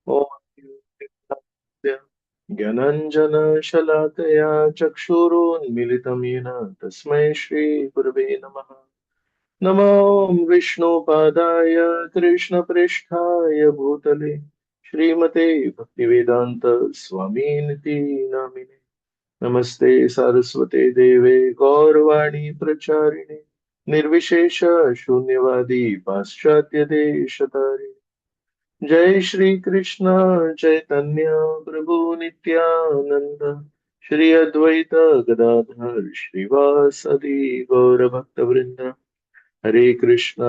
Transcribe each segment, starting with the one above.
ॐ ज्ञानाञ्जनशलाकया चक्षुरुन्मिलितं येन तस्मै श्रीगुरवे नमः। नमो विष्णुपादाय कृष्णप्रेष्ठाय भूतले श्रीमते भक्तिवेदान्त स्वामिनिति नामिने। नमस्ते सारस्वते देवे गौरवाणी प्रचारिणे निर्विशेष शून्यवादी पाश्चात्य देशतारिणे। जय श्री कृष्ण चैतन्य प्रभु नित्यानंद श्री अद्वैत गदाधर श्रीवासदि गौर भक्त वृंद। हरे कृष्ण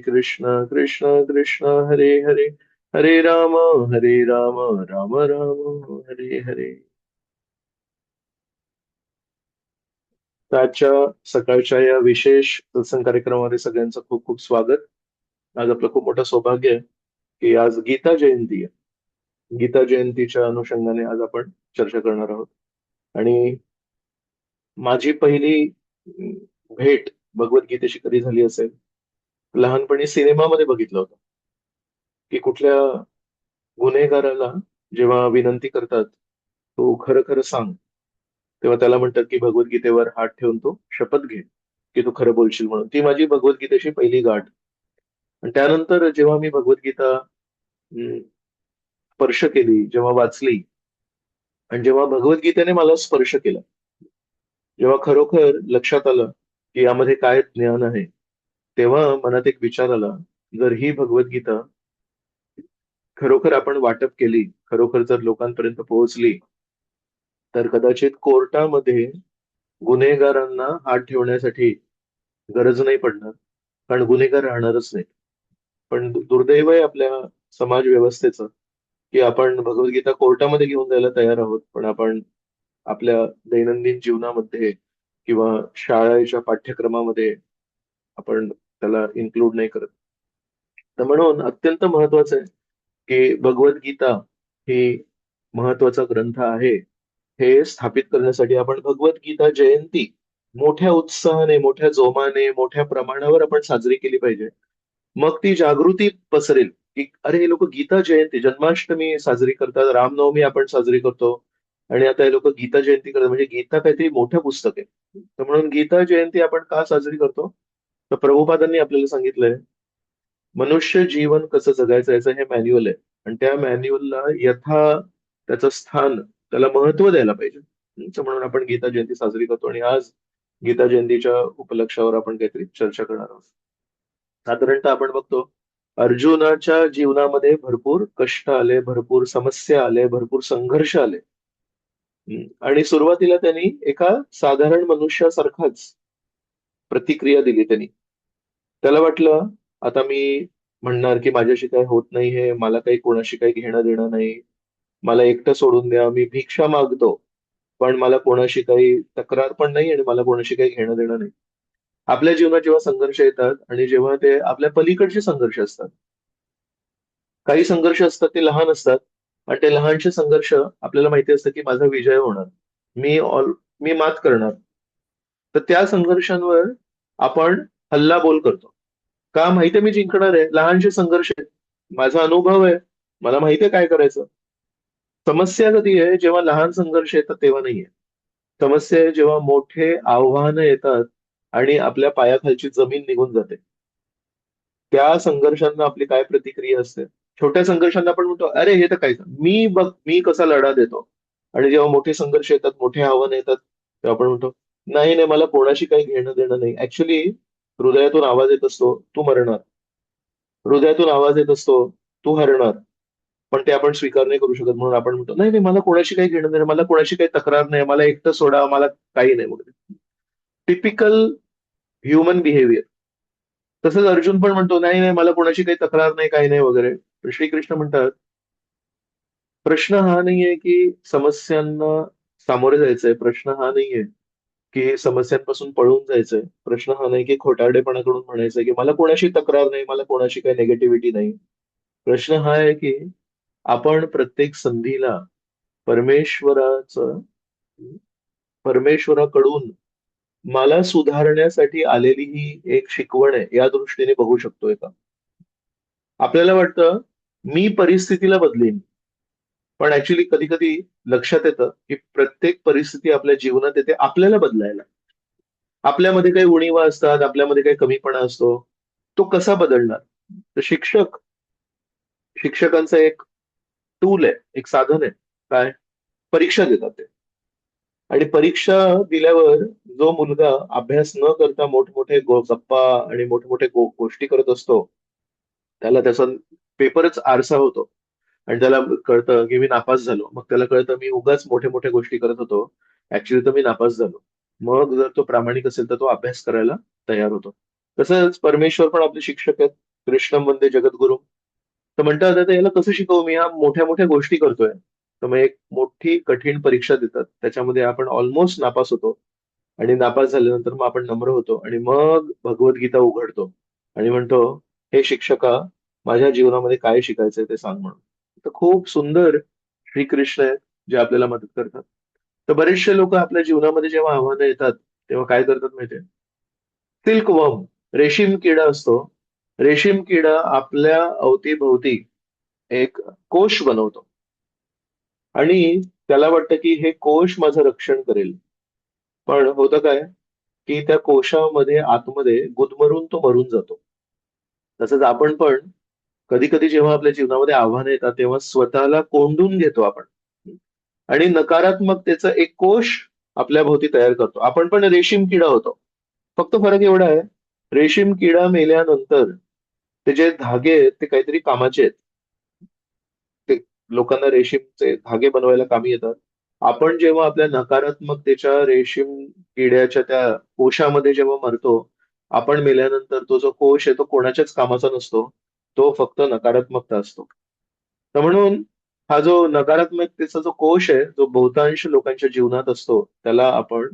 कृष्ण कृष्ण हरे हरे हरे राम राम राम हरे हरे। तर आजच्या सकाळच्या या विशेष सत्संग कार्यक्रमामध्ये सगळ्यांचं खूप खूप स्वागत। आज आपलं खूप मोठं सौभाग्य आहे की आज गीता जयंती आहे। गीता जयंतीच्या अनुषंगाने आज आपण चर्चा करणार आहोत। आणि माझी पहिली अं, भेट भगवद्गीतेशी कधी झाली असेल, लहानपणी सिनेमामध्ये बघितलं होतं की कुठल्या गुन्हेगाराला जेव्हा विनंती करतात, तू खरं खरं सांग, तेव्हा त्याला म्हणतात की भगवद्गीतेवर हात ठेवून तो शपथ घे की तू खरं बोलशील म्हणून। ती माझी भगवद्गीतेशी पहिली गाठ। आणि त्यानंतर जेव्हा मी भगवद्गीता स्पर्श केली, जेव्हा वाचली आणि जेव्हा भगवद्गीतेने मला स्पर्श केला, जेव्हा खरोखर लक्षात आलं की यामध्ये काय ज्ञान आहे, तेव्हा मनात एक विचार आला, जर ही भगवद्गीता खरोखर आपण वाटप केली, खरोखर जर लोकांपर्यंत पोहोचली, तर कदाचित कोर्टामध्ये गुन्हेगारांना हात ठेवण्यासाठी गरज नाही पडणार, कारण गुन्हेगार राहणारच नाही। पण दुर्दैव आहे आपल्या समाज व्यवस्थेचं की आपण भगवद्गीता कोर्टामध्ये घेऊन जायला तयार आहोत, पण आपण आपल्या दैनंदिन जीवनामध्ये किंवा शाळेच्या पाठ्यक्रमामध्ये आपण त्याला इन्क्लूड नाही करत। तर म्हणून अत्यंत महत्वाचं आहे की भगवद्गीता ही महत्वाचा ग्रंथ आहे, हे स्थापित करण्यासाठी आपण भगवद्गीता जयंती मोठ्या उत्साहाने, मोठ्या जोमाने, मोठ्या प्रमाणावर आपण साजरी केली पाहिजे। मग ती जागृती पसरेल की अरे हे लोक गीता जयंती, जन्माष्टमी साजरी करतात, रामनवमी आपण साजरी करतो, आणि आता हे लोक गीता जयंती करतात, म्हणजे गीता काहीतरी मोठं पुस्तक आहे। तर म्हणून गीता जयंती आपण का साजरी करतो? तर प्रभुपादांनी आपल्याला सांगितलंय, मनुष्य जीवन कसं जगायचं याचं हे मॅन्युअल आहे, आणि त्या मॅन्युअलला यथा त्याचं स्थान, त्याला महत्व द्यायला पाहिजे। तर म्हणून आपण गीता जयंती साजरी करतो, आणि आज गीता जयंतीच्या उपलक्षावर आपण काहीतरी चर्चा करणार आहोत। साधारणतः आपण बघतो, अर्जुनाच्या जीवनामध्ये भरपूर कष्ट आले, भरपूर समस्या आले, भरपूर संघर्ष आले। आणि सुरुवातीला त्यांनी एका साधारण मनुष्यासारखाच प्रतिक्रिया दिली त्यांनी। त्याला वाटलं, आता मी म्हणणार की माझ्याशी काही होत नाही, हे मला काही कोणाशी काही घेणं देणं नाही, मला एकटं सोडून द्या, मी भिक्षा मागतो, पण मला कोणाशी काही तक्रार पण नाही आणि मला कोणाशी काही घेणं देणं नाही। आपल्या जीवनात जेव्हा संघर्ष येतात आणि जेव्हा ते आपल्या पलीकडचे संघर्ष असतात, काही संघर्ष असतात ते लहान असतात, आणि ते लहानसे संघर्ष आपल्याला माहिती असतं की माझा विजय होणार, मी मात करणार, तर त्या संघर्षांवर आपण हल्ला बोल करतो। का? माहितीये मी जिंकणार आहे, लहानसे संघर्ष आहेत, माझा अनुभव आहे, मला माहितीये काय करायचं। समस्या कधी आहे? जेव्हा लहान संघर्ष येतात तेव्हा नाहीये। समस्या आहे जेव्हा मोठे आव्हानं येतात आणि आपल्या पायाखालची जमीन निघून जाते, त्या संघर्षांना आपली काय प्रतिक्रिया असते। छोट्या संघर्षांना आपण म्हणतो अरे हे तर काय, मी बघ मी कसा लढा देतो, आणि जेव्हा मोठे संघर्ष येतात, मोठे आव्हानं येतात, तेव्हा आपण म्हणतो नाही नाही, मला कोणाशी काही घेणं देणं नाही। ऍक्च्युली हृदयातून आवाज येत असतो तू मरणार, हृदयातून आवाज येत असतो तू हरणार, पण ते आपण स्वीकार नाही करू शकत, म्हणून आपण म्हणतो नाही नाही, मला कोणाशी काही घेणं नाही, मला कोणाशी काही तक्रार नाही, मला एकटं सोडा, मला काही नाही वगैरे। Typical human behaviour. तसंच अर्जुन पण म्हणतो नाही नाही, मला कोणाशी काही तक्रार नाही, काही नाही वगैरे। पण श्रीकृष्ण म्हणतात, प्रश्न हा नाहीये की समस्यांना सामोरे जायचंय, प्रश्न हा नाहीये की समस्यांपासून पळून जायचंय, प्रश्न हा नाही की खोटारडेपणाकडून म्हणायचंय की मला कोणाशी तक्रार नाही, मला कोणाशी काही नेगेटिव्हिटी नाही। प्रश्न हा आहे की आपण प्रत्येक संधीला परमेश्वराचं परमेश्वराकडून मला सुधारण्यासाठी आलेली ही एक शिकवण आहे या दृष्टीने बघू शकतोय का। आपल्याला वाटतं मी परिस्थितीला बदलीन, पण ऍक्च्युली कधी कधी लक्षात येतं की प्रत्येक परिस्थिती आपल्या जीवनात येते आपल्याला बदलायला. आपल्यामध्ये काही उणीवा असतात, आपल्यामध्ये काही कमीपणा असतो. तो कसा बदलणार? तर शिक्षकांचं एक टूल आहे, एक साधन आहे. काय? परीक्षा देतात ते. आणि परीक्षा दिल्यावर जो मुलगा अभ्यास न करता मोठमोठे गप्पा आणि मोठमोठे गोष्टी करत असतो, त्याला त्याचा पेपरच आरसा होतो. आणि त्याला कळतं की मी नापास झालो. मग त्याला कळतं मी उगाच मोठ्या मोठ्या गोष्टी करत होतो. ऍक्च्युली तर मी नापास झालो. मग जर तो प्रामाणिक असेल तर तो अभ्यास करायला तयार होतो. तसंच परमेश्वर पण आपले शिक्षक आहेत. कृष्णम वंदे जगद्गुरू. तर म्हणतात आता याला कसं शिकवू मी, हा मोठ्या मोठ्या गोष्टी करतोय. तर मग एक मोठी कठीण परीक्षा देतात. त्याच्यामध्ये आपण ऑलमोस्ट नापास होतो. आणि नापास झाल्यानंतर मग आपण नम्र होतो आणि मग भगवद्गीता उघडतो आणि म्हणतो, हे शिक्षका, माझ्या जीवनामध्ये काय शिकायचंय ते सांग म्हणून. तर खूप सुंदर श्रीकृष्ण आहेत जे आपल्याला मदत करतात. तर बरेचसे लोक आपल्या जीवनामध्ये जेव्हा आव्हानं येतात तेव्हा काय करतात माहितीये? सिल्क वर्म, रेशीम किडा असतो. रेशीम किडा आपल्या अवतीभोवती एक कोश बनवतो आणि त्याला वाटतं की हे कोश माझं रक्षण करेल. पण होतं काय, की त्या कोशामध्ये आतमध्ये गुदमरून तो मरून जातो. तसंच आपण पण कधी कधी जेव्हा आपल्या जीवनामध्ये आव्हानं येतात तेव्हा स्वतःला कोंडून घेतो आपण आणि नकारात्मकतेचा एक कोश आपल्या भोवती तयार करतो. आपण पण रेशीम किडा होतो. फक्त फरक एवढा आहे, रेशीम किडा मेल्यानंतर ते जे धागे आहेत ते काहीतरी कामाचे आहेत. ते लोकांना रेशीमचे धागे बनवायला कामी येतात. आपण जेव्हा आपल्या नकारात्मकतेच्या रेशीम किड्याच्या त्या कोशामध्ये जेव्हा मरतो, आपण मेल्यानंतर तो जो कोश आहे तो कोणाच्याच कामाचा नसतो. तो फक्त नकारात्मकता असतो. तर म्हणून हा जो नकारात्मकतेचा जो कोश आहे, जो बहुतांश लोकांच्या जीवनात असतो, त्याला आपण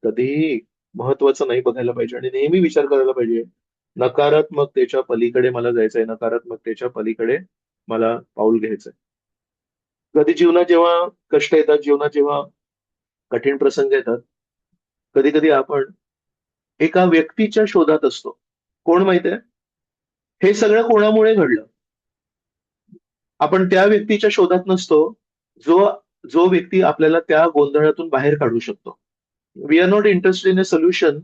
कधीही महत्वाचं नाही बघायला पाहिजे आणि नेहमी विचार करायला पाहिजे, नकारात्मकतेच्या पलीकडे मला जायचंय, नकारात्मकतेच्या पलीकडे मला पाऊल घ्यायचंय. कधी जीवनात जेव्हा कष्ट येतात, जीवनात जेव्हा कठीण प्रसंग येतात, कधी कधी आपण एका व्यक्तीच्या शोधात असतो. कोण माहितीये? हे सगळं कोणामुळे घडलं? आपण त्या व्यक्तीच्या शोधात नसतो, जो जो व्यक्ती आपल्याला त्या गोंधळातून बाहेर काढू शकतो. We are not interested in a solution,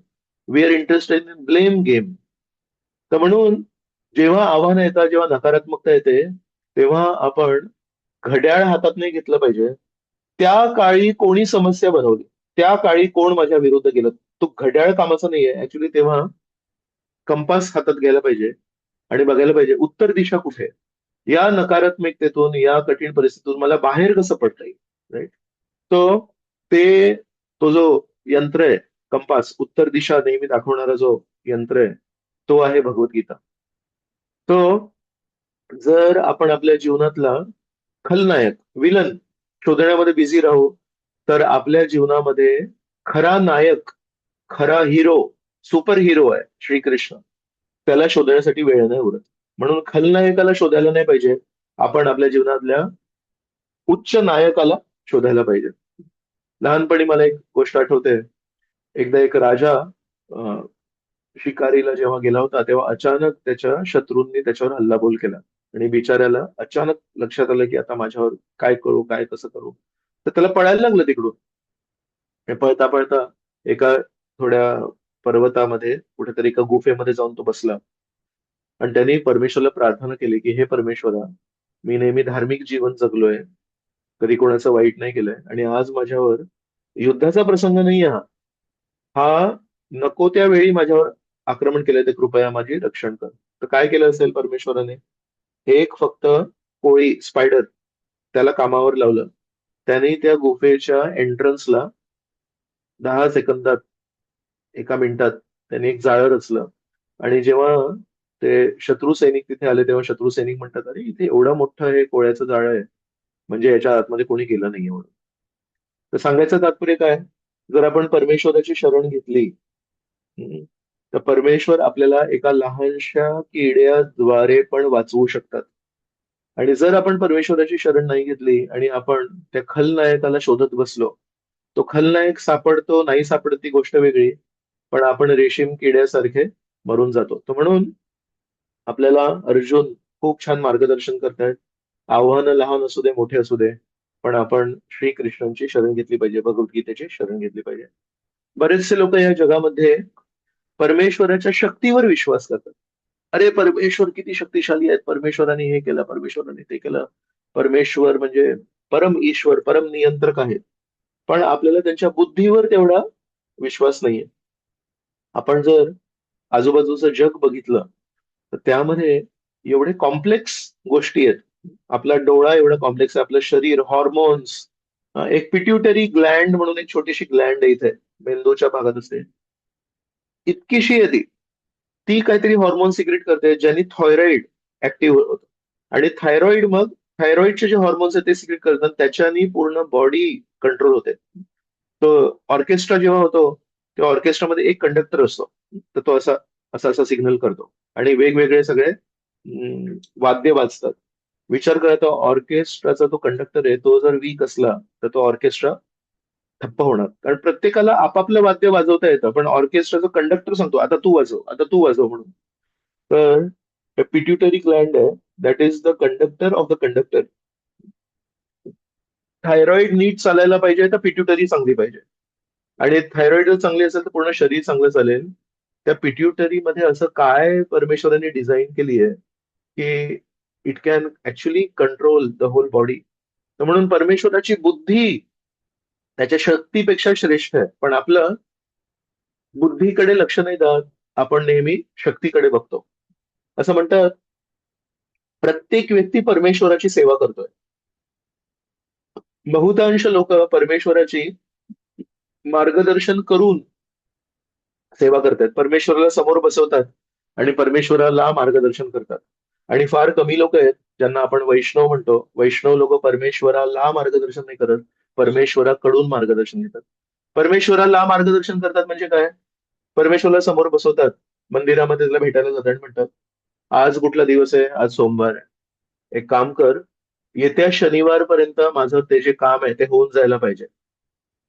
we are interested in blame game. तर म्हणून जेव्हा आव्हानं येतात, जेव्हा नकारात्मकता येते, तेव्हा आपण घड्याळ हातात नाही घेतलं पाहिजे. त्या काळी कोणी समस्या बनवली, त्या काळी कोण माझ्या विरुद्ध गेलं, तो घड्याळ कामाचा नाहीये. ऍक्च्युली तेव्हा कंपास हातात घ्यायला पाहिजे आणि बघायला पाहिजे उत्तर दिशा कुठे आहे. या नकारात्मकतेतून, या कठीण परिस्थितीतून मला बाहेर कसं पडता येईल, राईट? तो ते तो जो यंत्र आहे, कंपास, उत्तर दिशा नेहमी दाखवणारा जो यंत्र आहे, तो आहे भगवद्गीता. तो जर आपण आपल्या जीवनातला खलनायक, विलन शोधण्यामध्ये बिझी राहू, तर आपल्या जीवनामध्ये खरा नायक, खरा हिरो, सुपर हिरो आहे श्रीकृष्ण. त्याला शोधण्यासाठी वेळ नाही उरत. म्हणून खलनायकाला शोधायला नाही पाहिजे. आपण आपल्या जीवनातल्या उच्च नायकाला शोधायला पाहिजे. लहानपणी मला एक गोष्ट आठवते. एकदा एक राजा अ, शिकारीला जेव्हा गेला होता, तेव्हा अचानक त्याच्या शत्रूंनी त्याच्यावर हल्लाबोल केला. आणि बिचाऱ्याला अचानक लक्षात आलं, की आता माझ्यावर काय करू, काय कसं करू? तर त्याला पळायला लागलं तिकडून. आणि पळता पळता एका थोड्या पर्वतामध्ये कुठेतरी एका गुफेमध्ये जाऊन तो बसला. आणि त्यांनी परमेश्वरला प्रार्थना केली, की हे परमेश्वरा, मी नेहमी धार्मिक जीवन जगलोय, कधी कोणाचं वाईट नाही केलंय आणि आज माझ्यावर युद्धाचा प्रसंग नाहीये हा. हा नको त्या वेळी माझ्यावर आक्रमण केलंय, ते कृपया माझी रक्षण कर. तर काय केलं असेल परमेश्वराने? एक फक्त कोळी, स्पायडर, त्याला कामावर लावलं. त्याने त्या गुफेच्या एंट्रन्सला 10 सेकंदात, एका मिनिटात त्यांनी एक जाळं रचलं. आणि जेव्हा ते शत्रू सैनिक तिथे आले तेव्हा शत्रू सैनिक म्हणतात, अरे इथे एवढं मोठं हे कोळ्याचं जाळं आहे, म्हणजे याच्या आतमध्ये कोणी गेलं नाहीये म्हणून. तर सांगायचं तात्पर्य काय? जर आपण परमेश्वराची शरण घेतली, हम्म, तर परमेश्वर आपल्याला एका लहानशा किड्याद्वारे पण वाचवू शकतात. आणि जर आपण परमेश्वराची शरण नाही घेतली आणि आपण त्या खलनायकाला शोधत बसलो, तो खलनायक सापडतो नाही सापडत ती गोष्ट वेगळी, पण आपण रेशीम किड्यासारखे मरून जातो. तर म्हणून आपल्याला अर्जुन खूप छान मार्गदर्शन करतायत. आव्हानं लहान असू दे, मोठे असू दे, पण आपण श्रीकृष्णांची शरण घेतली पाहिजे, भगवद्गीतेची शरण घेतली पाहिजे. बरेचसे लोक या जगामध्ये परमेश्वराच्या शक्तीवर विश्वास करतात. अरे परमेश्वर किती शक्तिशाली आहेत, परमेश्वराने हे केलं, परमेश्वराने ते केलं. परमेश्वर म्हणजे परम ईश्वर, परम नियंत्रक आहेत. पण आपल्याला त्यांच्या बुद्धीवर तेवढा विश्वास नाहीये. आपण जर आजूबाजूचं जग बघितलं तर त्यामध्ये एवढे कॉम्प्लेक्स गोष्टी आहेत. आपला डोळा एवढा कॉम्प्लेक्स आहे, आपलं शरीर, हॉर्मोन्स, एक पिट्युटरी ग्लँड म्हणून एक छोटीशी ग्लँड आहे इथे मेंदूच्या भागात असते. इतकीशी आहे ती. ती काहीतरी हॉर्मोन सिक्रेट करते ज्यांनी थायरॉइड ऍक्टिव्ह होतं. आणि थायरॉइड मग थायरॉइडचे जे हॉर्मोन्स आहेत ते सिक्रेट करतात, त्याच्यानी पूर्ण बॉडी कंट्रोल होते. तो ऑर्केस्ट्रा जेव्हा होतो तेव्हा ऑर्केस्ट्रामध्ये एक कंडक्टर असतो. तर तो असा असा असा सिग्नल करतो आणि वेगवेगळे सगळे वाद्य वाजतात. विचार करा, तो ऑर्केस्ट्राचा तो कंडक्टर आहे, तो जर वीक असला तर तो ऑर्केस्ट्रा ठप्प होणार. कारण प्रत्येकाला आपापलं वाद्य वाजवता येतं, पण ऑर्केस्ट्राचा कंडक्टर सांगतो आता तू वाजव, आता तू वाजव म्हणून. तर पिट्युटरी ग्लँड आहे, that is the conductor of the conductor. Thyroid नीट चालायला पाहिजे तर पिट्युटरी चांगली पाहिजे. आणि थायरॉइड जर चांगली असेल तर पूर्ण शरीर चांगलं चालेल. त्या पिट्युटरी मध्ये असं काय परमेश्वराने डिझाईन केली आहे की it can actually control the whole body. तर म्हणून परमेश्वराची बुद्धी त्याच्या शक्तीपेक्षा श्रेष्ठ आहे. पण आपलं बुद्धीकडे लक्ष नाही देत, आपण नेहमी शक्तीकडे बघतो. असं म्हणतात, प्रत्येक व्यक्ती परमेश्वराची सेवा करतोय. बहुतांश लोक परमेश्वराची मार्गदर्शन करून सेवा करतात, परमेश्वराला समोर बसवतात आणि परमेश्वराला मार्गदर्शन करतात. आणि फार कमी लोक आहेत ज्यांना आपण वैष्णव म्हणतो. वैष्णव लोक परमेश्वराला मार्गदर्शन नाही करत, परमेश्वराकडून मार्गदर्शन घेतात. परमेश्वराला मार्गदर्शन करतात म्हणजे काय? परमेश्वराला समोर बसवतात, मंदिरामध्ये त्याला भेटायला जातात आणि म्हणतात, आज कुठला दिवस आहे? आज सोमवार आहे. एक काम कर, येत्या शनिवारपर्यंत माझं ते जे काम आहे ते होऊन जायला पाहिजे.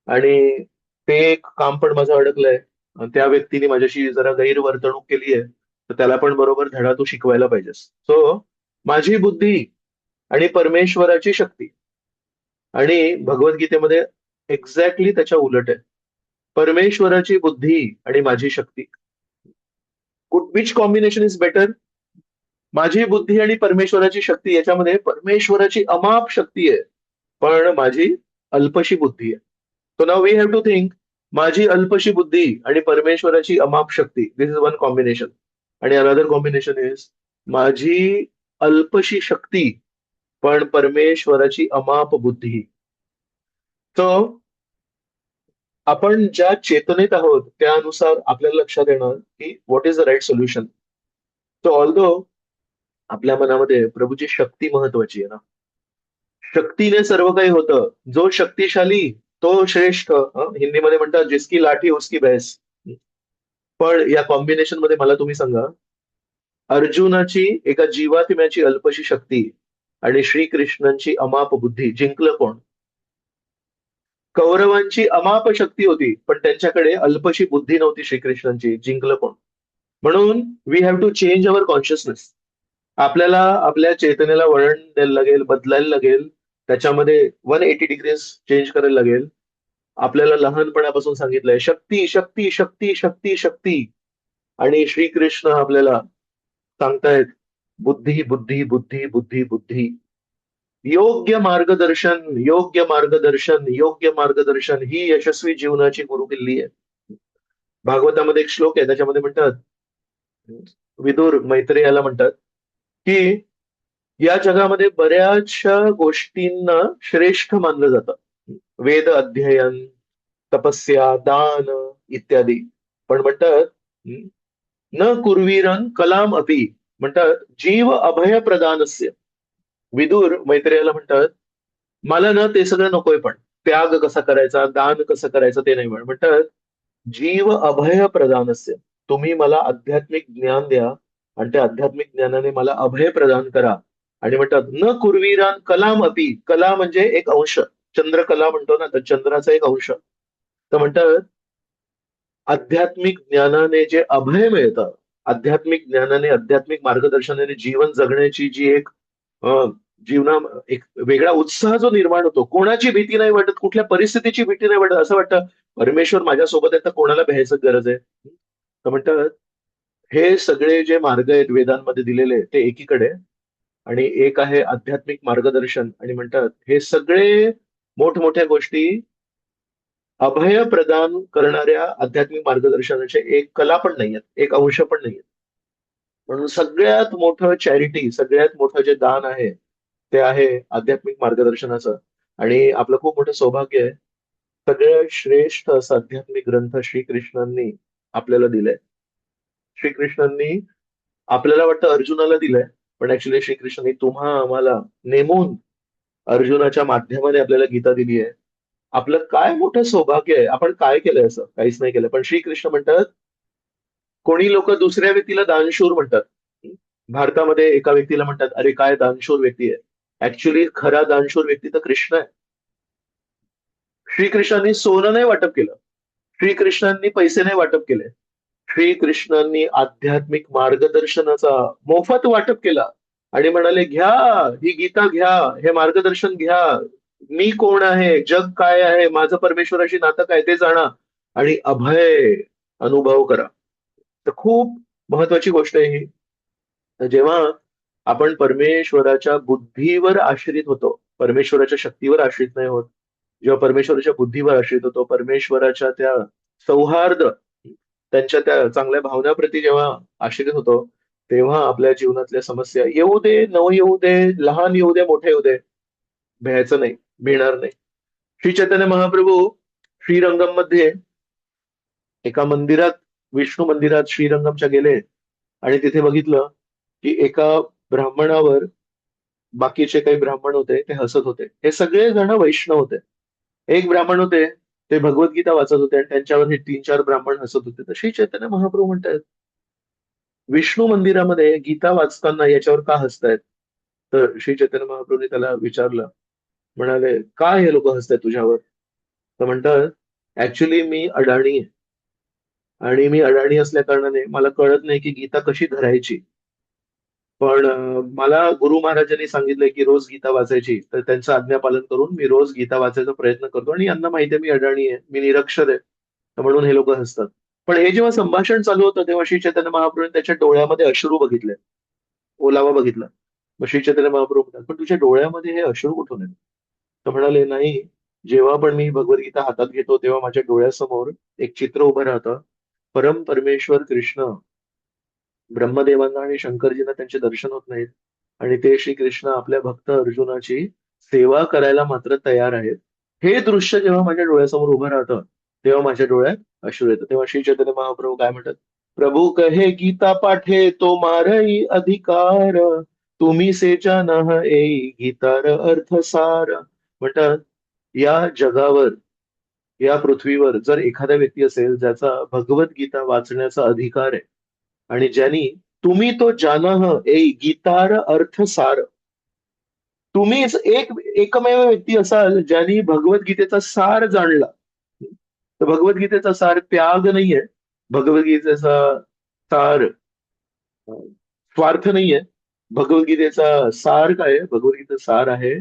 आणि ते एक काम पण माझं अडकलंय. त्या व्यक्तीने माझ्याशी जरा गैरवर्तणूक केली आहे, तर त्याला पण बरोबर धडा तू शिकवायला पाहिजेस. सो माझी बुद्धी आणि परमेश्वराची शक्ती. आणि भगवद्गीतेमध्ये एक्झॅक्टली त्याच्या उलट आहे. परमेश्वराची बुद्धी आणि माझी शक्ती. Which combination is better? माझी बुद्धी आणि परमेश्वराची शक्ती, याच्यामध्ये परमेश्वराची अमाप शक्ती आहे, पण माझी अल्पशी बुद्धी आहे. So now we have to think, माझी अल्पशी बुद्धी आणि परमेश्वराची अमाप शक्ती, दिस इज वन कॉम्बिनेशन. आणि अनदर कॉम्बिनेशन इज माझी अल्पशी शक्ती पण परमेश्वराची अमाप बुद्धी. तो आपण ज्या चेतनेत आहोत त्यानुसार आपल्याला लक्षात येणार की what is the right solution. तो ऑल्दो आपल्या मनामध्ये प्रभूची शक्ती महत्वाची आहे ना. शक्तीने सर्व काही होतं. जो शक्तिशाली तो श्रेष्ठ. हिंदीमध्ये म्हणतात जिसकी लाठी उसकी भैंस. पण या कॉम्बिनेशन मध्ये मला तुम्ही सांगा, अर्जुनाची एका जीवात्म्याची अल्पशी शक्ती आणि श्रीकृष्णांची अमाप बुद्धी, जिंकलं कोण? कौरवांची अमाप शक्ती होती पण त्यांच्याकडे अल्पशी बुद्धी नव्हती श्रीकृष्णांची, जिंकलं कोण? म्हणून we have to change our consciousness. आपल्याला आपल्या चेतनेला वळण द्यायला लागेल, बदलायला लागेल. त्याच्यामध्ये 180 डिग्रीज चेंज करायला लागेल. आपल्याला लहानपणापासून सांगितलंय शक्ती शक्ती शक्ती शक्ती शक्ती. आणि श्रीकृष्ण आपल्याला सांगतायत बुद्धी बुद्धी बुद्धी बुद्धी बुद्धी. योग्य मार्गदर्शन, योग्य मार्गदर्शन, योग्य मार्गदर्शन ही यशस्वी जीवनाची गुरुकिल्ली आहे. भागवतामध्ये एक श्लोक आहे, त्याच्यामध्ये म्हणतात, विदुर मैत्रेयाला म्हणतात की या जगामध्ये बऱ्याचशा गोष्टींना श्रेष्ठ मानलं जातं. वेद अध्ययन, तपस्या, दान इत्यादी. पण म्हणतात न कुर्वीरन कलाम अपि, म्हणतात जीव अभय प्रदानस्य. विदुर मैत्रेयाला म्हणतात, मला ना ते सगळं नकोय, पण त्याग कसा करायचा, दान कसं करायचं ते नाही. म्हणतात जीव अभय प्रदानस्य, तुम्ही मला आध्यात्मिक ज्ञान द्या आणि त्या आध्यात्मिक ज्ञानाने मला अभय प्रदान करा. आणि म्हणतात न कुर्वीरान कलाम अपि, कला म्हणजे एक अंश, चंद्रकला म्हणतो ना, तर चंद्राचा एक अंश. तर म्हणतात आध्यात्मिक ज्ञानाने जे अभय मिळतं, आध्यात्मिक ज्ञानाने, आध्यात्मिक मार्गदर्शनाने जीवन जगण्याची जी एक जीवना एक वेगळा उत्साह जो निर्माण होतो, कोणाची भीती नाही वाटत, कुठल्या परिस्थितीची भीती नाही वाटत, असं वाटतं परमेश्वर माझ्यासोबत आहे तर कोणाला भ्यायचं गरज आहे. तर म्हणतात हे सगळे जे मार्ग आहेत वेदांमध्ये दिलेले ते एकीकडे, आणि एक आहे आध्यात्मिक मार्गदर्शन, आणि म्हणतात हे सगळे मोठमोठ्या गोष्टी अभय प्रदान करणाऱ्या आध्यात्मिक मार्गदर्शनाचे एक कला पण नाहीयेत, एक अंश पण नाहीयेत. म्हणून सगळ्यात मोठं चॅरिटी, सगळ्यात मोठं जे दान आहे ते आहे आध्यात्मिक मार्गदर्शनाचं. आणि आपलं खूप मोठं सौभाग्य आहे, सगळ्यात श्रेष्ठ असं आध्यात्मिक ग्रंथ श्रीकृष्णांनी आपल्याला दिलंय. श्रीकृष्णांनी आपल्याला वाटतं अर्जुनाला दिलंय, पण ऍक्च्युली श्रीकृष्णांनी तुम्हा आम्हाला नेमून अर्जुनाच्या माध्यमाने आपल्याला गीता दिली आहे. आपलं काय मोठं सौभाग्य आहे. आपण काय केलंय असं? काहीच नाही केलं. पण श्रीकृष्ण म्हणतात, कोणी लोक दुसऱ्या व्यक्तीला दानशूर म्हणतात. भारतामध्ये एका व्यक्तीला म्हणतात, अरे काय दानशूर व्यक्ती आहे. ऍक्च्युली खरा दानशूर व्यक्ती तर कृष्ण आहे. श्रीकृष्णांनी सोनं नाही वाटप केलं. श्रीकृष्णांनी पैसे नाही वाटप केले. श्रीकृष्णांनी आध्यात्मिक मार्गदर्शनाचा मोफत वाटप केला आणि म्हणाले, घ्या, ही गीता घ्या, हे मार्गदर्शन घ्या. मी कोण आहे, जग काय आहे, माझं परमेश्वराशी नातं काय ते जाणा आणि अभय अनुभव करा. तर खूप महत्वाची गोष्ट आहे ही. जेव्हा आपण परमेश्वराच्या बुद्धीवर आश्रित होतो, परमेश्वराच्या शक्तीवर आश्रित नाही होत, जेव्हा परमेश्वराच्या बुद्धीवर आश्रित होतो, परमेश्वराच्या त्या सौहार्द, त्यांच्या त्या चांगल्या भावनाप्रती जेव्हा आश्रित होतो, तेव्हा आपल्या जीवनातल्या समस्या येऊ दे, न येऊ दे, लहान येऊ दे, मोठे येऊ दे, भ्यायचं नाही, भिणार नाही. श्री चैतन्य महाप्रभू श्रीरंगम मध्ये एका मंदिरात, विष्णू मंदिरात श्रीरंगमच्या गेले आणि तिथे बघितलं की एका ब्राह्मणावर बाकीचे काही ब्राह्मण होते ते हसत होते. हे सगळे जण वैष्णव होते. एक ब्राह्मण होते, ते भगवद्गीता वाचत होते आणि त्यांच्यावर हे 3-4 ब्राह्मण हसत होते. तर श्री चैतन्य महाप्रभू म्हणतात, विष्णू मंदिरामध्ये गीता वाचताना याच्यावर का हसतायत? तर श्री चैतन्य महाप्रभूने त्याला विचारलं, म्हणाले, काय हे लोक हसतायत तुझ्यावर? तर म्हणतात, ऍक्च्युली मी अडाणी आहे, आणि मी अडाणी असल्या कारणाने मला कळत नाही की गीता कशी धरायची. पण मला गुरु महाराजांनी सांगितलंय की रोज गीता वाचायची, तर त्यांचं आज्ञापालन करून मी रोज गीता वाचायचा प्रयत्न करतो, आणि यांना माहिती आहे मी अडाणी आहे, मी निरक्षर आहे, तर म्हणून हे लोक हसतात. पण हे जेव्हा संभाषण चालू होतं तेव्हा श्री चैतन्य महाप्रभूंनी त्याच्या डोळ्यामध्ये अश्रू बघितले, ओलावा बघितला. मग श्री चैतन्य महाप्रभू म्हणतात, पण तुझ्या डोळ्यामध्ये हे अश्रू कुठून आहेत? तर म्हणाले, नाही, जेव्हा पण मी भगवद्गीता हातात घेतो तेव्हा माझ्या डोळ्यासमोर एक चित्र उभं राहतं. परम परमेश्वर कृष्ण ब्रह्मदेवांना आणि शंकरजींना त्यांचे दर्शन होत नाहीत, आणि ते श्रीकृष्ण आपल्या भक्त अर्जुनाची सेवा करायला मात्र तयार आहेत. हे दृश्य जेव्हा माझ्या डोळ्यासमोर उभं राहतं तेव्हा माझ्या डोळ्यात अश्रू येतं. तेव्हा श्री चैतन्य महाप्रभू काय म्हणतात, प्रभू कहे गीता पाठे तो मारई अधिकार, तुम्ही सेचा नह येई गीतार अर्थसार. म्हणतात, या जगावर, या पृथ्वीवर जर एखादा व्यक्ती असेल ज्याचा भगवद्गीता वाचण्याचा अधिकार आहे, आणि ज्यांनी तुम्ही तो जानह ए गीतार अर्थ सार, तुम्हीच एकमेव व्यक्ती असाल ज्यांनी भगवद्गीतेचा सार जाणला. तर भगवद्गीतेचा सार त्याग नाहीये, भगवद्गीतेचा सार स्वार्थ नाहीये. भगवद्गीतेचा सार काय आहे? भगवद्गीतेचा सार आहे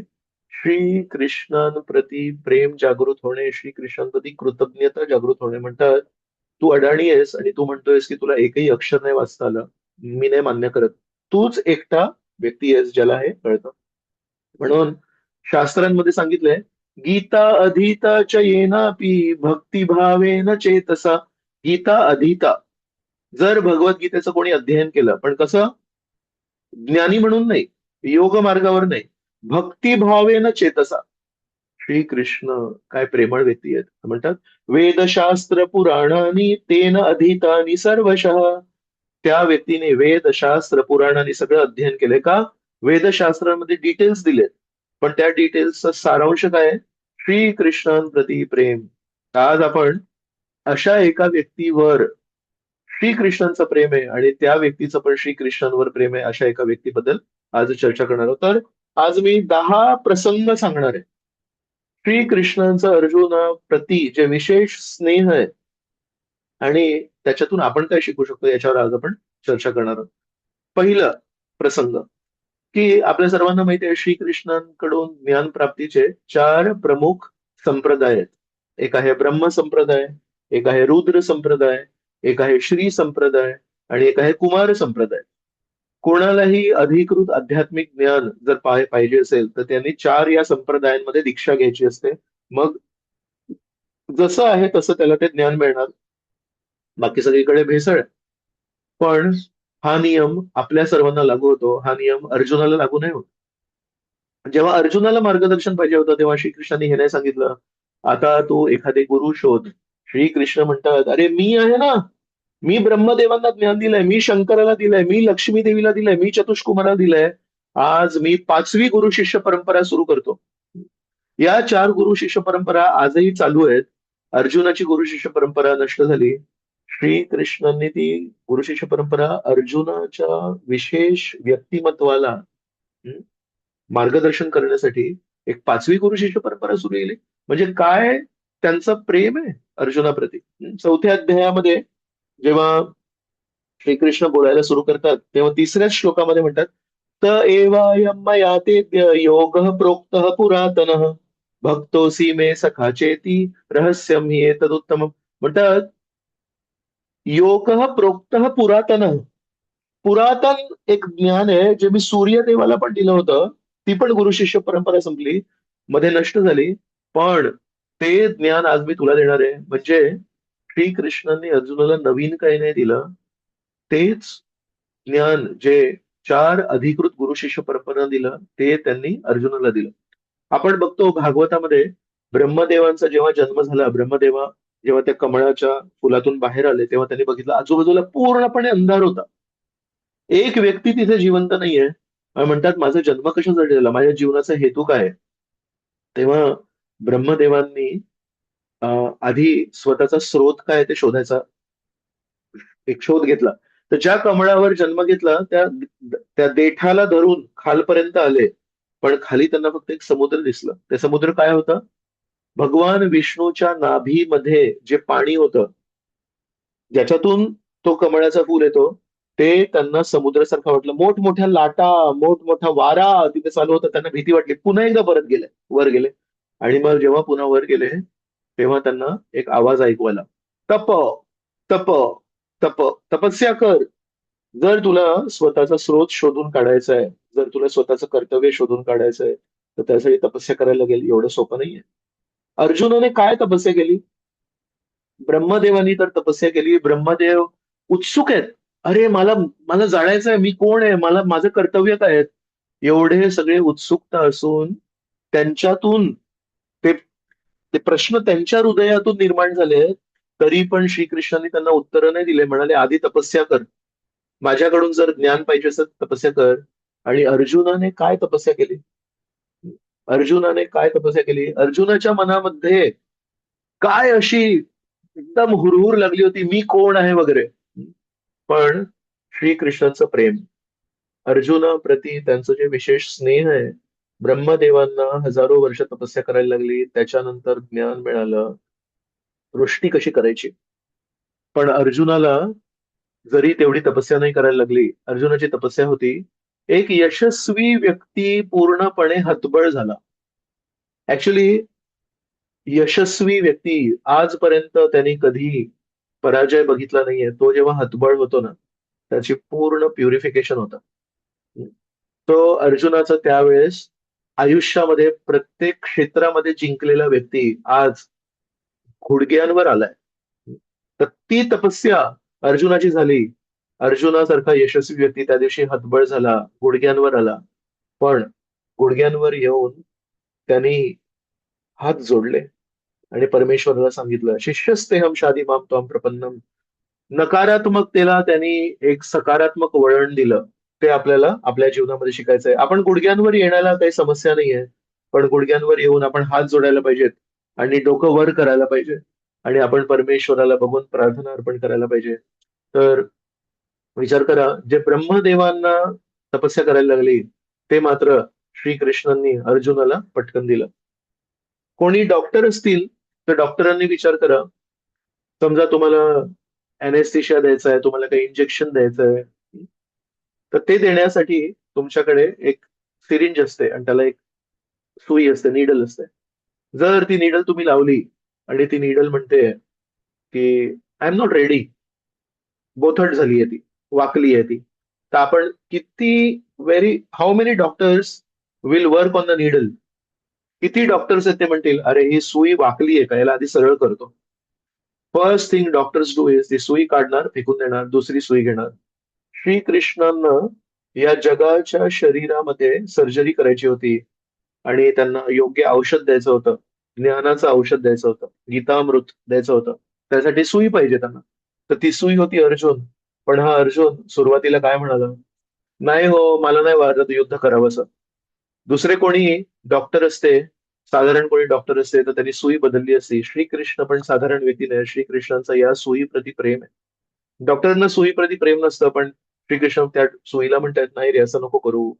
श्री कृष्णांप्रती प्रेम जागृत होणे, श्री कृष्णांप्रती कृतज्ञता जागृत होणे. म्हणतात, तू अडाणी आहेस आणि तू म्हणतोयस की तुला एकही अक्षर नाही वाचता आलं. मी नाही मान्य करत. तूच एकटा व्यक्ती आहेस ज्याला हे कळतं. म्हणून शास्त्रांमध्ये सांगितलंय, गीता अधीता च येनापि भक्तिभावेन चेतसा. गीता अधीता, जर भगवद्गीतेचं कोणी अध्ययन केलं, पण कसं? ज्ञानी म्हणून नाही, योग मार्गावर नाही, भक्तिभावेन चेतसा. श्रीकृष्ण काय प्रेमळ व्यक्ती आहेत. म्हणतात, वेदशास्त्र पुराणानी तेन अधीतानी सर्वशः. त्या व्यक्तीने वेद शास्त्र पुराणानी सगळं अध्ययन केले का? वेदशास्त्रांमध्ये डिटेल्स दिलेत, पण त्या डिटेल्सचा सारांश काय आहे? श्रीकृष्णांप्रती प्रेम. आज आपण अशा एका व्यक्तीवर श्रीकृष्णांचं प्रेम आहे आणि त्या व्यक्तीचं पण श्रीकृष्णांवर प्रेम आहे, अशा एका व्यक्तीबद्दल आज चर्चा करणार आहोत. तर आज मी 10 प्रसंग सांगणार आहे. श्रीकृष्णांचं अर्जुनाप्रती जे विशेष स्नेह आहे आणि त्याच्यातून आपण काय शिकू शकतो याच्यावर आज आपण चर्चा करणार आहोत. पहिलं प्रसंग, की आपल्या सर्वांना माहिती आहे श्रीकृष्णांकडून ज्ञान प्राप्तीचे 4 प्रमुख संप्रदाय आहेत. एक आहे ब्रह्म संप्रदाय, एक आहे रुद्र संप्रदाय, एक आहे श्री संप्रदाय आणि एक आहे कुमार संप्रदाय. कोणालाही अधिकृत आध्यात्मिक ज्ञान जर पाहिजे असेल तर त्यांनी 4 या संप्रदायांमध्ये दीक्षा घ्यायची असते. मग जसं आहे तसं त्याला ते ज्ञान मिळणार. बाकी सगळीकडे भेसळ आहे. पण हा नियम आपल्या सर्वांना लागू होतो, हा नियम अर्जुनाला लागू नाही होत. जेव्हा अर्जुनाला मार्गदर्शन पाहिजे होतं तेव्हा श्रीकृष्णांनी हे नाही सांगितलं, आता तू एखादे गुरु शोध. श्रीकृष्ण म्हणतात, अरे मी आहे ना, मी ब्रह्मदेवांना ज्ञान दिलंय, मी शंकराला दिलंय, मी लक्ष्मी देवीला दिलंय, मी चतुष्कुमाराला दिलंय. आज मी 5वी गुरु शिष्य परंपरा सुरू करतो. या 4 गुरु शिष्य परंपरा आजही चालू आहेत. अर्जुनाची गुरु शिष्य परंपरा नष्ट झाली. श्रीकृष्णांनी ती गुरु शिष्य परंपरा अर्जुनाच्या विशेष व्यक्तिमत्वाला मार्गदर्शन करण्यासाठी एक 5वी गुरु शिष्य परंपरा सुरू केली. म्हणजे काय त्यांचं प्रेम आहे अर्जुनाप्रती. 4थ्या अध्यायामध्ये जेव्हा श्रीकृष्ण बोलायला सुरू करतात तेव्हा 3ऱ्याच श्लोकामध्ये म्हणतात, त एवायं मया तेद्य योगः प्रोक्तः पुरातनः भक्तोसी मे सखा चेती रहस्यम हि एतदुत्तमम्. म्हणतात, योगः प्रोक्तः पुरातनः. पुरातन एक ज्ञान आहे जे मी सूर्यदेवाला पण दिलं होतं. ती पण गुरु शिष्य परंपरा संपली, मध्ये नष्ट झाली. पण ते ज्ञान आज मी तुला देणार आहे. म्हणजे श्रीकृष्णांनी अर्जुनाला नवीन काही नाही दिलं, तेच ज्ञान जे 4 अधिकृत गुरु शिष्य परंपरा दिलं ते त्यांनी अर्जुनाला दिलं. आपण बघतो भागवतामध्ये ब्रह्मदेवांचा जेव्हा जन्म झाला, ब्रह्मदेवा जेव्हा त्या कमळाच्या फुलातून बाहेर आले तेव्हा त्यांनी बघितलं आजूबाजूला पूर्णपणे अंधार होता. एक व्यक्ती तिथे जिवंत नाहीये. म्हणतात माझा जन्म कशासाठी झाला, माझ्या जीवनाचा हेतू काय आहे? तेव्हा ब्रह्मदेवांनी आधी स्वतःचा स्रोत काय ते शोधायचा एक शोध घेतला. तर ज्या कमळावर जन्म घेतला त्या त्या देठाला धरून खालपर्यंत आले. पण खाली त्यांना फक्त एक समुद्र दिसलं. ते समुद्र काय होतं? भगवान विष्णूच्या नाभीमध्ये जे पाणी होतं, ज्याच्यातून तो कमळाचा फूल येतो, ते त्यांना समुद्रासारखं वाटलं. मोठमोठ्या लाटा, मोठमोठा वारा तिथे चालू होता. त्यांना भीती वाटली. पुन्हा एकदा परत गेले, वर गेले. आणि मग जेव्हा पुन्हा वर गेले तेव्हा त्यांना एक आवाज ऐकू आला, तप तप तप तपस्या कर. जर तुला स्वतःचा स्रोत शोधून काढायचा आहे, जर तुला स्वतःचं कर्तव्य शोधून काढायचं आहे, तर त्यासाठी तपस्या करायला लागेल. एवढं सोपं नाहीये. अर्जुनाने काय तपस्या केली? ब्रह्मदेवानी तर तपस्या केली. ब्रह्मदेव उत्सुक आहेत. अरे मला मला जाणायचं आहे, मी कोण आहे, मला माझं कर्तव्य काय आहे. एवढे सगळे उत्सुकता असून त्यांच्यातून ते ते प्रश्न त्यांच्या हृदयातून निर्माण झाले, तरी पण श्रीकृष्णांनी त्यांना उत्तरं नाही दिले. म्हणाले आधी तपस्या कर, माझ्याकडून जर ज्ञान पाहिजे असेल तर तपस्या कर. आणि अर्जुनाने काय तपस्या केली? अर्जुनाने काय तपस्या केली? अर्जुनाच्या मनामध्ये काय अशी एकदम हुरहुर लागली होती, मी कोण आहे वगैरे. पण श्रीकृष्णाचं प्रेम, अर्जुनाप्रती त्यांचं जे विशेष स्नेह आहे, ब्रह्मदेवांना हजारो वर्ष तपस्या करायला लागली, त्याच्यानंतर ज्ञान मिळालं, सृष्टी कशी करायची. पण अर्जुनाला जरी तेवढी तपस्या नाही करायला लागली, अर्जुनाची तपस्या होती, एक यशस्वी व्यक्ती पूर्णपणे हतबल झाला. ऍक्च्युली यशस्वी व्यक्ती आजपर्यंत त्यांनी कधी पराजय बघितला नाहीये. तो जेव्हा हतबल होतो ना, त्याची पूर्ण प्युरिफिकेशन होतं. तो अर्जुनाचा त्यावेळेस आयुष्यामध्ये प्रत्येक क्षेत्रामध्ये जिंकलेला व्यक्ती आज घोडग्यांवर आलाय. तर ती तपस्या अर्जुनाची झाली. अर्जुनासारखा यशस्वी व्यक्ती त्या दिवशी हतबल झाला, गुडघ्यांवर आला. पण गुडघ्यांवर येऊन त्यांनी हात जोडले आणि परमेश्वराला सांगितलं, शिष्यस्तेहम शादी माम त्वाम प्रपन्नम. नकारात्मकतेला त्यांनी एक सकारात्मक वळण दिलं. ते आपल्याला आपल्या जीवनामध्ये शिकायचंय. आपण गुडघ्यांवर येण्याला काही समस्या नाहीये, पण गुडघ्यांवर येऊन आपण हात जोडायला पाहिजेत आणि डोकं वर करायला पाहिजे आणि आपण परमेश्वराला बघून प्रार्थना अर्पण करायला पाहिजे. तर विचार करा, जे ब्रह्मदेवांना तपस्या करायला लागली ते मात्र श्रीकृष्णांनी अर्जुनाला पटकन दिलं. कोणी डॉक्टर असतील तर डॉक्टरांनी विचार करा, समजा तुम्हाला अनेस्थेशिया द्यायचा आहे, तुम्हाला काही इंजेक्शन द्यायचं आहे, तर ते देण्यासाठी तुमच्याकडे एक सिरिंज असते आणि त्याला एक सुई असते, निडल असते. जर ती निडल तुम्ही लावली आणि ती निडल म्हणते की आय एम नॉट रेडी, बोथट झाली आहे ती, वाकली आहे ती, तर आपण किती very how many doctors will work on the needle? किती डॉक्टर्स आहेत ते म्हणतील अरे ही सुई वाकली आहे का, याला आधी सरळ करतो. First thing doctors do is ती सुई काढणार, फेकून देणार, दुसरी सुई घेणार. श्रीकृष्णांना या जगाच्या शरीरामध्ये सर्जरी करायची होती आणि त्यांना योग्य औषध द्यायचं होतं, ज्ञानाचं औषध द्यायचं होतं, गीतामृत द्यायचं होतं. त्यासाठी सुई पाहिजे त्यांना. तर ती सुई होती अर्जुन. पण हा अर्जुन सुरुवातीला काय म्हणाला, नाही हो, मला नाही वाटत युद्ध करावं असं. दुसरे कोणी डॉक्टर असते, साधारण कोणी डॉक्टर असते तर त्यांनी सुई बदलली असती. श्रीकृष्ण पण साधारण व्यक्ती नाही, श्रीकृष्णांचा या सुईप्रती प्रेम आहे. डॉक्टरांना सुईप्रती प्रेम नसतं, पण श्रीकृष्ण त्या सुईला म्हणतात नाही रे, असं नको करू,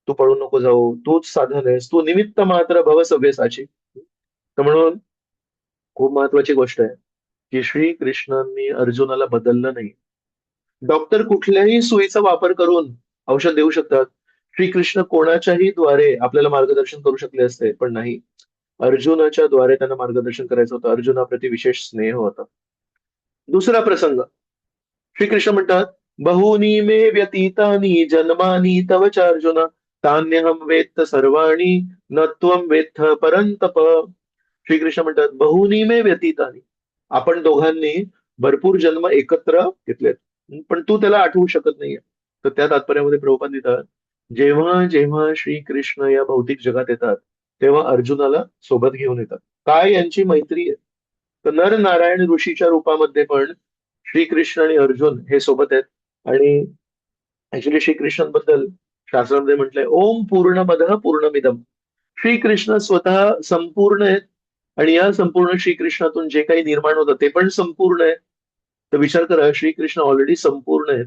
तू पळून नको जाऊ, तूच साधन आहेस, तू निमित्त मात्र भव सव्यसाची. तर म्हणून खूप महत्वाची गोष्ट आहे की श्रीकृष्णांनी अर्जुनाला बदललं नाही. डॉक्टर कुठल्याही सुईचा वापर करून औषध देऊ शकतात. श्रीकृष्ण कोणाच्याही द्वारे आपल्याला मार्गदर्शन करू शकले असते, पण नाही. अर्जुनाच्या द्वारे त्यांना मार्गदर्शन करायचं होतं. अर्जुनाप्रती विशेष स्नेह होता. दुसरा प्रसंग, श्रीकृष्ण म्हणतात, बहूनी मे व्यतीतानी जन्मानी तव च अर्जुन, तान्यहम वेत्त सर्वाणी न त्वं वेत्थ परंतप. श्रीकृष्ण म्हणतात, बहूनी मे व्यतीतानी, आपण दोघांनी भरपूर जन्म एकत्र घेतलेत, पण तू त्याला आठवू शकत नाहीये. तर त्या तात्पर्यामध्ये प्रभुपाद लिहितात, जेव्हा जेव्हा श्रीकृष्ण या भौतिक जगात येतात तेव्हा अर्जुनाला सोबत घेऊन येतात. काय यांची मैत्री आहे. तर नर नारायण ऋषीच्या रूपामध्ये पण श्रीकृष्ण आणि अर्जुन हे सोबत आहेत. आणि ऍक्च्युली श्रीकृष्णांबद्दल शास्त्रामध्ये म्हटलंय, ओम पूर्णमद पूर्णमिदम. श्रीकृष्ण स्वतः संपूर्ण आहेत आणि या संपूर्ण श्रीकृष्णातून जे काही निर्माण होतं ते पण संपूर्ण आहे. तर विचार करा, श्रीकृष्ण ऑलरेडी संपूर्ण आहेत,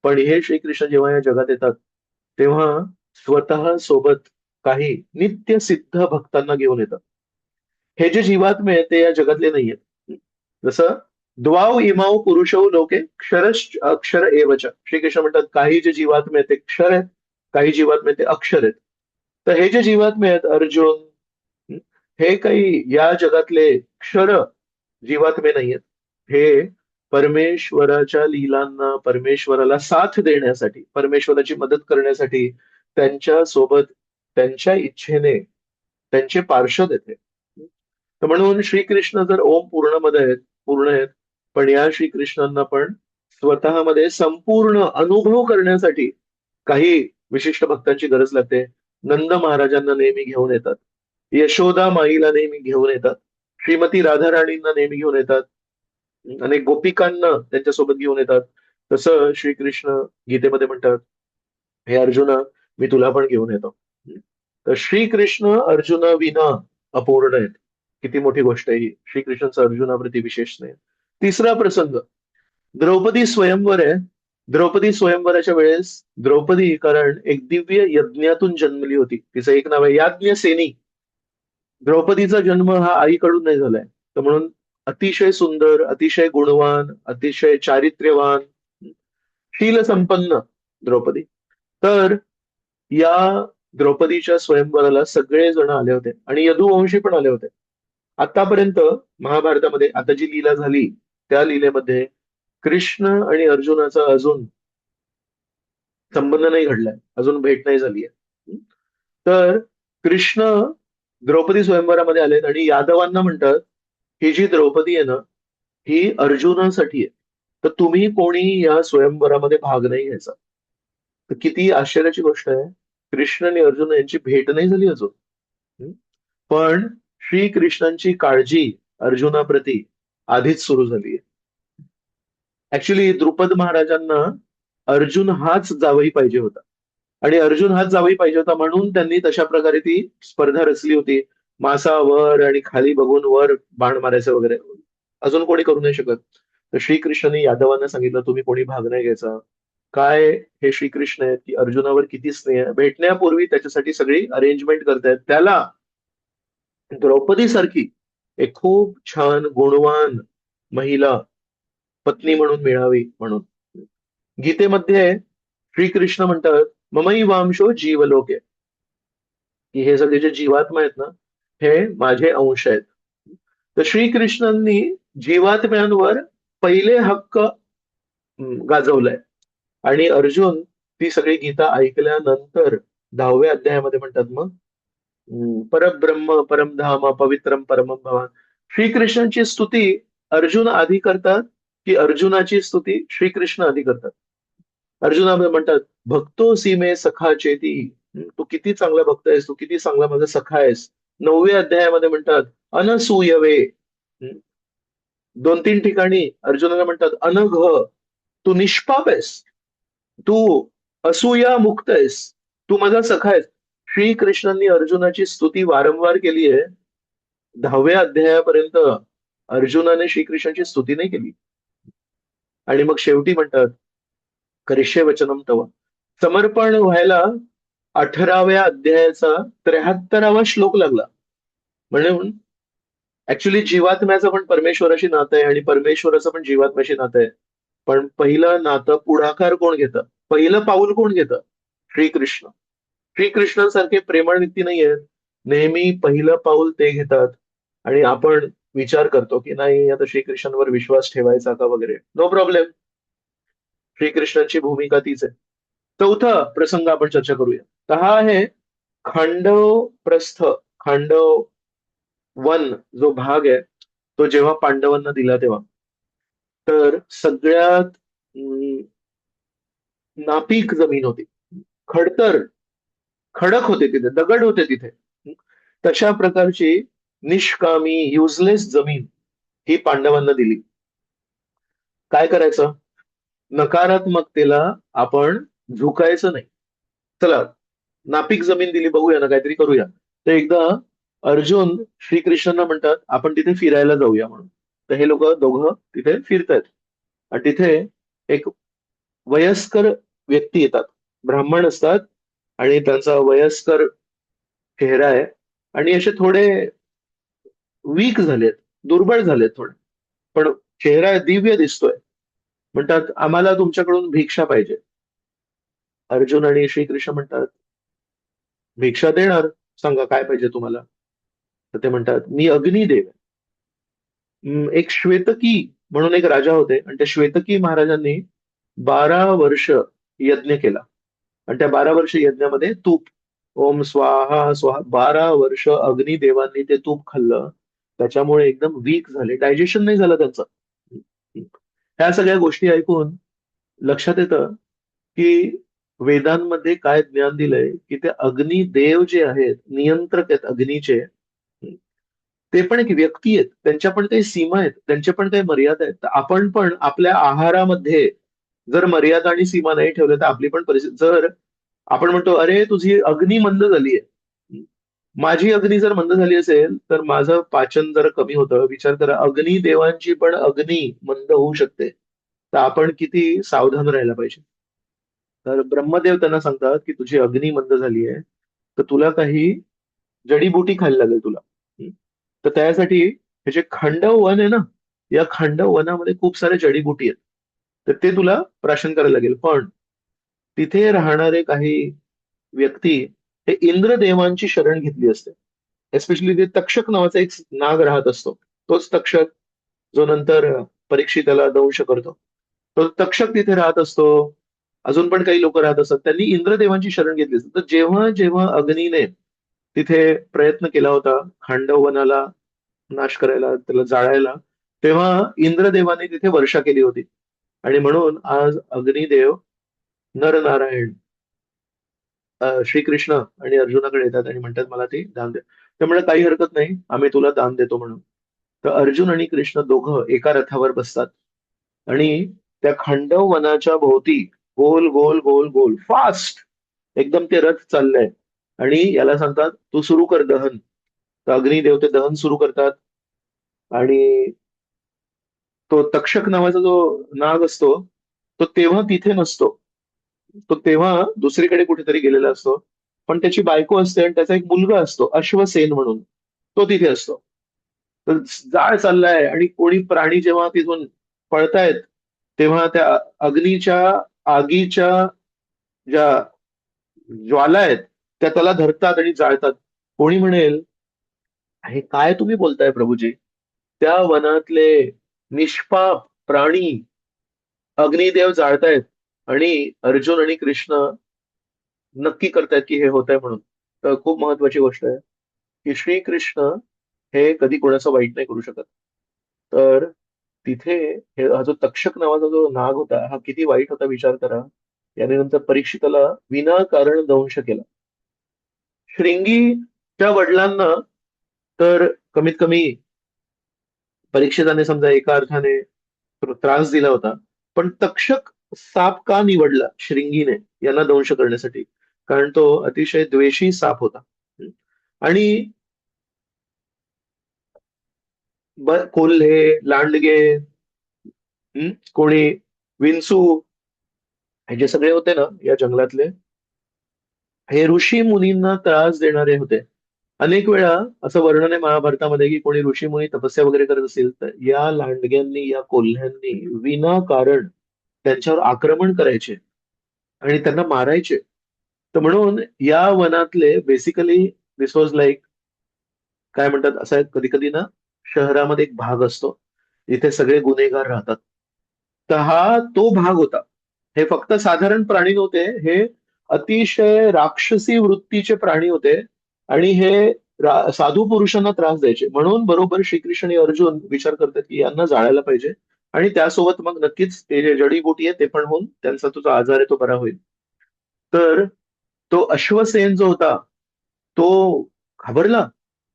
पण हे श्रीकृष्ण जेव्हा या जगात येतात तेव्हा स्वतः सोबत काही नित्य सिद्ध भक्तांना घेऊन येतात. हे जे जीवात्मे आहेत ते या जगातले नाहीयेत. जसं द्वाव इमाव पुरुषौ लोके क्षर अक्षर एवच. श्रीकृष्ण म्हणतात काही जे जीवात्मे आहेत ते क्षर आहेत, काही जीवात्मे ते अक्षर आहेत. तर हे जे जीवात्मे आहेत अर्जुन, हे काही या जगातले क्षर जीवात्मे नाहीयेत. हे परमेश्वराच्या लीलांना, परमेश्वराला साथ देण्यासाठी, परमेश्वराची मदत करण्यासाठी त्यांच्या सोबत, त्यांच्या इच्छेने त्यांचे पार्षद येते. तर म्हणून श्रीकृष्ण जर ओम पूर्णमध्ये आहेत, पूर्ण आहेत, पण या श्रीकृष्णांना पण स्वतःमध्ये संपूर्ण अनुभव करण्यासाठी काही विशिष्ट भक्तांची गरज लागते. नंद महाराजांना नेहमी घेऊन येतात, यशोदा माईला नेहमी घेऊन येतात, श्रीमती राधाराणींना नेहमी घेऊन येतात, अनेक गोपिकांना त्यांच्यासोबत घेऊन येतात. तसं श्रीकृष्ण गीतेमध्ये म्हणतात, हे अर्जुना, मी तुला पण घेऊन येतो. तर श्रीकृष्ण अर्जुना विना अपूर्ण आहेत. किती मोठी गोष्ट आहे ही, श्रीकृष्णाचं अर्जुनाप्रती विशेष नाही. तिसरा प्रसंग, द्रौपदी स्वयंवर आहे. द्रौपदी स्वयंवराच्या वेळेस द्रौपदी कारण एक दिव्य यज्ञातून जन्मली होती. तिचं एक नाव आहे याज्ञसेनी. द्रौपदीचा जन्म हा आईकडून नाही झालाय. तर म्हणून अतिशय सुंदर, अतिशय गुणवान, अतिशय चारित्र्यवान, शील संपन्न द्रौपदी. तर या द्रौपदीच्या स्वयंवराला सगळे जण आले होते आणि यदुवंशी पण आले होते. आतापर्यंत महाभारतामध्ये आता जी लीला झाली त्या लीलेमध्ये कृष्ण आणि अर्जुनाचा अजून संबंध नाही घडलाय, अजून भेट नाही झाली आहे. तर कृष्ण द्रौपदी स्वयंवरामध्ये आलेत आणि यादवांना म्हणतात, ही जी द्रौपदी आहे ना, ही अर्जुनासाठी आहे, तर तुम्ही कोणी या स्वयंवरामध्ये भाग नाही घ्यायचा. तर किती आश्चर्याची गोष्ट आहे, कृष्ण आणि अर्जुन यांची भेट नाही झाली अजून. हम्म? पण श्रीकृष्णांची काळजी अर्जुनाप्रती आधीच सुरू झाली आहे. ऍक्च्युली द्रुपद महाराजांना अर्जुन हाच जावई पाहिजे होता आणि अर्जुन हाच जावई पाहिजे होता म्हणून त्यांनी तशा प्रकारे ती स्पर्धा रचली होती. मासा वर आणि खाली बघून वर बाण मारायचं वगैरे, अजून कोणी करू नाही शकत. तर श्रीकृष्णाने यादवांना सांगितलं, तुम्ही कोणी भाग नाही घ्यायचा. काय हे श्रीकृष्ण आहेत की अर्जुनावर किती स्नेह आहे. भेटण्यापूर्वी त्याच्यासाठी सगळी अरेंजमेंट करतायत, त्याला द्रौपदी सारखी एक खूप छान गुणवान महिला पत्नी म्हणून मिळावी म्हणून. गीतेमध्ये श्रीकृष्ण म्हणतात ममैवांशो जीवलोके, की हे सगळे जे जीवात्मा आहेत ना, हे माझे अंश आहेत. तर श्रीकृष्णांनी जीवात्म्यांवर पहिले हक्क गाजवलाय. आणि अर्जुन ती सगळी गीता ऐकल्यानंतर 10व्या अध्यायामध्ये म्हणतात मग परब्रह्म परमधाम पवित्रम परमं भवान. श्रीकृष्णांची स्तुती अर्जुन आधी करतात की अर्जुनाची स्तुती श्रीकृष्ण आधी करतात? अर्जुना म्हणतात, भक्तो सीमे सखा चेती. तू किती चांगला भक्त आहेस, तू किती चांगला माझा सखा आहेस. 9व्या अध्यायामध्ये म्हणतात अनसूयवे. हम्म, 2-3 ठिकाणी अर्जुनाला म्हणतात अनघ, तू निष्पाप आहेस, तू असूया मुक्त आहेस, तू माझा सखा आहेस. श्रीकृष्णांनी अर्जुनाची स्तुती वारंवार केली आहे. 10व्या अध्यायापर्यंत अर्जुनाने श्रीकृष्णाची स्तुती नाही केली. आणि मग शेवटी म्हणतात करिष्ये वचनम तव. समर्पण व्हायला 18व्या अध्यायाचा 73वा श्लोक लागला. म्हणून ऍक्च्युली जीवात्म्याचं पण परमेश्वराशी नातं आहे आणि परमेश्वराचं पण जीवात्म्याशी नातं आहे. पण पहिलं नातं पुढाकार कोण घेतं, पहिलं पाऊल कोण घेतं? श्रीकृष्ण. श्रीकृष्णांसारखे प्रेमळ व्यक्ती नाही आहेत. नेहमी पहिलं पाऊल ते घेतात. आणि आपण विचार करतो की नाही आता श्रीकृष्णांवर विश्वास ठेवायचा का वगैरे. No problem. श्रीकृष्णांची भूमिका तीच आहे. चौथा प्रसंग आपण चर्चा करूया. तर हा आहे खांडव प्रस्थ, खांडव वन जो भाग आहे तो जेव्हा पांडवांना दिला तेव्हा. तर सगळ्यात नापीक जमीन होती, खडतर, खडक होते तिथे, दगड होते तिथे. तशा प्रकारची निष्कामी युजलेस जमीन ही पांडवांना दिली. काय करायचं? नकारात्मकतेला आपण झुकायचं नाही. चला, नापीक जमीन दिली, बघूया ना काहीतरी करूया. तर एकदा अर्जुन श्रीकृष्णांना म्हणतात आपण तिथे फिरायला जाऊया म्हणून. तर हे लोक दोघं तिथे फिरतायत. आणि तिथे एक वयस्कर व्यक्ती येतात, ब्राह्मण असतात. आणि त्यांचा वयस्कर चेहरा आहे. आणि असे थोडे वीक झालेत, दुर्बळ झालेत थोडे. पण चेहरा दिव्य दिसतोय. म्हणतात आम्हाला तुमच्याकडून भिक्षा पाहिजे. अर्जुन आणि श्रीकृष्ण म्हणतात भिक्षा देणार, सांगा काय पाहिजे तुम्हाला. तर ते म्हणतात मी अग्निदेव आहे. एक श्वेतकी म्हणून एक राजा होते आणि त्या श्वेतकी महाराजांनी 12 वर्ष यज्ञ केला. आणि त्या 12 वर्ष यज्ञामध्ये तूप, ओम स्वाहा स्वाहा, 12 वर्ष अग्निदेवांनी ते तूप खाल्लं. त्याच्यामुळे एकदम वीक झाले, डायजेशन नाही झालं त्यांचं. ह्या सगळ्या गोष्टी ऐकून लक्षात येतं की वेदांमध्ये काय ज्ञान दिलंय की ते अग्निदेव जे आहेत, नियंत्रक आहेत अग्नीचे, ते पण एक व्यक्ती आहेत, त्यांच्या पण काही सीमा आहेत, त्यांच्या पण काही मर्यादा आहेत. तर आपण पण आपल्या आहारामध्ये जर मर्यादा आणि सीमा नाही ठेवल्या तर आपली पण परिस्थिती. जर आपण म्हणतो अरे तुझी अग्नी मंद झालीये, माझी अग्नी जर मंद झाली असेल तर माझं पाचन जर कमी होतं. विचार करा, अग्नी देवांची पण अग्नी मंद होऊ शकते. तर आपण किती सावधान राहायला पाहिजे. तर ब्रह्मदेव त्यांना सांगतात की तुझी अग्नी मंद झाली आहे, तर तुला काही जडीबुटी खायला लागेल तुला. हं? तर त्यासाठी हे जे खंडव वन आहे ना, या खंडव वनामध्ये खूप सारे जडीबुटी आहेत. तर ते तुला प्राशन करायला लागेल. पण तिथे राहणारे काही व्यक्ती हे इंद्रदेवांची शरण घेतली असते. एस्पेशली ते तक्षक नावाचा एक नाग राहत असतो. तोच तक्षक जो नंतर परीक्षिताला दंश करतो. तो तक्षक तिथे राहत असतो. अजून पण काही लोक राहत असतात. त्यांनी इंद्रदेवांची शरण घेतली असते. तर जेव्हा जेव्हा अग्नीने तिथे प्रयत्न केला होता खांडव वनाला नाश करायला, त्याला जाळायला, तेव्हा इंद्रदेवाने तिथे वर्षा केली होती. आणि म्हणून आज अग्निदेव नरनारायण श्रीकृष्ण आणि अर्जुनाकडे येतात आणि म्हणतात मला ते दान दे. त्यामुळे काही हरकत नाही, आम्ही तुला दान देतो म्हणून. तर अर्जुन आणि कृष्ण दोघं एका रथावर बसतात. आणि त्या खंडव वनाच्या भोवती गोल गोल गोल गोल फास्ट एकदम ते रथ चाललंय. आणि याला सांगतात तू सुरू कर दहन. तर अग्निदेव ते दहन सुरू करतात. आणि तो तक्षक नावाचा जो नाग असतो तो तेव्हा तिथे नसतो. तो तेव्हा दुसरीकडे कुठेतरी गेलेला असतो. पण त्याची बायको असते आणि त्याचा एक मुलगा असतो अश्वसेन म्हणून, तो तिथे असतो. तर जाळ चाललाय आणि कोणी प्राणी जेव्हा तिथून पळतायत तेव्हा त्या अग्नीच्या आगीच्या ज्या ज्वाला आहेत त्या त्याला धरतात आणि जाळतात. कोणी म्हणेल, हे काय तुम्ही बोलताय प्रभूजी? त्या वनातले निष्पाप प्राणी अग्निदेव जाळतायत आणि अर्जुन आणि कृष्ण नक्की करतायत की हे होत आहे म्हणून. तर खूप महत्वाची गोष्ट आहे की श्रीकृष्ण हे कधी कोणाचं वाईट नाही करू शकत. तर तिथे हा जो तक्षक नावाचा जो नाग होता हा किती वाईट होता विचार करा. याने नंतर परीक्षिताला विनाकारण दंश केला. श्रिंगीच्या वडिलांना तर कमीत कमी परीक्षिताने समजा एका अर्थाने त्रास दिला होता. पण तक्षक साप का निवडला श्रिंगीने यांना दंश करण्यासाठी? कारण तो अतिशय द्वेषी साप होता. आणि कोल्हे, लांडगे, कोणी विंचू, हे जे सगळे होते ना या जंगलातले, हे ऋषी मुनींना त्रास देणारे होते. अनेक वेळा असं वर्णन आहे महाभारतामध्ये की कोणी ऋषी मुनी तपस्या वगैरे करत असेल तर या लांडग्यांनी या कोल्ह्यांनी विनाकारण त्यांच्यावर आक्रमण करायचे आणि त्यांना मारायचे. तर म्हणून या वनातले बेसिकली दिस वॉज लाईक, काय म्हणतात, असा कधी कधी ना शहरामध्ये एक भाग असतो जिथे सगळे गुन्हेगार राहतात. तर हा तो भाग होता. हे फक्त साधारण प्राणी नव्हते, हे अतिशय राक्षसी वृत्तीचे प्राणी होते. आणि हे साधू पुरुषांना त्रास द्यायचे. म्हणून बरोबर श्रीकृष्ण आणि अर्जुन विचार करतात की यांना जाळायला पाहिजे. आणि त्यासोबत मग नक्कीच ते जे जडीबुटी आहे ते पण होऊन त्यांचा तो जो आजार आहे तो बरा होईल. तर तो अश्वसेन जो होता तो घाबरला.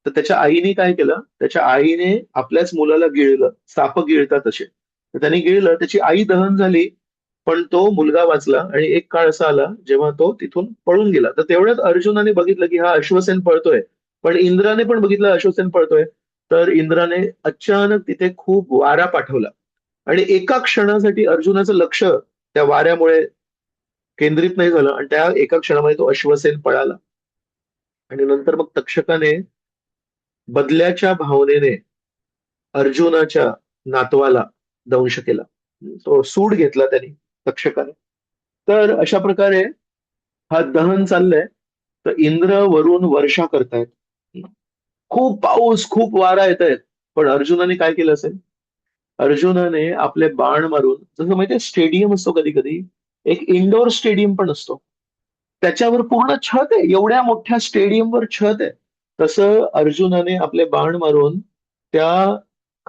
तर त्याच्या आईने काय केलं, त्याच्या आईने आपल्याच मुलाला गिळलं. साप गिळतात असे, तर त्याने गिळलं, त्याची आई दहन झाली. पण तो मुलगा वाचला. आणि एक काळ असा आला जेव्हा तो तिथून पळून गेला. तर तेवढ्यात अर्जुनाने बघितलं की हा अश्वसेन पळतोय. पण इंद्राने पण बघितलं अश्वसेन पळतोय. तर इंद्राने अचानक तिथे खूप वारा पाठवला. आणि एका क्षणासाठी अर्जुनाचं लक्ष त्या वाऱ्यामुळे केंद्रित नाही झालं आणि त्या एका क्षणामध्ये तो अश्वसेन पळाला. आणि नंतर मग तक्षकाने बदल्याच्या भावनेने अर्जुनाच्या नातवाला दंश केला. तो सूड घेतला त्यांनी, तक्षकाने. तर अशा प्रकारे हा दहन चाललंय. तर इंद्र वरून वर्षा करतायत. खूप पाऊस, खूप वारा येत आहेत. पण अर्जुनाने काय केलं असेल? अर्जुनाने आपले बाण मारून, जसं माहितीये स्टेडियम असतो कधी कधी, एक इंडोर स्टेडियम पण असतो, त्याच्यावर पूर्ण छत आहे. एवढ्या मोठ्या स्टेडियमवर छत आहे. तसं अर्जुनाने आपले बाण मारून त्या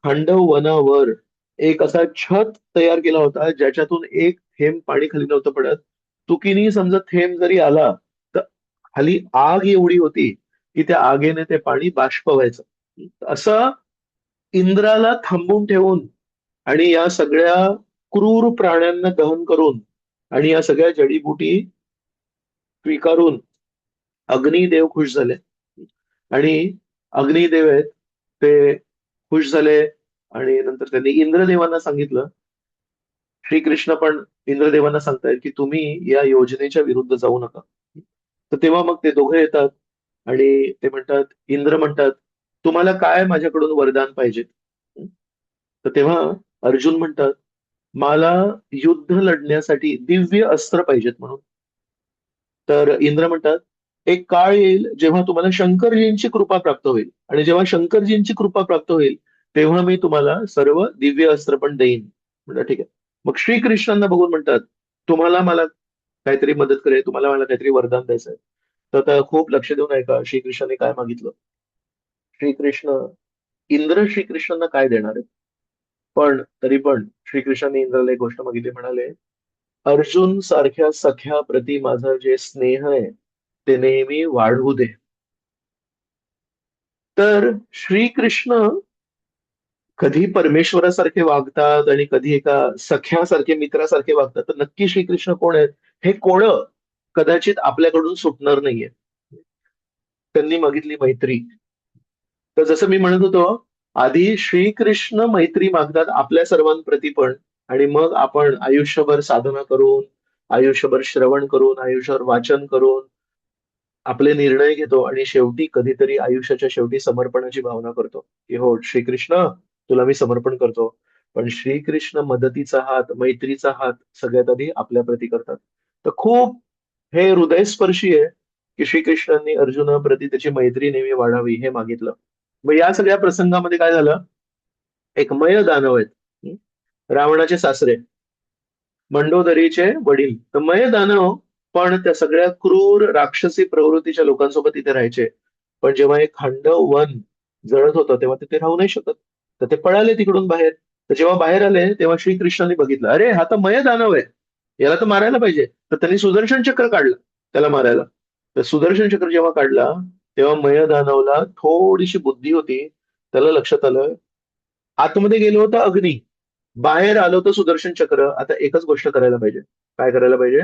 खांडव वनावर एक असा छत तयार केला होता ज्याच्यातून एक थेंब पाणी खाली नव्हतं पडत. चुकीने समजा थेंब जरी आला तर खाली आग एवढी होती की त्या आगीने ते पाणी बाष्प व्हायचं. असं इंद्राला थांबून ठेवून आणि या सगळ्या क्रूर प्राण्यांना दहन करून आणि या सगळ्या जडीबुटी स्वीकारून अग्निदेव खुश झाले. आणि अग्निदेव आहेत ते खुश झाले. आणि नंतर त्यांनी इंद्रदेवांना सांगितलं. श्रीकृष्ण पण इंद्रदेवांना सांगतायत की तुम्ही या योजनेच्या विरुद्ध जाऊ नका. तर तेव्हा मग ते दोघे येतात आणि ते म्हणतात, इंद्र म्हणतात, तुम्हाला काय माझ्याकडून वरदान पाहिजे? तर तेव्हा अर्जुन म्हणतात, मला युद्ध लढण्यासाठी दिव्य अस्त्र पाहिजेत म्हणून. तर इंद्र म्हणतात, एक काळ येईल जेव्हा तुम्हाला शंकरजींची कृपा प्राप्त होईल. आणि जेव्हा शंकरजींची कृपा प्राप्त होईल तेव्हा मी तुम्हाला सर्व दिव्य अस्त्र पण देईन. म्हणलं ठीक आहे. मग श्रीकृष्णांना बघून म्हणतात, तुम्हाला मला काहीतरी मदत करेल, तुम्हाला मला काहीतरी वरदान द्यायचं आहे. तर आता खूप लक्ष देऊन ऐका श्रीकृष्णाने काय मागितलं. श्रीकृष्ण, इंद्र श्रीकृष्णांना काय देणार आहेत? पण तरी पण श्रीकृष्णाने इंद्राला एक गोष्ट मागितली. म्हणाले, अर्जुन सारख्या सख्या प्रती माझं जे स्नेह आहे ते नेहमी वाढवू दे. तर श्रीकृष्ण कधी परमेश्वरासारखे वागतात आणि कधी एका सख्यासारखे, मित्रासारखे वागतात. तर नक्की श्रीकृष्ण कोण आहेत हे कोणं कदाचित आपल्याकडून सुटणार नाहीये. त्यांनी मागितली मैत्री. तर जसं मी म्हणत होतो, आधी श्रीकृष्ण मैत्री मागतात आपल्या सर्वांप्रती पण. आणि मग आपण आयुष्यभर साधना करून, आयुष्यभर श्रवण करून, आयुष्यभर वाचन करून आपले निर्णय घेतो आणि शेवटी कधीतरी आयुष्याच्या शेवटी समर्पणाची भावना करतो की हो श्रीकृष्ण, तुला मी समर्पण करतो. पण श्रीकृष्ण मदतीचा हात, मैत्रीचा हात सगळ्यात आधी आपल्या प्रती करतात. तर खूप हे हृदयस्पर्शी आहे की श्रीकृष्णांनी अर्जुनाप्रती त्याची मैत्री नेहमी वाढावी हे मागितलं. मग या सगळ्या प्रसंगामध्ये काय झालं, एक मय दानव आहेत, रावणाचे सासरे, मंडोदरीचे वडील. तर मय दानव पण त्या सगळ्या क्रूर राक्षसी प्रवृत्तीच्या लोकांसोबत तिथे राहायचे. पण जेव्हा एक खांडव वन जळत होतं तेव्हा तिथे राहू नाही शकत, तर ते पळाले तिकडून बाहेर. तर जेव्हा बाहेर आले तेव्हा श्रीकृष्णाने बघितलं, अरे हा तर मय दानव आहे, याला तर मारायला पाहिजे. तर त्यांनी सुदर्शन चक्र काढलं त्याला मारायला. तर सुदर्शन चक्र जेव्हा काढला तेव्हा मय दानवला थोडीशी बुद्धी होती. त्याला लक्षात आलं, आतमध्ये गेलो होतं अग्नी, बाहेर आलो तर सुदर्शन चक्र. आता एकच गोष्ट करायला पाहिजे. काय करायला पाहिजे?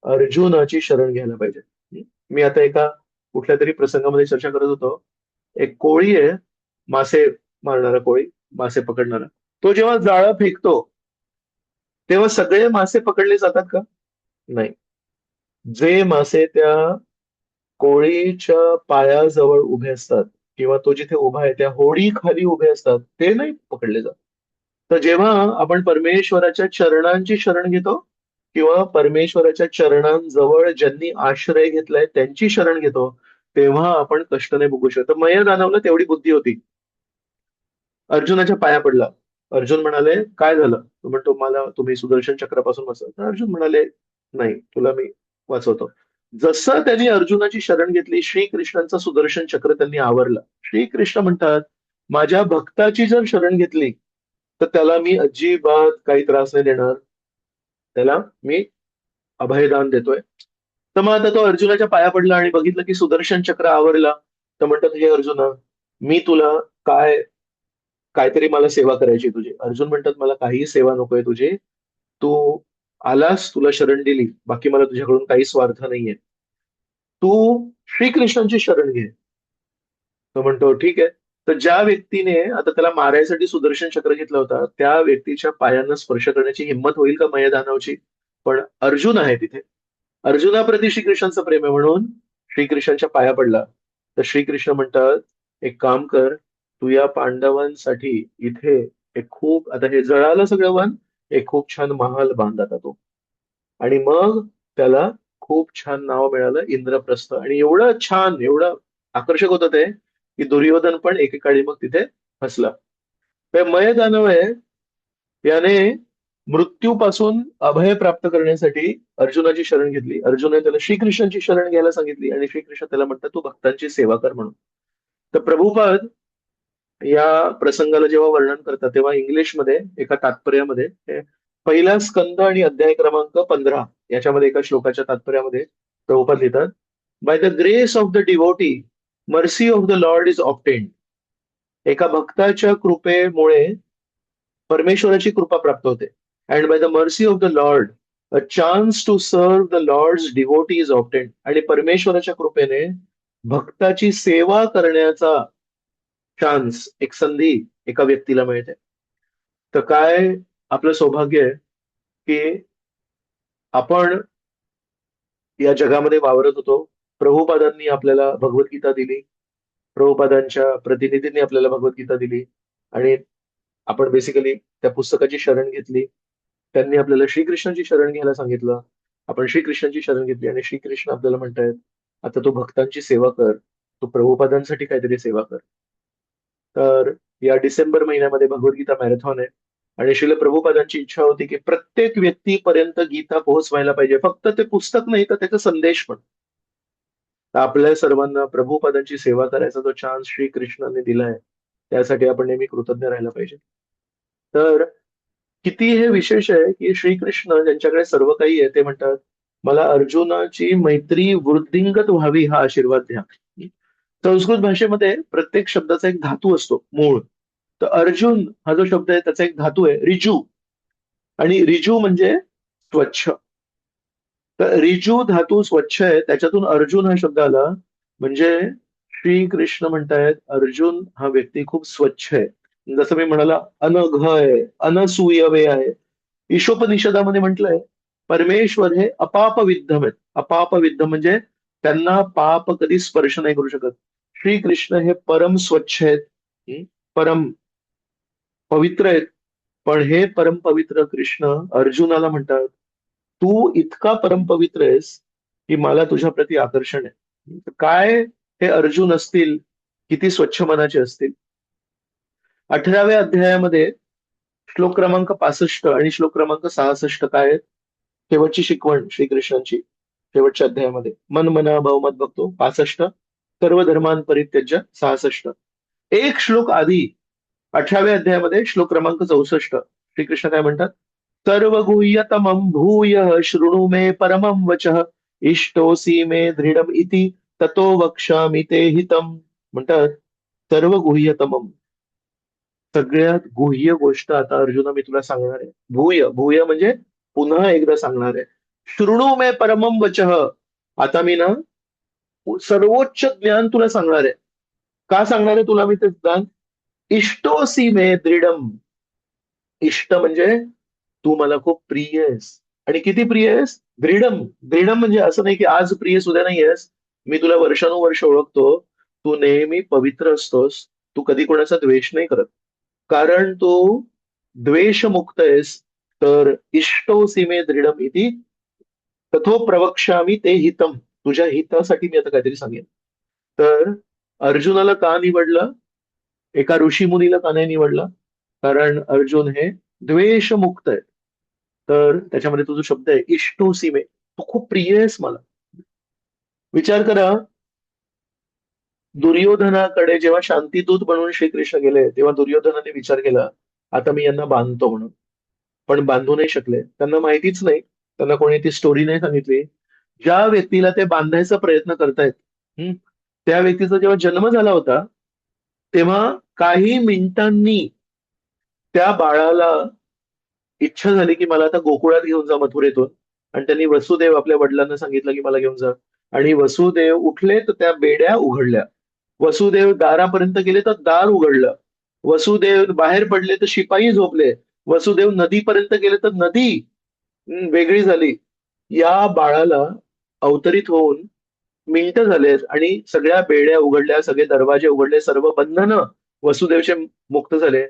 अर्जुनाची शरण घ्यायला पाहिजे. मी आता एका कुठल्या तरी प्रसंगामध्ये चर्चा करत होतो. एक कोळी आहे, मासे मारणारा कोळी, मासे पकडणारा. तो जेव्हा जाळं फेकतो तेव्हा सगळे मासे पकडले जातात का? नाही. जे मासे त्या कोळीच्या पायाजवळ उभे असतात किंवा तो जिथे उभा आहे त्या होडी खाली उभे असतात ते नाही पकडले जात. तर जेव्हा आपण परमेश्वराच्या चरणांची शरण घेतो किंवा परमेश्वराच्या चरणांजवळ ज्यांनी आश्रय घेतलाय त्यांची शरण घेतो, तेव्हा आपण कष्ट नाही भोगू शकतो. मय दानवला तेवढी बुद्धी होती. अर्जुनाच्या पाया पडला. अर्जुन म्हणाले, काय झालं? तो म्हणतो, मला तुम्ही सुदर्शन चक्रापासून वाचवा. तर अर्जुन म्हणाले, नाही, तुला मी वाचवतो. जसं त्यांनी अर्जुनाची शरण घेतली, श्रीकृष्णांचं सुदर्शन चक्र त्यांनी आवरलं. श्रीकृष्ण म्हणतात, माझ्या भक्ताची जर शरण घेतली तर त्याला मी अजिबात काही त्रास नाही देणार, त्याला मी अभयदान देतोय. तर मग आता तो अर्जुनाच्या पाया पडला आणि बघितलं की सुदर्शन चक्र आवरला. तर म्हणतात, हे अर्जुना, मी तुला काय, काहीतरी मला सेवा करायची तुझी. अर्जुन म्हणतात, मला काहीही सेवा नकोय तुझी. तू आलास, तुला शरण दिली, बाकी मला तुझ्याकडून काही स्वार्थ नाहीये. तू श्रीकृष्णांची शरण घे. तो म्हणतो, ठीक आहे. तर ज्या व्यक्तीने आता त्याला मारायसाठी सुदर्शन चक्र घेतला होता त्या व्यक्तीच्या पायांना स्पर्श करण्याची हिंमत होईल का मयदानावची? पण अर्जुन आहे तिथे. अर्जुनाप्रती श्रीकृष्णांचं प्रेम आहे म्हणून श्रीकृष्णांच्या पाया पडला. तर श्रीकृष्ण म्हणतात, एक काम कर, तू या पांडवांसाठी इथे एक खूप, आता हे जळालं सगळं वन, एक खूप छान महाल बांध आता तो. आणि मग त्याला खूप छान नाव मिळालं इंद्रप्रस्थ. आणि एवढं छान, एवढं आकर्षक होतं ते की दुर्योधन पण एकेकाळी मग तिथे फसला. तर मय दानव आहे, याने मृत्यूपासून अभय प्राप्त करण्यासाठी अर्जुनाची शरण घेतली. अर्जुनाने त्याला श्रीकृष्णांची शरण घ्यायला सांगितली आणि श्रीकृष्ण त्याला म्हणतात, तू भक्तांची सेवा कर म्हणून. तर प्रभुपाद या प्रसंगाला जेव्हा वर्णन करतात तेव्हा इंग्लिशमध्ये एका तात्पर्यामध्ये पहिला स्कंद आणि अध्याय क्रमांक 15 याच्यामध्ये एका श्लोकाच्या तात्पर्यामध्ये प्रभुपाद लिहितात, by the grace of the devotee mercy of the Lord is obtained. एका भक्ताच्या कृपेमुळे परमेश्वराची कृपा प्राप्त होते. And by the mercy of the Lord a chance to serve the Lord's devotee is obtained. आणि परमेश्वराच्या कृपेने भक्ताची सेवा करण्याचा चान्स, एक संधी एका व्यक्तीला मिळते. तर काय आपलं सौभाग्य आहे की आपण या जगामध्ये वावरत होतो. प्रभुपादांनी आपल्याला भगवद्गीता दिली, प्रभुपादांच्या प्रतिनिधींनी आपल्याला भगवद्गीता दिली आणि आपण बेसिकली त्या पुस्तकाची शरण घेतली. त्यांनी आपल्याला श्रीकृष्णाची शरण घ्यायला सांगितलं. आपण श्रीकृष्णाची शरण घेतली आणि श्रीकृष्ण आपल्याला म्हणतायत, आता तू भक्तांची सेवा कर, तू प्रभुपादांसाठी काहीतरी सेवा कर. तर या डिसेंबर महिन्यामध्ये भगवद्गीता मॅरेथॉन आहे आणि श्रील प्रभुपादांची इच्छा होती की प्रत्येक व्यक्तीपर्यंत गीता पोहोचवायला पाहिजे. फक्त ते पुस्तक नाही तर त्याचा संदेश पण. तर आपल्या सर्वांना प्रभुपादांची सेवा करायचा जो चान्स श्रीकृष्णाने दिलाय त्यासाठी आपण नेहमी कृतज्ञ राहायला पाहिजे. तर किती हे विशेष आहे की श्रीकृष्ण ज्यांच्याकडे सर्व काही आहे ते म्हणतात, मला अर्जुनाची मैत्री वृद्धिंगत व्हावी हा आशीर्वाद द्या. संस्कृत भाषेमध्ये प्रत्येक शब्दाचा एक धातू असतो मूळ. तर अर्जुन हा जो शब्द आहे त्याचा एक धातू आहे रिजू. आणि रिजू म्हणजे स्वच्छ. तर रिजू धातू स्वच्छ आहे, त्याच्यातून अर्जुन हा शब्द आला. म्हणजे श्रीकृष्ण म्हणतायत अर्जुन हा व्यक्ती खूप स्वच्छ आहे. जसं मी म्हणाला, अनघ आहे, अनसूयवे आहे. ईशोपनिषदामध्ये म्हटलंय, परमेश्वर हे अपाप विद्धम आहेत. अपाप विद्ध म्हणजे त्यांना पाप कधी स्पर्श नाही करू शकत. श्रीकृष्ण हे परम स्वच्छ आहेत, परम पवित्र आहेत. पण हे परम पवित्र कृष्ण अर्जुनाला म्हणतात, तू इतका परम पवित्र आहेस की मला तुझ्या प्रती आकर्षण आहे. तर काय हे अर्जुन असतील, किती स्वच्छ मनाचे असतील. 18व्या अध्यायामध्ये श्लोक क्रमांक 65 आणि श्लोक क्रमांक 66 काय आहेत? शेवटची शिकवण श्रीकृष्णांची शेवटच्या अध्यायामध्ये मन मना भाव मत बघतो 65, सर्व धर्मान परित्यज्य 66. एक श्लोक आधी 18व्या अध्यायामध्ये श्लोक क्रमांक 64 श्रीकृष्ण काय म्हणतात? सर्व गुह्यतमं भूय शृणु मे परमं वचः इष्टोसी मे दृढम इति ततो वक्ष्यामि ते हितम. म्हणतात सर्व गुह्यतमं, सगळ्यात गुह्य गोष्ट आता अर्जुना मी तुला सांगणार आहे. भूय भूय म्हणजे पुन्हा एकदा सांगणार आहे. शृणु मे परमं वचः, आता मी ना सर्वोच्च ज्ञान तुला सांगणार आहे. का सांगणार आहे तुला मी ते ज्ञान? इष्टोसी मे दृढम, इष्ट म्हणजे तू मला खूप प्रिय आहेस. आणि किती प्रिय आहेस? दृढम. दृढम म्हणजे असं नाही की आज प्रिय सुद्धा नाही आहेस, मी तुला वर्षानुवर्ष ओळखतो, तू नेहमी पवित्र असतोस, तू कधी कोणाचा द्वेष नाही करत, कारण तू द्वेषमुक्त आहेस. तर इष्टोसी मे दृढम इति तथो प्रवक्ष्यामि ते हितम, तुझ्या हितासाठी मी आता काहीतरी सांगेन. तर अर्जुनाला का निवडलं? एका ऋषीमुनीला का नाही निवडलं? कारण अर्जुन हे द्वेषमुक्त आहे. तर त्याच्यामध्ये तो जो शब्द आहे इष्टोसी मे, तू खूप प्रिय आहेस मला. विचार करा, दुर्योधनाकडे जेव्हा शांतीदूत बनवून श्रीकृष्ण गेले तेव्हा दुर्योधनाने विचार केला आता मी यांना बांधतो म्हणून. पण बांधू नाही शकले, त्यांना माहितीच नाही, त्यांना कोणी ती स्टोरी नाही सांगितली. ज्या व्यक्तीला ते बांधायचा प्रयत्न करतायत, हं, त्या व्यक्तीचा जेव्हा जन्म झाला होता तेव्हा काही मिनिटांनी त्या बाळाला इच्छा झाली की मला आता गोकुळात घेऊन जा मथुरेतून. आणि त्यांनी वसुदेव आपल्या वडिलांना सांगितलं की मला घेऊन जा. आणि वसुदेव उठले तर त्या बेड्या उघडल्या. वसुदेव दारापर्यंत गेले तर दार उघडलं. वसुदेव बाहेर पडले तर शिपाई झोपले. वसुदेव नदीपर्यंत गेले तर नदी वेगळी झाली. या बाळाला अवतरित होऊन मिनिटं झालेत आणि सगळ्या बेड्या उघडल्या, सगळे दरवाजे उघडले, सर्व बंधनं वसुदेवचे मुक्त झाले.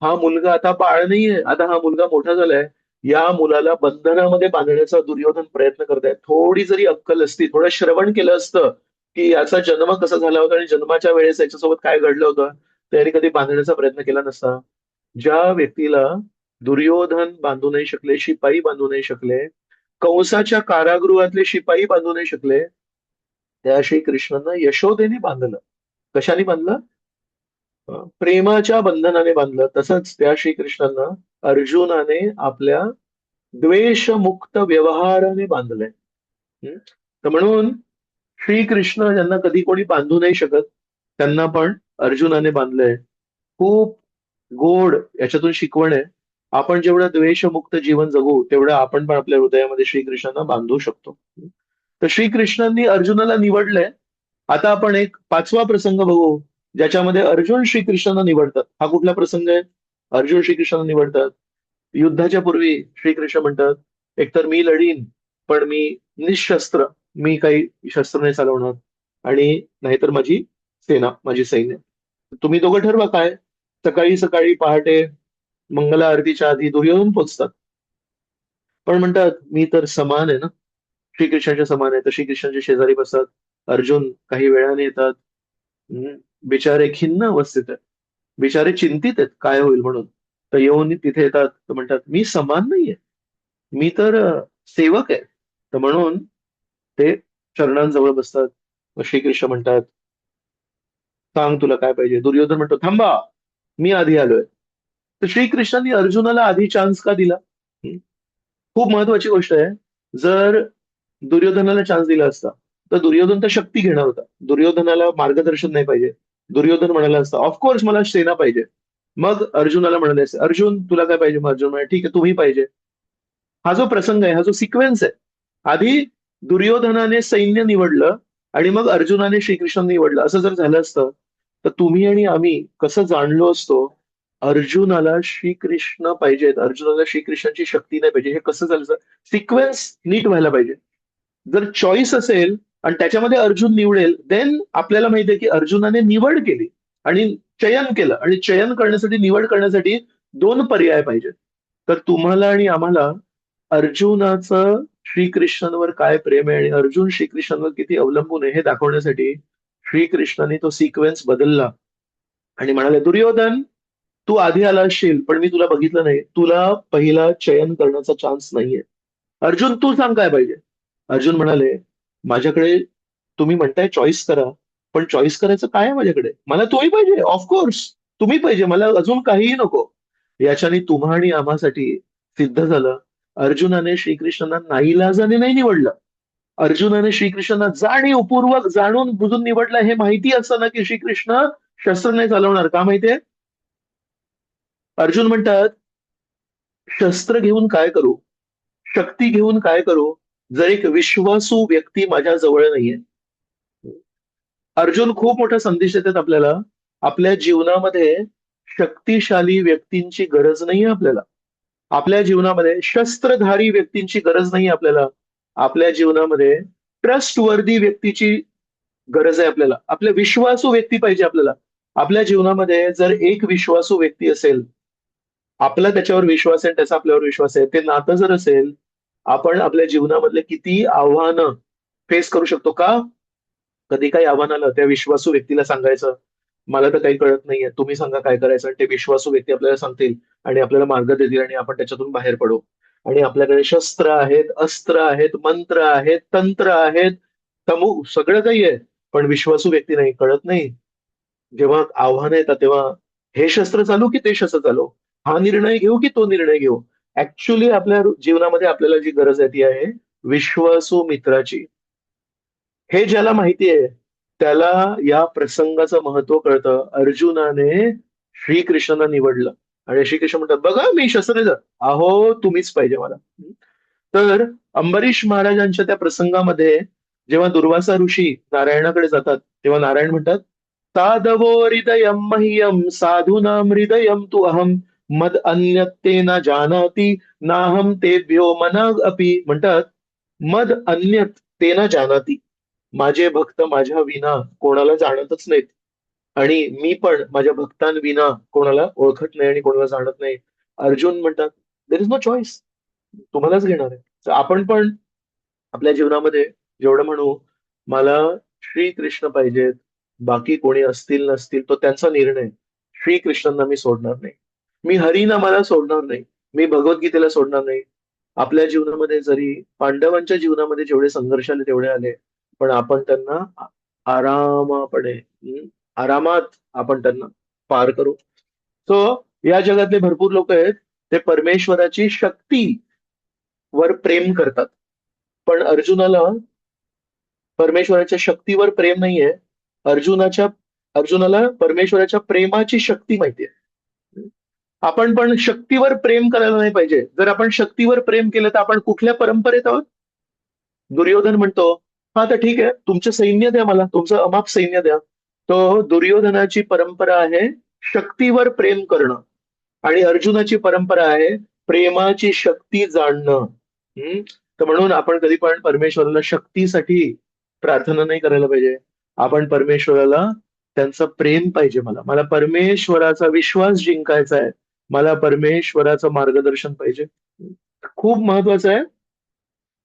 हा मुलगा आता बाळ नाहीये, आता हा मुलगा मोठा झालाय. या मुलाला बंधनामध्ये बांधण्याचा दुर्योधन प्रयत्न करतायत. थोडी जरी अक्कल असती, थोडं श्रवण केलं असतं की याचा जन्म कसा झाला होता आणि जन्माच्या वेळेस याच्यासोबत काय घडलं होतं, त्याने कधी बांधण्याचा प्रयत्न केला नसता. ज्या व्यक्तीला दुर्योधन बांधू नाही शकले, शिपाई बांधू नाही शकले, कंसाच्या कारागृहातले शिपाई बांधू नाही शकले, त्या श्रीकृष्णांना यशोदेने बांधलं. कशाने बांधलं? प्रेमाच्या बंधनाने बांधलं. तसंच त्या श्रीकृष्णांना अर्जुनाने आपल्या द्वेषमुक्त व्यवहाराने बांधलंय. हं? तर म्हणून श्रीकृष्ण ज्यांना कधी कोणी बांधू नाही शकत, त्यांना पण अर्जुनाने बांधलंय. खूप गोड याच्यातून शिकवण आहे. आपण जेवढं द्वेषमुक्त जीवन जगू तेवढं आपण पण आपल्या हृदयामध्ये श्रीकृष्णांना बांधू शकतो. तर श्रीकृष्णांनी अर्जुनाला निवडलंय. आता आपण एक 5वा प्रसंग बघू ज्याच्यामध्ये अर्जुन श्रीकृष्णांना निवडतात. हा कुठला प्रसंग आहे? अर्जुन श्रीकृष्णांना निवडतात. युद्धाच्या पूर्वी श्रीकृष्ण म्हणतात एकतर मी लढीन, पण मी निशस्त्र, मी काही शस्त्र नाही चालवणार, आणि नाहीतर माझी सेना, माझी सैन्य. तुम्ही दोघं ठरवा काय. सकाळी सकाळी पहाटे मंगला आरतीच्या आधी दुर्योधन पोचतात, पण म्हणतात मी तर समान आहे ना, श्रीकृष्णाच्या समान आहे. तर श्रीकृष्णाच्या शेजारी बसतात. अर्जुन काही वेळाने येतात. हम्म, बिचारे खिन्न अवस्थेत आहेत, बिचारे चिंतित आहेत काय होईल म्हणून. तर येऊन तिथे येतात तर म्हणतात मी समान नाहीये, मी तर सेवक आहे. तर म्हणून ते चरणांजवळ बसतात. मग श्रीकृष्ण म्हणतात सांग तुला काय पाहिजे. दुर्योधन म्हणतो थांबा, मी आधी आलोय. तर श्रीकृष्णांनी अर्जुनाला आधी चान्स का दिला? हं? खूप महत्वाची गोष्ट आहे. जर दुर्योधनाला चान्स दिला असता तर दुर्योधन तर शक्ती घेणार होता, दुर्योधनाला मार्गदर्शन नाही पाहिजे. दुर्योधन म्हणाला असता ऑफकोर्स मला सेना पाहिजे. मग अर्जुनाला म्हणाले असते अर्जुन तुला काय पाहिजे? मग अर्जुन म्हणाले ठीक आहे तुम्ही पाहिजे. हा जो प्रसंग आहे, हा जो सिक्वेन्स आहे, आधी दुर्योधनाने सैन्य निवडलं आणि मग अर्जुनाने श्रीकृष्णांनी निवडलं. असं जर झालं असतं तर तुम्ही आणि आम्ही कसं जाणलो असतो अर्जुनाला श्रीकृष्ण पाहिजेत, अर्जुनाला श्रीकृष्णाची शक्ती नाही पाहिजे, हे कसं झालं असतं? सिक्वेन्स नीट व्हायला पाहिजे. जर चॉईस असेल आणि त्याच्यामध्ये अर्जुन निवडेल, देन आपल्याला माहितीये की अर्जुनाने निवड केली आणि चयन केलं, आणि चयन करण्यासाठी, निवड करण्यासाठी दोन पर्याय पाहिजेत. तर तुम्हाला आणि आम्हाला अर्जुनाचं श्रीकृष्णांवर काय प्रेम आहे आणि अर्जुन श्रीकृष्णांवर किती अवलंबून आहे हे दाखवण्यासाठी श्रीकृष्णाने तो सिक्वेन्स बदलला आणि म्हणाले, दुर्योधन, तू आधी आला असशील पण मी तुला बघितलं नाही, तुला पहिला चयन करण्याचा चान्स नाहीये. अर्जुन, तू सांग काय पाहिजे. अर्जुन म्हणाले, माझ्याकडे तुम्ही म्हणताय चॉईस करा, पण चॉईस करायचं काय आहे माझ्याकडे? मला तोही पाहिजे, ऑफकोर्स. तुम्ही पाहिजे, मला अजून काहीही नको. याच्याने तुम्हा आणि आम्हासाठी सिद्ध झालं, अर्जुनाने श्रीकृष्णांना नाईलाजाने नाही निवडलं. अर्जुनाने श्रीकृष्णांना जाणीवपूर्वक जाणून बुजून निवडलं, हे माहिती असताना की श्रीकृष्ण शस्त्र नाही चालवणार. का माहितीये? अर्जुन म्हणतात, शस्त्र घेऊन काय करू, शक्ती घेऊन काय करू, जर एक विश्वासू व्यक्ती माझ्या जवळ नाहीये. अर्जुन खूप मोठा संदेश देतात आपल्याला. आपल्या जीवनामध्ये शक्तिशाली व्यक्तींची गरज नाहीये आपल्याला. आपल्या जीवनामध्ये शस्त्रधारी व्यक्तींची गरज नाही आपल्याला. आपल्या जीवनामध्ये ट्रस्टवर्दी व्यक्तीची गरज आहे आपल्याला. आपल्या विश्वासू व्यक्ती पाहिजे आपल्याला. आपल्या जीवनामध्ये जर एक विश्वासू व्यक्ती असेल, आपला त्याच्यावर विश्वास आहे, त्याचा आपल्यावर विश्वास आहे, ते नातं जर असेल, आपण आपल्या जीवनामधले किती आव्हानं फेस करू शकतो. का? कधी काही आव्हान आलं त्या विश्वासू व्यक्तीला सांगायचं, मला तर काही कळत नाहीये, तुम्ही सांगा काय करायचं, आणि ते विश्वासू व्यक्ती आपल्याला सांगतील आणि आपल्याला मार्ग देतील आणि आपण त्याच्यातून बाहेर पडू. आणि आपल्याकडे शस्त्र आहेत, अस्त्र आहेत, मंत्र आहेत, तंत्र आहेत, तमू सगळं काही आहे, पण विश्वासू व्यक्ती नाही. कळत नाही. जेव्हा आव्हानं येतात तेव्हा हे शस्त्र चालू की ते शस्त्र चालू, हा निर्णय घेऊ की तो निर्णय घेऊ. ऍक्च्युली आपल्या जीवनामध्ये आपल्याला जी गरज आहे ती आहे विश्वासू मित्राची. हे ज्याला माहिती आहे त्याला या प्रसंगाचं महत्व कळतं. अर्जुनाने श्रीकृष्णांना निवडलं आणि श्रीकृष्ण म्हणतात, बघा मी शस्त्रधर, अहो तुम्हीच पाहिजे मला. तर अंबरीश महाराजांच्या त्या प्रसंगामध्ये जेव्हा दुर्वासा ऋषी नारायणाकडे जातात तेव्हा नारायण म्हणतात, साधवो हृदयं मह्यं साधूनां हृदयं तु अहं मद अन्यत्ते न जानाति नाहं तेभ्यो मनाग अपि. म्हणतात, मद अन्यत ते न जानाति, माझे भक्त माझ्या विना कोणाला जाणतच नाहीत आणि मी पण माझ्या भक्तांविना कोणाला ओळखत नाही आणि कोणाला जाणत नाही. अर्जुन म्हणतात, देर इज नो चॉईस, तुम्हालाच घेणार आहे. तर आपण पण आपल्या जीवनामध्ये जेवढं म्हणू, मला श्रीकृष्ण पाहिजेत, बाकी कोणी असतील नसतील तो त्यांचा निर्णय, श्रीकृष्णांना मी सोडणार नाही. मी हरिनामाला सोडणार नाही. मी भगवद्गीतेला सोडणार नाही. आपल्या जीवनामध्ये जरी पांडवांच्या जीवनामध्ये जेवढे संघर्ष आले तेवढे आले, पण आपण त्यांना आरामापणे, आरामात आपण त्यांना पार करू. सो या जगातले भरपूर लोक आहेत, ते परमेश्वराची शक्ती वर प्रेम करतात, पण अर्जुनाला परमेश्वराच्या शक्तीवर प्रेम नाहीये. अर्जुनाच्या अर्जुनाला परमेश्वराच्या प्रेमाची शक्ती माहितीये. आपण पण शक्तीवर प्रेम करायला नाही पाहिजे. जर आपण शक्तीवर प्रेम केलं तर आपण कुठल्या परंपरेत आहोत? दुर्योधन म्हणतो, हा तर ठीक आहे, तुमचं सैन्य द्या, मला तुमचं अमाप सैन्य द्या. तो दुर्योधनाची परंपरा आहे शक्तीवर प्रेम करणं आणि अर्जुनाची परंपरा आहे प्रेमाची शक्ती जाणणं. तर म्हणून आपण कधी पण परमेश्वराला शक्तीसाठी प्रार्थना नाही करायला पाहिजे. आपण परमेश्वराला त्यांचं प्रेम पाहिजे. मला मला परमेश्वराचा विश्वास जिंकायचा आहे. मला परमेश्वराचं मार्गदर्शन पाहिजे. खूप महत्वाचं आहे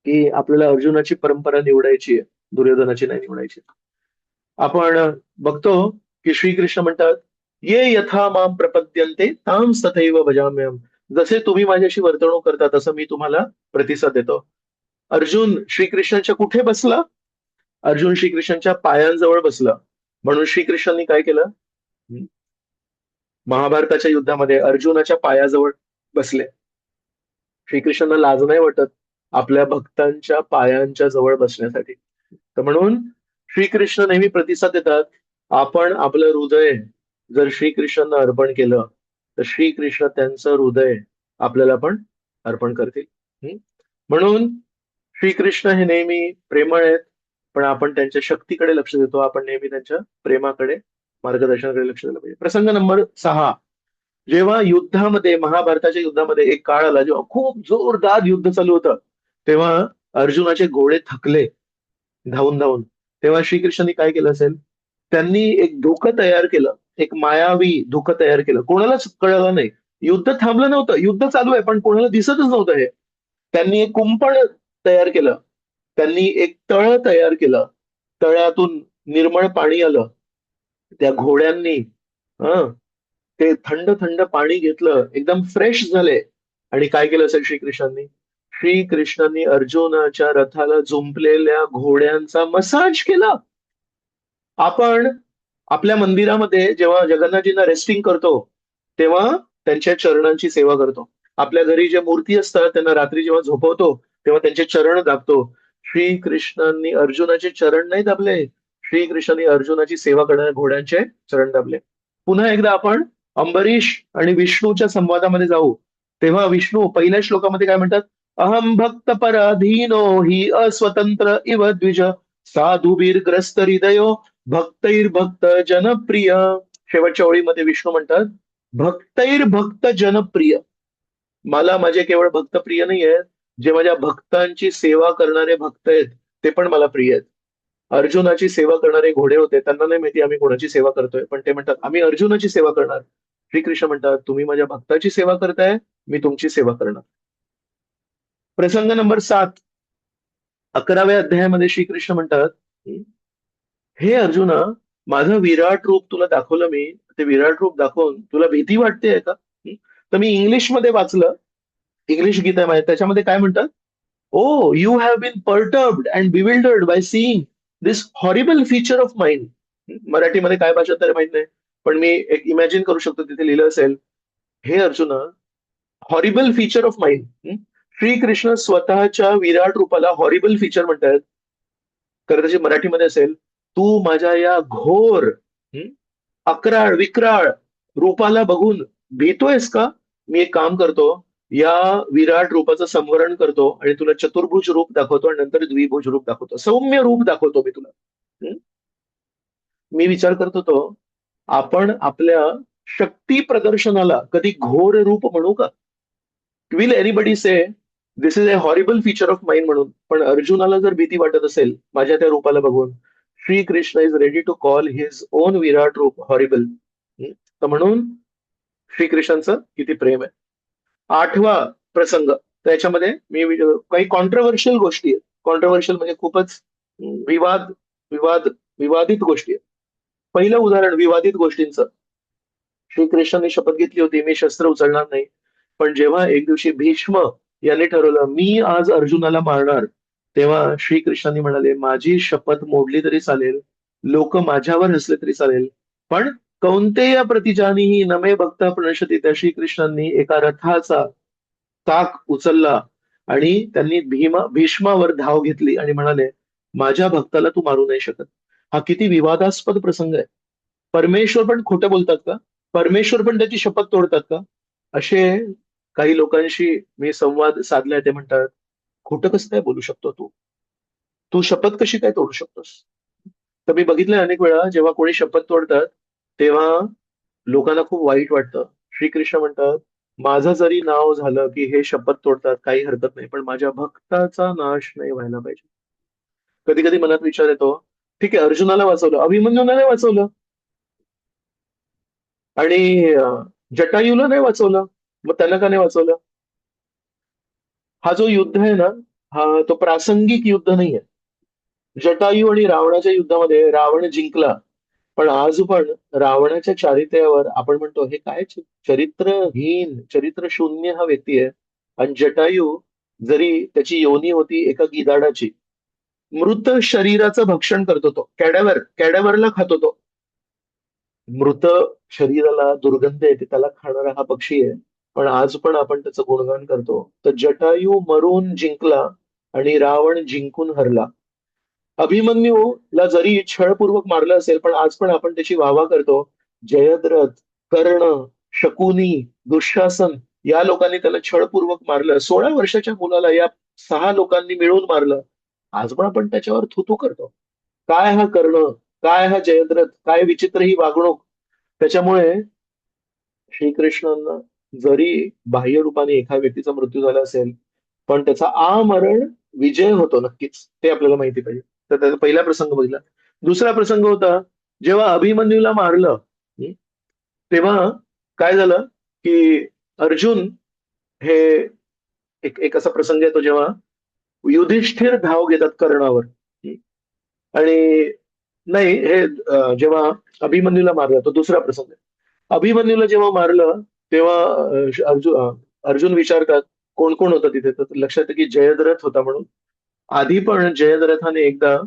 की आपल्याला अर्जुनाची परंपरा निवडायची आहे, दुर्योधनाची नाही निवडायची. आपण बघतो की श्रीकृष्ण म्हणतात, ये यथा माम प्रपद्यन्ते तां तथैव भजाम्यहम्. जसे तुम्ही माझ्याशी वर्तणूक करता तसं मी तुम्हाला प्रतिसाद देतो. अर्जुन श्रीकृष्णांच्या कुठे बसला? अर्जुन श्रीकृष्णांच्या पायांजवळ बसला. म्हणून श्रीकृष्णांनी काय केलं? महाभारताच्या युद्धामध्ये अर्जुनाच्या पायाजवळ बसले. श्रीकृष्णांना लाज नाही वाटत आपल्या भक्तांच्या पायांच्या जवळ बसण्यासाठी. तर म्हणून श्रीकृष्ण नेहमी प्रतिसाद देतात. आपण आपलं हृदय जर श्रीकृष्णांना अर्पण केलं तर श्रीकृष्ण त्यांचं हृदय आपल्याला पण अर्पण करतील. म्हणून श्रीकृष्ण हे नेहमी प्रेमळ आहेत, पण आपण त्यांच्या शक्तीकडे लक्ष देतो. आपण नेहमी त्यांच्या प्रेमाकडे, मार्गदर्शनाकडे लक्ष दिलं पाहिजे. प्रसंग नंबर 6, जेव्हा युद्धामध्ये, महाभारताच्या युद्धामध्ये एक काळ आला जेव्हा खूप जोरदार युद्ध चालू होतं, तेव्हा अर्जुनाचे घोडे थकले धावून धावून. तेव्हा श्रीकृष्णांनी काय केलं असेल? त्यांनी एक धोकं तयार केलं, एक मायावी धोकं तयार केलं. कोणालाच कळलं नाही. युद्ध थांबलं नव्हतं, युद्ध चालू आहे पण कोणाला दिसतच नव्हतं हे. त्यांनी एक कुंपण तयार केलं. त्यांनी एक तळ तयार केलं. तळ्यातून निर्मळ पाणी आलं. त्या घोड्यांनी हं, ते थंड थंड पाणी घेतलं, एकदम फ्रेश झाले. आणि काय केलं असेल श्रीकृष्णांनी? श्रीकृष्णांनी अर्जुनाच्या रथाला जुंपलेल्या घोड्यांचा मसाज केला. आपण आपल्या मंदिरामध्ये जेव्हा जगन्नाथजींना रेस्टिंग करतो, तेव्हा त्यांच्या चरणांची सेवा करतो. आपल्या घरी ज्या मूर्ती असतात त्यांना रात्री जेव्हा झोपवतो, तेव्हा त्यांचे चरण दाबतो. श्रीकृष्णांनी अर्जुनाचे चरण नाही दाबले, श्रीकृष्णांनी अर्जुनाची सेवा करणाऱ्या घोड्यांचे चरण दाबले. पुन्हा एकदा आपण अंबरीश आणि विष्णूच्या संवादामध्ये जाऊ. तेव्हा विष्णू पहिल्या श्लोकामध्ये काय म्हणतात? अहम भक्त पराधीनो हि अस्वतंत्र इव द्विज साधुबीरग्रस्त हृदयो भक्तैर्भक्त जनप्रिय. शेवटच्या ओळीमध्ये विष्णू म्हणतात, भक्तैर्भक्त जनप्रिय. मला माझे केवळ भक्त प्रिय नाही आहेत, जे माझ्या भक्तांची सेवा करणारे भक्त आहेत ते पण मला प्रिय आहेत. अर्जुनाची सेवा करणारे घोडे होते, त्यांना नाही माहिती आम्ही कोणाची सेवा करतोय, पण ते म्हणतात आम्ही अर्जुनाची सेवा करणार. श्रीकृष्ण म्हणतात तुम्ही माझ्या भक्ताची सेवा करताय, मी तुमची सेवा करणार. प्रसंग नंबर 7, 11व्या अध्यायामध्ये श्रीकृष्ण म्हणतात, हे अर्जुना, माझं विराट रूप तुला दाखवलं मी. ते विराट रूप दाखवून तुला भीती वाटतेय का? तर मी इंग्लिशमध्ये वाचलं, इंग्लिश गीता आहे माझ्या, त्याच्यामध्ये काय म्हणतात? Oh you have been perturbed and bewildered by seeing this horrible feature of mind. मराठीमध्ये काय भाषा तर माहित नाही, पण मी एक इमॅजिन करू शकतो तिथे लिहिलं असेल, हे Arjuna, horrible feature of mind. Shri Krishna स्वतःच्या विराट रूपाला हॉरिबल फीचर म्हणतात. खरं त्याची मराठीमध्ये असेल, तू माझ्या या घोर, अक्राळ विक्राळ रूपाला बघून भीतोयस का? मी एक काम करतो, या विराट रूपाचं संवरण करतो आणि तुला चतुर्भुज रूप दाखवतो आणि नंतर द्विभुज रूप दाखवतो, सौम्य रूप दाखवतो मी तुला. हं? मी विचार करत होतो, आपण आपल्या शक्ती प्रदर्शनाला कधी घोर रूप म्हणू का? Will anybody say this is a horrible feature of mind म्हणून? पण अर्जुनाला जर भीती वाटत असेल माझ्या त्या रूपाला बघून, Shri Krishna is ready to call his own virat roop horrible. तर म्हणून श्रीकृष्णांचं किती प्रेम आहे. 8वा प्रसंग, त्याच्यामध्ये मी काही कॉन्ट्रोव्हर्शियल गोष्टी आहेत. कॉन्ट्रोव्हर्शियल म्हणजे खूपच विवाद विवाद विवादित गोष्टी आहेत. पहिलं उदाहरण विवादित गोष्टींचं. श्रीकृष्णांनी शपथ घेतली होती मी शस्त्र उचलणार नाही. पण जेव्हा एक दिवशी भीष्म यांनी ठरवलं मी आज अर्जुनाला मारणार, तेव्हा श्रीकृष्णांनी म्हणाले माझी शपथ मोडली तरी चालेल, लोक माझ्यावर हसले तरी चालेल, पण कौंतेय प्रतिजानीही नमे भक्ता प्रणशती. त्या श्रीकृष्णांनी एका रथाचा ताक उचलला आणि त्यांनी भीष्मावर धाव घेतली आणि म्हणाले माझ्या भक्ताला तू मारू नाही शकत. हा किती विवादास्पद प्रसंग आहे. परमेश्वर पण खोटं बोलतात का? परमेश्वर पण त्याची शपथ तोडतात का? असे काही लोकांशी मी संवाद साधलाय. ते म्हणतात खोटं कसं काय बोलू शकतो तू? तू शपथ कशी काय तोडू शकतोस? तर मी बघितलंय अनेक वेळा जेव्हा कोणी शपथ तोडतात तेव्हा लोकांना खूप वाईट वाटतं. श्रीकृष्ण म्हणतात माझं जरी नाव झालं की हे शपथ तोडतात काही हरकत नाही, पण माझ्या भक्ताचा नाश नाही व्हायला पाहिजे. कधी कधी मनात विचार येतो, ठीक आहे अर्जुनाला वाचवलं, अभिमन्यूला नाही वाचवलं, आणि जटायूला नाही वाचवलं, मग त्यांना का नाही वाचवलं? हा जो युद्ध आहे ना, हा तो प्रासंगिक युद्ध नाहीये. जटायू आणि रावणाच्या युद्धामध्ये रावण जिंकला, पण आज पण रावणाच्या चारित्र्यावर आपण म्हणतो हे काय चरित्रहीन चरित्र शून्य हा व्यक्ती आहे. आणि जटायू जरी त्याची योनी होती एका गिधाडाची, मृत शरीराचं भक्षण करतो, तो कॅडॅव्हरला खातो तो. मृत शरीराला दुर्गंध येते त्याला खाणारा हा पक्षी आहे, पण आज पण आपण त्याचं गुणगान करतो. तर जटायू मरून जिंकला आणि रावण जिंकून हरला. अभिमन्यूला जरी छळपूर्वक मारलं असेल, पण आज पण आपण त्याची वाहवा करतो. जयद्रथ, कर्ण, शकुनी, दुःशासन या लोकांनी त्याला छळपूर्वक मारलं. 16 वर्षाच्या मुलाला या 6 लोकांनी मिळून मारलं. आज पण आपण त्याच्यावर थुतू करतो. काय हा कर्ण, काय हा जयद्रथ, काय विचित्र ही वागणूक. त्याच्यामुळे श्रीकृष्णांना जरी बाह्य रूपाने एका व्यक्तीचा मृत्यू झाला असेल, पण त्याचा आमरण विजय होतो नक्कीच, ते आपल्याला माहिती पाहिजे. तर त्याचा पहिला प्रसंग बघितला. दुसरा प्रसंग होता जेव्हा अभिमन्यूला मारलं, तेव्हा काय झालं की अर्जुन हे एक एक असा प्रसंग येतो जेव्हा युधिष्ठिर धाव घेतात कर्णावर. आणि नाही हे जेव्हा अभिमन्यूला मारलं, तो दुसरा प्रसंग आहे. अभिमन्यूला जेव्हा मारलं तेव्हा अर्जुन विचारतात कोण कोण होतं तिथे, तर लक्षात येतं की जयद्रथ होता म्हणून. आधी पण जयद्रथाने एकदा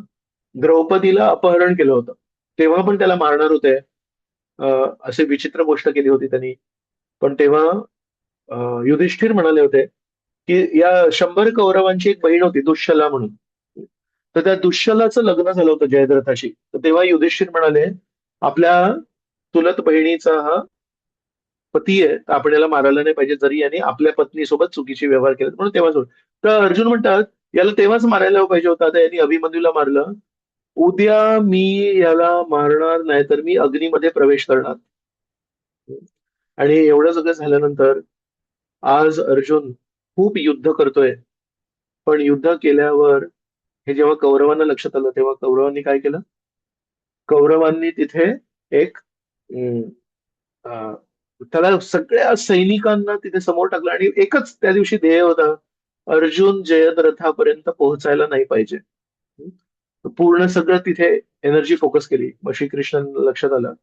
द्रौपदीला अपहरण केलं होतं, तेव्हा पण त्याला मारणार होते. अशी विचित्र गोष्ट केली होती त्यांनी. पण तेव्हा युधिष्ठिर म्हणाले होते की या 100 कौरवांची एक बहीण होती दुःशला म्हणून. तर त्या दुःशलाचं लग्न झालं होतं जयद्रथाशी. तर तेव्हा युधिष्ठिर म्हणाले आपल्या चुलत बहिणीचा हा पती आहे, तर आपण याला मारायला नाही पाहिजे जरी याने आपल्या पत्नीसोबत चुकीचे व्यवहार केले म्हणून तेव्हाच होतं. तर अर्जुन म्हणतात याला तेव्हाच मारायला पाहिजे होतं, आता यांनी अभिमन्यूला मारलं. उद्या मी याला मारणार नाही तर मी अग्नीमध्ये प्रवेश करणार. आणि एवढं सगळं झाल्यानंतर आज अर्जुन खूप युद्ध करतोय. पण युद्ध केल्यावर हे जेव्हा कौरवांना लक्षात आलं तेव्हा कौरवांनी काय केलं? कौरवांनी तिथे एक अं, अं, त्याला सगळ्या सैनिकांना तिथे समोर टाकलं आणि एकच त्या दिवशी ध्येय होता, अर्जुन जयद्रथापर्यंत पोहोचायला नाही पाहिजे. पूर्ण सगळं तिथे एनर्जी फोकस केली. मग श्रीकृष्णांना लक्षात आलं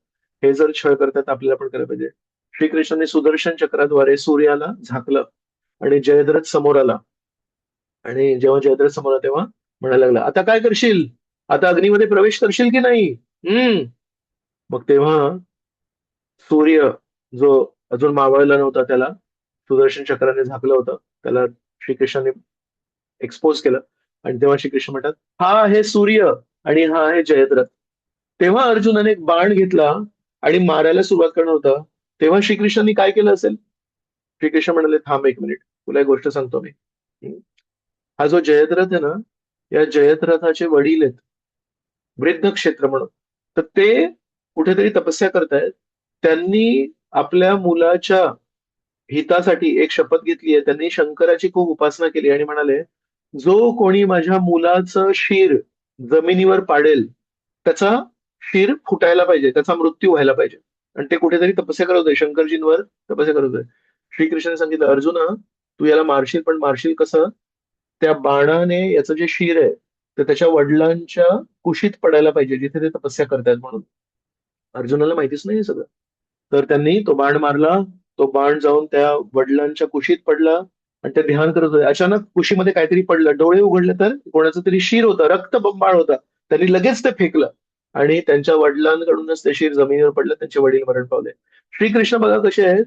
हे जर छळ करतात आपल्याला पण करायला पाहिजे. श्रीकृष्णाने सुदर्शन चक्राद्वारे सूर्याला झाकलं आणि जयद्रथ समोर आला. आणि जेव्हा जयद्रथ समोर आला तेव्हा म्हणायला लागला आता काय करशील? आता अग्नीमध्ये प्रवेश करशील की नाही? मग तेव्हा सूर्य जो अजून मावळला नव्हता त्याला सुदर्शन चक्राने झाकलं होतं, त्याला श्रीकृष्णाने एक्सपोज केलं. आणि तेव्हा श्रीकृष्ण म्हणतात हा आहे सूर्य आणि हा आहे जयद्रथ. तेव्हा अर्जुनाने एक बाण घेतला आणि मारायला सुरुवात करणार होता. तेव्हा श्रीकृष्णांनी काय केलं असेल? श्रीकृष्ण म्हणाले थांब एक मिनिट, तुला एक गोष्ट सांगतो मी. हा जो जयद्रथ आहे ना, या जयद्रथाचे वडील आहेत वृद्ध क्षेत्र म्हणून. तर ते कुठेतरी तपस्या करतायत. त्यांनी आपल्या मुलाच्या हितासाठी एक शपथ घेतली आहे. त्यांनी शंकराची खूप उपासना केली आणि म्हणाले जो कोणी माझ्या मुलाचं शिर जमिनीवर पाडेल त्याचा शिर फुटायला पाहिजे, त्याचा मृत्यू व्हायला पाहिजे. आणि ते कुठेतरी तपस्या करत होते, शंकरजींवर तपस्या करत होते. श्रीकृष्णाने सांगितलं अर्जुना तू याला मारशील, पण मारशील कसं? त्या बाणाने याचं जे शिर आहे तर त्याच्या वडिलांच्या कुशीत पडायला पाहिजे जिथे ते तपस्या करतायत म्हणून. अर्जुनाला माहितीच नाही हे सगळं. तर त्यांनी तो बाण मारला. तो बाण जाऊन त्या वडिलांच्या कुशीत पडला आणि ते ध्यान करत होते. अचानक कुशीमध्ये काहीतरी पडलं, डोळे उघडले तर कोणाचं तरी शिर होतं, रक्तबंबाळ होता. त्यांनी लगेच ते फेकलं आणि त्यांच्या वडिलांकडूनच ते शिर जमिनीवर पडलं. त्यांचे वडील मरण पावले. श्रीकृष्ण बघा कसे आहेत.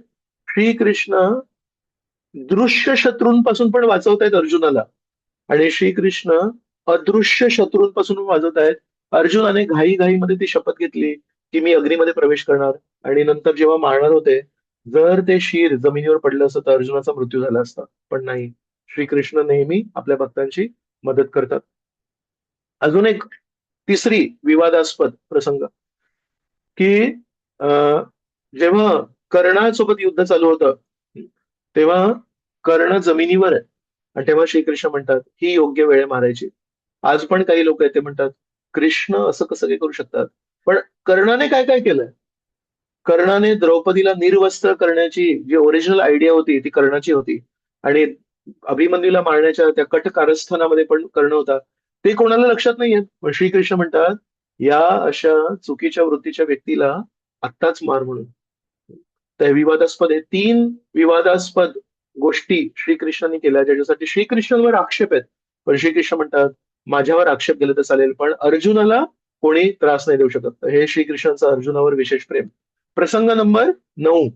श्रीकृष्ण दृश्य शत्रूंपासून पण वाचवतायत अर्जुनाला आणि श्रीकृष्ण अदृश्य शत्रूंपासून वाचवत आहेत. अर्जुनाने घाईघाईमध्ये ती शपथ घेतली की मी अग्नीमध्ये प्रवेश करणार. आणि नंतर जेव्हा मारणार होते, जर ते शीर जमिनीवर पडलं असतं तर अर्जुनाचा मृत्यू झाला असता. पण नाही, श्रीकृष्ण नेहमी आपल्या भक्तांची मदत करतात. अजून एक तिसरी विवादास्पद प्रसंग की अं, जेव्हा कर्णासोबत युद्ध चालू होतं तेव्हा कर्ण जमिनीवर आहे आणि तेव्हा श्रीकृष्ण म्हणतात ही योग्य वेळ मारायची. आज पण काही लोक आहेत ते म्हणतात कृष्ण असं कसं काय करू शकतात. पण कर्णाने काय काय केलंय? कर्णाने द्रौपदीला निर्वस्त्र करण्याची जी ओरिजिनल आयडिया होती ती कर्णाची होती. आणि अभिमन्यूला मारण्याच्या त्या कट कारस्थानामध्ये पण कर्ण होता. ते कोणाला लक्षात नाहीये. पण श्रीकृष्ण म्हणतात या अशा चुकीच्या वृत्तीच्या व्यक्तीला आत्ताच मार म्हणून. त्या विवादास्पद आहे. 3 विवादास्पद गोष्टी श्रीकृष्णाने केल्या ज्याच्यासाठी श्रीकृष्णांवर आक्षेप आहेत. पण श्रीकृष्ण म्हणतात माझ्यावर आक्षेप केले तर चालेल पण अर्जुनाला कोणी त्रास नाही देऊ शकत. तर हे श्रीकृष्णांचं अर्जुनावर विशेष प्रेम. प्रसंग नंबर 9.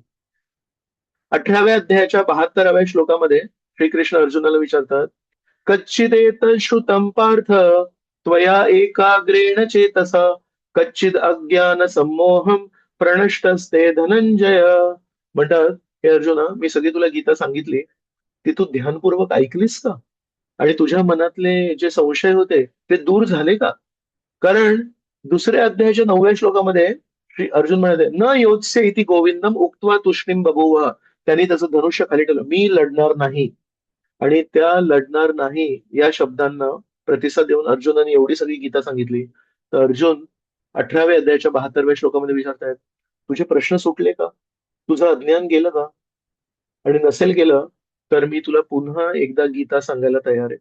18व्या अध्यायाच्या 72व्या श्लोकामध्ये श्रीकृष्ण अर्जुनाला विचारतात कच्चिदेत श्रुतम पार्थ त्वया एकाग्रेण चेतसा कच्चिद अज्ञान सम्मोहम प्रणष्टस्ते धनंजय. म्हणतात हे अर्जुना मी सगळी तुला गीता सांगितली, ती तू ध्यानपूर्वक ऐकलीस का? आणि तुझ्या मनातले जे संशय होते ते दूर झाले का? कारण दुसऱ्या अध्यायाच्या 9व्या श्लोकामध्ये श्री अर्जुन म्हणाले न योत्स्य इति गोविंदम उक्त्वा तुष्णीम बभूव. त्यांनी त्याचं धनुष्य खाली ठेवलं, मी लढणार नाही. आणि त्या लढणार नाही या शब्दांना प्रतिसाद देऊन अर्जुनाने एवढी सगळी गीता सांगितली. तर अर्जुन 18व्या अध्यायाच्या 72व्या श्लोकामध्ये विचारतायत तुझे प्रश्न सुटले का? तुझं अज्ञान गेलं का? आणि नसेल गेलं तर मी तुला पुन्हा एकदा गीता सांगायला तयार आहे.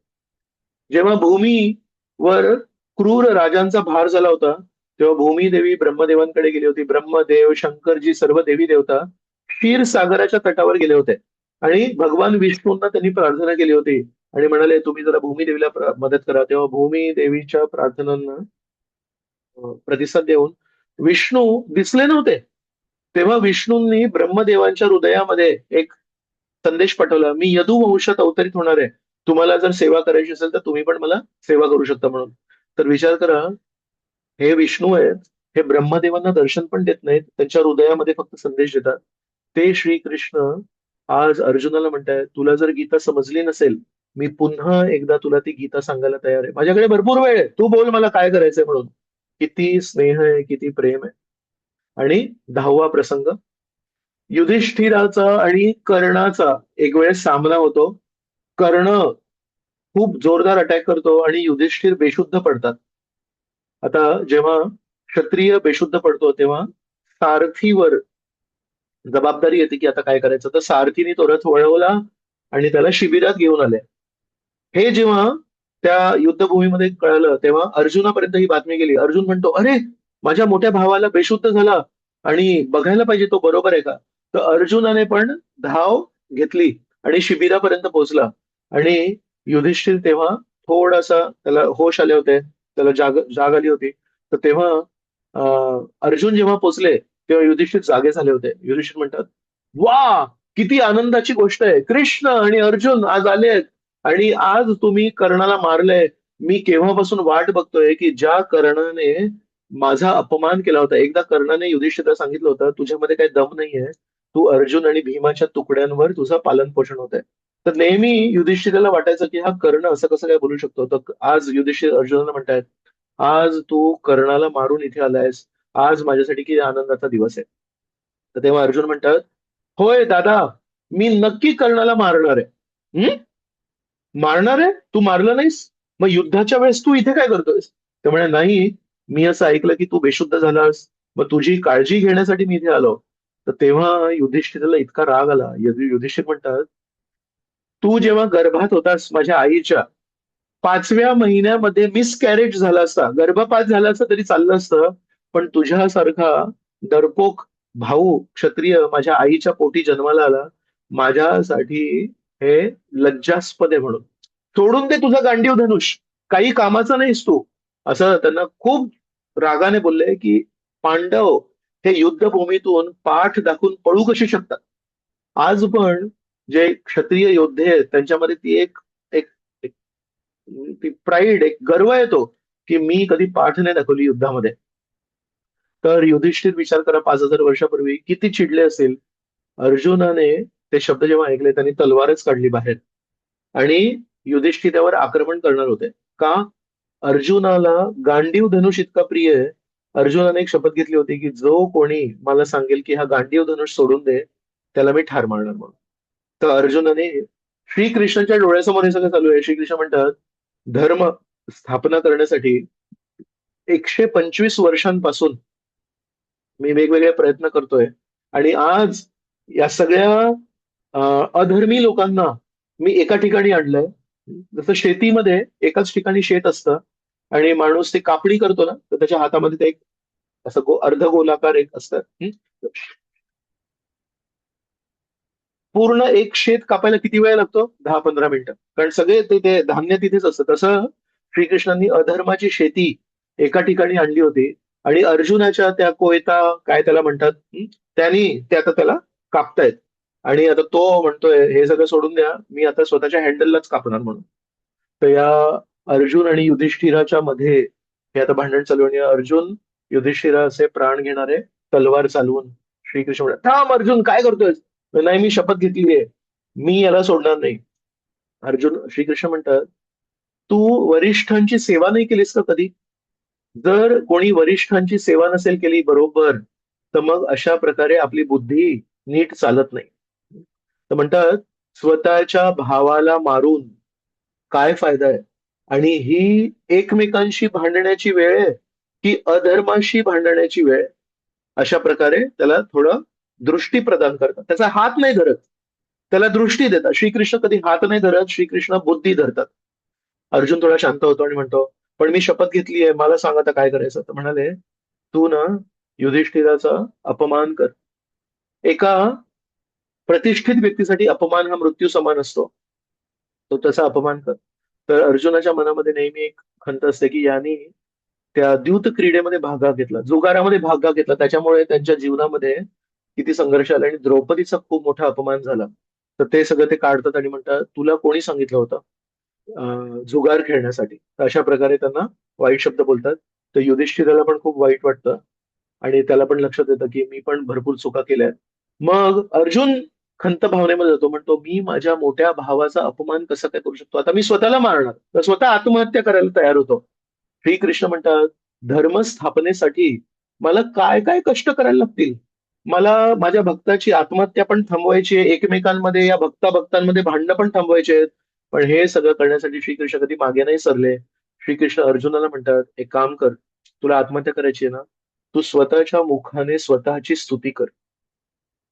जेव्हा भूमीवर क्रूर राजांचा भार झाला होता, तेव्हा भूमी देवी ब्रह्मदेवांकडे गेली होती. ब्रह्मदेव, शंकरजी, सर्व देवी देवता क्षीरसागराच्या तटावर गेले होते आणि भगवान विष्णूंना त्यांनी प्रार्थना केली होती आणि म्हणाले, तुम्ही जरा भूमी देवीला मदत करा. तेव्हा भूमी देवीच्या प्रार्थनांना प्रतिसाद देऊन विष्णू दिसले नव्हते. तेव्हा विष्णूंनी ब्रह्मदेवांच्या हृदयामध्ये एक संदेश पाठवला, मी यदू वंशात अवतरित होणार आहे. तुम्हाला जर सेवा करायची असेल तर तुम्ही पण मला सेवा करू शकता म्हणून. तर विचार करा, हे विष्णू आहेत, हे ब्रह्मदेवांना दर्शन पण देत नाहीत, त्यांच्या हृदयामध्ये फक्त संदेश देतात. ते श्रीकृष्ण आज अर्जुनाला म्हणतायत, तुला जर गीता समजली नसेल, मी पुन्हा एकदा तुला ती गीता सांगायला तयार आहे. माझ्याकडे भरपूर वेळ आहे, तू बोल मला काय करायचंय म्हणून. किती स्नेह आहे, किती प्रेम आहे. आणि 10वा प्रसंग, युधिष्ठिराचा आणि कर्णाचा एक वेळेस सामना होतो. कर्ण खूप जोरदार अटॅक करतो आणि युधिष्ठिर बेशुद्ध पडतात. आता जेव्हा क्षत्रिय बेशुद्ध पडतो तेव्हा सारथीवर जबाबदारी येते की आता काय करायचं. तर सारथीने तो रथ वळवला आणि त्याला शिबिरात घेऊन आले. हे जेव्हा त्या युद्धभूमीमध्ये कळलं तेव्हा अर्जुनापर्यंत ही बातमी गेली. अर्जुन म्हणतो, अरे माझ्या मोठ्या भावाला बेशुद्ध झाला आणि बघायला पाहिजे तो बरोबर आहे का. तर अर्जुनाने पण धाव घेतली आणि शिबिरापर्यंत पोहोचला आणि युधिष्ठिर तेव्हा थोडासा त्याला होश आले होते, त्याला जाग आली होती. तर तेव्हा अर्जुन जेव्हा पोचले तेव्हा युधिष्ठिर जागे झाले होते. युधिष्ठिर म्हणतात, वा, किती आनंदाची गोष्ट आहे, कृष्ण आणि अर्जुन आज आले आणि आज तुम्ही कर्णाला मारलंय. मी केव्हापासून वाट बघतोय की ज्या कर्णाने माझा अपमान केला होता. एकदा कर्णाने युधिष्ठिरला सांगितलं होतं, तुझ्यामध्ये काही दम नाहीये, तू अर्जुन आणि भीमाच्या तुकड्यांवर तुझं पालन पोषण होत आहे. तर नेहमी युधिष्ठिराला वाटायचं की हा कर्ण असं कसं काय बोलू शकतो. तर आज युधिष्ठिर अर्जुनाला म्हणतायत, आज तू कर्णाला मारून इथे आलायस, आज माझ्यासाठी किती आनंदाचा दिवस आहे. तर तेव्हा अर्जुन म्हणतात, होय दादा, मी नक्की कर्णाला मारणार आहे. हम्म, मारणार आहे, तू मारलं नाहीस, मग युद्धाच्या वेळेस तू इथे काय करतोयस. ते म्हणे, नाही, मी असं ऐकलं की तू बेशुद्ध झालास, मग तुझी काळजी घेण्यासाठी मी इथे आलो. तर तेव्हा युधिष्ठिराला इतका राग आला. युधिष्ठिर म्हणतात, तू जेव्हा गर्भात होतास माझ्या आईच्या, 5व्या महिन्यामध्ये मिस कॅरेज झाला असता, गर्भपात झाला असता तरी चाललं असतं, पण तुझ्यासारखा डरपोक भाऊ क्षत्रिय माझ्या आईच्या पोटी जन्माला आला, माझ्यासाठी हे लज्जास्पद आहे म्हणून. सोडून दे तुझा गांडीव धनुष, काही कामाचा नाहीस तू. असं त्यांना खूप रागाने बोलले की पांडव हे युद्धभूमीतून पाठ दाखवून पळू कशी शकतात. आज पण जे क्षत्रिय योद्धे आहेत त्यांच्यामध्ये ती एक एक एक- ती प्राईड, एक गर्व येतो की मी कधी पाठ नाही दाखवली युद्धामध्ये. तर युधिष्ठिर विचार करा, 5,000 वर्षापूर्वी किती चिडले असेल. अर्जुनाने ते शब्द जेव्हा ऐकले त्यांनी तलवारच काढली बाहेर आणि युधिष्ठिरावर आक्रमण करणार होते. का? अर्जुनाला गांडीव धनुष इतका प्रिय आहे. अर्जुनाने एक शपथ घेतली होती की जो कोणी मला सांगेल की हा गांडीव धनुष सोडून दे, त्याला मी ठार मारणार म्हणून. तर अर्जुनाने, श्रीकृष्णाच्या डोळ्यासमोर हे सगळं चालू आहे. श्रीकृष्ण म्हणतात, धर्म स्थापना करण्यासाठी 125 वर्षांपासून मी वेगवेगळे प्रयत्न करतोय आणि आज या सगळ्या अधर्मी लोकांना मी एका ठिकाणी आणलंय. जसं शेतीमध्ये एकाच ठिकाणी शेत असतं आणि माणूस ते कापणी करतो ना, तर त्याच्या हातामध्ये ते एक असं अर्धगोलाकार एक असतं. पूर्ण एक शेत कापायला किती वेळ लागतो? 10-15 मिनिटं. कारण सगळे ते धान्य तिथेच असतं. तसं श्रीकृष्णांनी अधर्माची शेती एका ठिकाणी आणली होती आणि अर्जुनाच्या त्या कोयता काय त्याला म्हणतात, त्यांनी ते आता त्याला कापतायत. आणि आता तो म्हणतोय, हे सगळं सोडून द्या, मी आता स्वतःच्या हँडललाच कापणार म्हणून. तर या अर्जुन आणि युधिष्ठिराच्या मध्ये हे आता भांडण चालू आहे आणि अर्जुन युधिष्ठिराचे प्राण घेणारे तलवार चालवून श्रीकृष्ण म्हणतात, थांब अर्जुन, काय करतोय. नाही, मी शपथ घेतली आहे, मी याला सोडणार नाही. अर्जुन, श्रीकृष्ण म्हणतात, तू वरिष्ठांची सेवा नाही केलीस का कधी. जर कोणी वरिष्ठांची सेवा नसेल केली बरोबर, तर मग अशा प्रकारे आपली बुद्धी नीट चालत नाही. तर म्हणतात, स्वतःच्या भावाला मारून काय फायदा आहे. आणि ही एकमेकांशी भांडण्याची वेळ आहे की अधर्माशी भांडण्याची वेळ आहे. अशा प्रकारे त्याला थोडं दृष्टी प्रदान करतात. त्याचा हात नाही धरत, त्याला दृष्टी देतात. श्रीकृष्ण कधी हात नाही धरत, श्रीकृष्ण बुद्धी धरतात. अर्जुन थोडा शांत होतो आणि म्हणतो, पण मी शपथ घेतली आहे, मला सांग आता काय करायचं. तर म्हणाले, तू ना युधिष्ठिराचा अपमान कर. एका प्रतिष्ठित व्यक्तीसाठी अपमान हा मृत्यू समान असतो. तो तसा अपमान कर. तर अर्जुनाच्या मनामध्ये नेहमी एक खंत असते की यांनी त्या द्यूत क्रीडेमध्ये भाग घेतला, जुगारामध्ये भाग घेतला, त्याच्यामुळे त्यांच्या जीवनामध्ये किती संघर्ष आला आणि द्रौपदीचा खूप मोठा अपमान झाला. तर ते सगळं ते काढतात आणि म्हणतात, तुला कोणी सांगितलं होतं जुगार खेळण्यासाठी. तर अशा प्रकारे त्यांना वाईट शब्द बोलतात. तर युधिष्ठिराला पण खूप वाईट वाटतं आणि त्याला पण लक्षात येतं की मी पण भरपूर चुका केल्या आहेत. मग अर्जुन खंत भावनेमध्ये जातो, म्हणतो मी माझ्या मोठ्या भावाचा अपमान कसा काय करू शकतो, आता मी स्वतःला मारणार. तर स्वतः आत्महत्या करायला तयार होतो. श्रीकृष्ण म्हणतात, धर्म स्थापनेसाठी मला काय काय कष्ट करायला लागतील. मला माझ्या भक्ताची आत्महत्या पण थांबवायची आहे, एकमेकांमध्ये या भक्तांमध्ये भांडणं पण थांबवायचे आहेत. पण हे सगळं करण्यासाठी श्रीकृष्ण कधी मागे नाही सरले. श्रीकृष्ण अर्जुनाला म्हणतात, एक काम कर, तुला आत्महत्या करायची आहे ना, तू स्वतःच्या मुखाने स्वतःची स्तुती कर.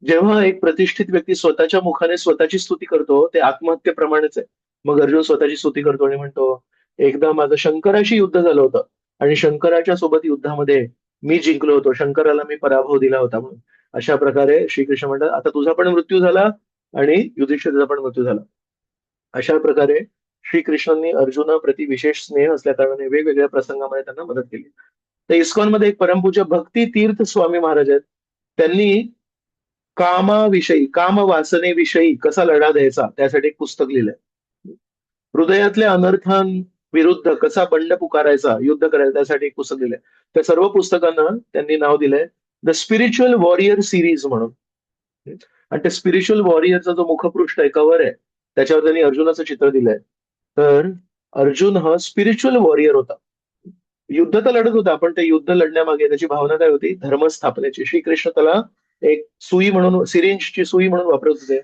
जेव्हा एक प्रतिष्ठित व्यक्ती स्वतःच्या मुखाने स्वतःची स्तुती करतो, ते आत्महत्येप्रमाणेच आहे. मग अर्जुन स्वतःची स्तुती करतो आणि म्हणतो, एकदा माझं शंकराशी युद्ध झालं होतं आणि शंकराच्या सोबत युद्धामध्ये मी जिंकलो होतो, शंकराला मी पराभव दिला होता म्हणून. अशा प्रकारे श्रीकृष्ण म्हणतात, आता तुझा पण मृत्यू झाला आणि युधिष्ठिरचा पण मृत्यू झाला. अशा प्रकारे श्रीकृष्णांनी अर्जुनाप्रती विशेष स्नेह असल्या कारणाने वेगवेगळ्या प्रसंगामध्ये त्यांना मदत केली. तर इस्कॉनमध्ये एक परमपूज्य भक्ती तीर्थ स्वामी महाराज आहेत. त्यांनी कामाविषयी, काम वासनेविषयी कसा लढा द्यायचा त्यासाठी एक पुस्तक लिहिलंय. हृदयातल्या अनर्थांविरुद्ध कसा बंड पुकारायचा, युद्ध करायचं त्यासाठी एक पुस्तक लिहिलंय. त्या सर्व पुस्तकांना त्यांनी नाव दिलंय द स्पिरिच्युअल वॉरियर सिरीज म्हणून. आणि त्या स्पिरिच्युअल वॉरियरचा जो मुखपृष्ठ आहे, कव्हर आहे, त्याच्यावर त्यांनी अर्जुनाचं चित्र दिलंय. तर अर्जुन हा स्पिरिच्युअल वॉरियर होता. युद्ध तर लढत होता, पण ते युद्ध लढण्यामागे त्याची भावना काय होती, धर्मस्थापनेची. श्रीकृष्ण त्याला एक सुई म्हणून, सिरिंजची सुई म्हणून वापरत होते.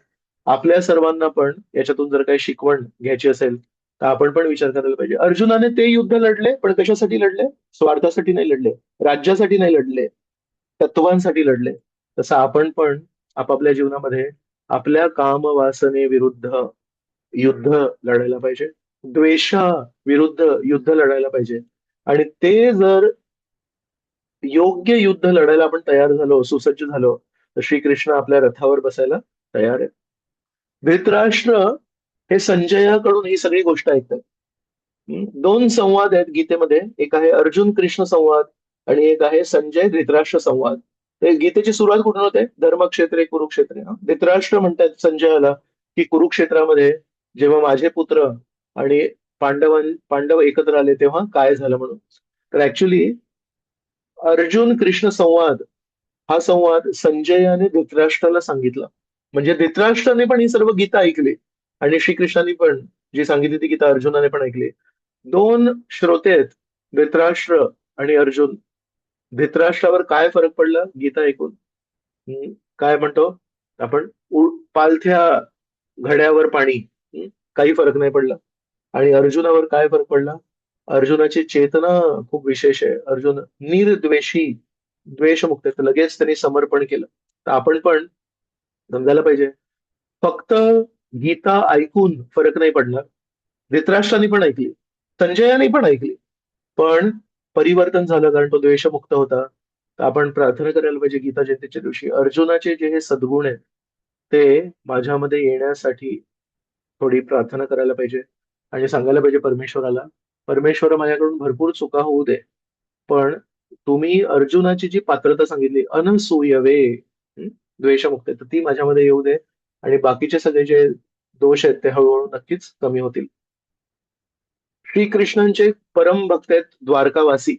आपल्या सर्वांना पण याच्यातून जर काही शिकवण घ्यायची असेल तर आपण पण विचार करायला पाहिजे. अर्जुनाने ते युद्ध लढले, पण कशासाठी लढले? स्वार्थासाठी नाही लढले, राज्यासाठी नाही लढले, तत्वांसाठी लढले. तसं आपण पण आपापल्या जीवनामध्ये आपल्या काम वासनेविरुद्ध युद्ध लढायला पाहिजे, द्वेषा विरुद्ध युद्ध लढायला पाहिजे. आणि ते जर योग्य युद्ध लढायला आपण तयार झालो, सुसज्ज झालो, तर श्रीकृष्ण आपल्या रथावर बसायला तयार आहे. धृतराष्ट्र हे संजयाकडून ही सगळी गोष्ट ऐकतात. दोन संवाद आहेत गीतेमध्ये, एक आहे अर्जुन कृष्ण संवाद आणि एक आहे संजय धृतराष्ट्र संवाद. ते गीतेची सुरुवात कुठून होते? धर्मक्षेत्रे कुरुक्षेत्रे. धृतराष्ट्र म्हणतात संजयाला की कुरुक्षेत्रामध्ये जेव्हा माझे पुत्र आणि पांडव एकत्र आले तेव्हा काय झालं म्हणून. तर ऍक्च्युली अर्जुन कृष्ण संवाद हा संवाद संजयाने धृतराष्ट्राला सांगितला. म्हणजे धृतराष्ट्राने पण ही सर्व गीता ऐकली आणि श्रीकृष्णाने पण जी सांगितली ती गीता अर्जुनाने पण ऐकली. दोन श्रोते आहेत, धृतराष्ट्र आणि अर्जुन. धृतराष्ट्रावर काय फरक पडला गीता ऐकून? काय म्हणतो आपण, पालथ्या घड्यावर पाणी. काही फरक नाही पडला. आणि अर्जुनावर काय फरक पडला? अर्जुनाची चेतना खूप विशेष आहे. अर्जुन निर्द्वेषी, द्वेषमुक्त आहे. तर लगेच त्यांनी समर्पण केलं. तर आपण पण समजायला पाहिजे, फक्त गीता ऐकून फरक नाही पडणार. धृतराष्ट्राने पण ऐकली, संजयाने पण ऐकली, पण परिवर्तन झालं कारण तो द्वेषमुक्त होता. तर आपण प्रार्थना करायला पाहिजे गीता जयंतीच्या दिवशी, अर्जुनाचे जे हे सद्गुण आहेत ते माझ्यामध्ये येण्यासाठी थोडी प्रार्थना करायला पाहिजे आणि सांगायला पाहिजे परमेश्वराला, परमेश्वर माझ्याकडून भरपूर चुका होऊ दे, पण तुम्ही अर्जुनाची जी पात्रता सांगितली अनसूयवे, द्वेषमुक्त, तर ती माझ्यामध्ये येऊ दे आणि बाकीचे सगळे जे दोष आहेत ते हळूहळू नक्कीच कमी होतील. श्रीकृष्णांचे परम भक्त आहेत द्वारकावासी.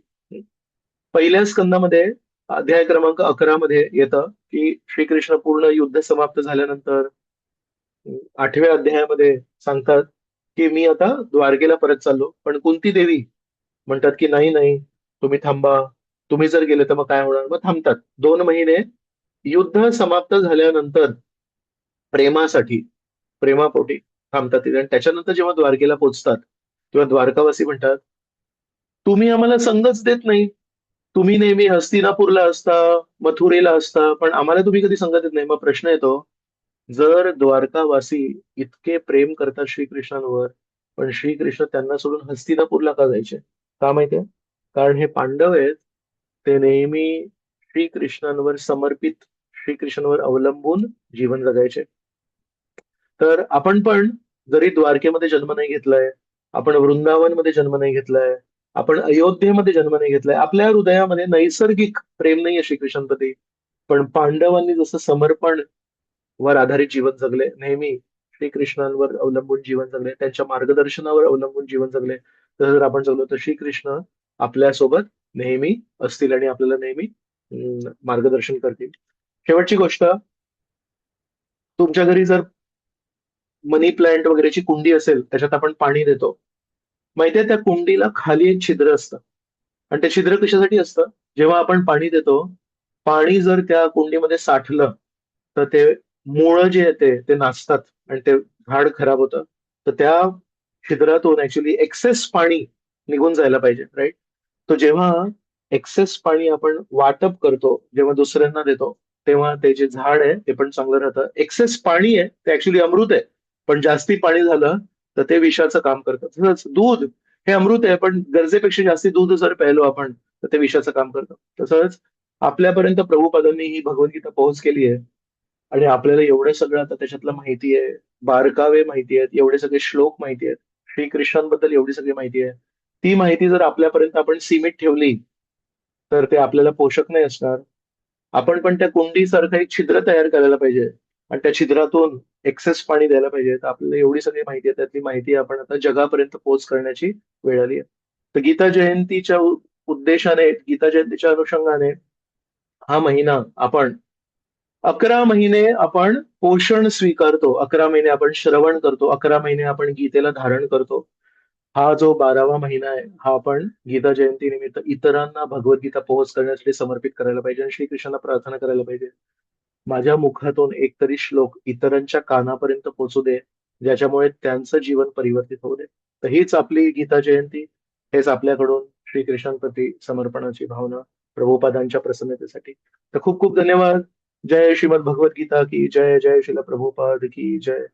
पहिल्या स्कंदामध्ये अध्याय क्रमांक 11 मध्ये येतं की श्रीकृष्ण पूर्ण युद्ध समाप्त झाल्यानंतर 8व्या अध्यायामध्ये सांगतात की मी आता द्वारकेला परत चाललो. पण कुंती देवी म्हणतात की नाही नाही, तुम्ही थांबा, तुम्ही जर गेले तर मग काय होणार. मग थांबतात 2 महिने. युद्ध समाप्त झाल्यानंतर प्रेमासाठी, प्रेमापोटी थांबतात तिथे. आणि त्याच्यानंतर जेव्हा द्वारकेला पोहोचतात तेव्हा द्वारकावासी म्हणतात, तुम्ही आम्हाला संगच देत नाही. तुम्ही नेहमी हस्तिनापूरला असता, मथुरेला असता, पण आम्हाला तुम्ही कधी संग देत नाही. मग प्रश्न येतो, जर द्वारकावासी इतके प्रेम करतात श्रीकृष्णांवर, पण श्रीकृष्ण त्यांना सोडून हस्तिनापूरला का जायचे? का माहितीये? कारण हे पांडव आहेत, ते नेहमी श्रीकृष्णांवर समर्पित, श्रीकृष्णांवर अवलंबून जीवन जगायचे. तर आपण पण जरी द्वारकेमध्ये जन्म नाही घेतलाय, आपण वृंदावनमध्ये जन्म नाही घेतलाय, आपण अयोध्येमध्ये जन्म नाही घेतलाय, आपल्या हृदयामध्ये नैसर्गिक प्रेम नाहीये श्रीकृष्णांप्रती. पण पांडवांनी जसं समर्पण वर आधारित जीवन जगले, नेहमी श्रीकृष्णांवर अवलंबून जीवन जगले, त्यांच्या मार्गदर्शनावर अवलंबून जीवन जगले, तर जर आपण जगलो तर श्रीकृष्ण आपल्यासोबत नेहमी असतील आणि आपल्याला नेहमी मार्गदर्शन करतील. शेवटची गोष्ट, तुमच्या घरी जर मनी प्लांट वगैरेची कुंडी असेल, त्याच्यात आपण पाणी देतो, माहितीये त्या कुंडीला खाली एक छिद्र असतं. आणि ते छिद्र कशासाठी असतं? जेव्हा आपण पाणी देतो, पाणी जर त्या कुंडीमध्ये साठलं तर ते मुळं जे येते ते नाचतात आणि ते झाड खराब होतं. तर त्या छिद्रातून ऍक्च्युली एक्सेस पाणी निघून जायला पाहिजे, राईट? तो जेव्हा एक्सेस पाणी आपण वाटप करतो, जेव्हा दुसऱ्यांना देतो, तेव्हा ते जे झाड आहे ते पण चांगलं राहतं. एक्सेस पाणी आहे ते ऍक्च्युली अमृत आहे, पण जास्ती पाणी झालं तर ते विषाचं काम करतं. तसंच दूध हे अमृत आहे, पण गरजेपेक्षा जास्ती दूध जर प्यायलो आपण तर ते विषाचं काम करतं. तसंच आपल्यापर्यंत प्रभुपादांनी ही भगवद्गीता पोहोच केली आहे आणि आपल्याला एवढं सगळं आता त्याच्यातलं माहिती आहे, बारकावे माहिती आहेत, एवढे सगळे श्लोक माहिती आहेत, श्रीकृष्णांबद्दल एवढी सगळी माहिती आहे. ती माहिती जर आपल्यापर्यंत आपण सीमित ठेवली तर ते आपल्याला पोषक नाही असणार. आपण पण त्या कुंडीसारखं एक छिद्र तयार करायला पाहिजे आणि त्या छिद्रातून एक्सेस पाणी द्यायला पाहिजे. तर आपल्याला एवढी सगळी माहिती आहे, त्यातली माहिती आपण आता जगापर्यंत पोहोच करण्याची वेळ आली आहे. तर गीता जयंतीच्या उद्देशाने, गीता जयंतीच्या अनुषंगाने हा महिना आपण 11 महिने आपण पोषण स्वीकारतो, 11 महिने आपण श्रवण करतो, 11 महिने आपण गीतेला धारण करतो. हा जो 12वा महिना आहे, हा आपण गीता जयंती निमित्त इतरांना भगवद्गीता पोहोच करण्यासाठी समर्पित करायला पाहिजे आणि श्रीकृष्णांना प्रार्थना करायला पाहिजे, माझ्या मुखातून एकतरी श्लोक इतरांच्या कानापर्यंत पोहोचू दे, ज्याच्यामुळे त्यांचं जीवन परिवर्तित होऊ दे. तर हीच आपली गीता जयंती, हेच आपल्याकडून श्रीकृष्णांप्रती समर्पणाची भावना, प्रभुपादांच्या प्रसन्नतेसाठी. तर खूप खूप धन्यवाद. जय श्रीमद भगवत गीता की जय, जय श्रील प्रभुपाद की जय,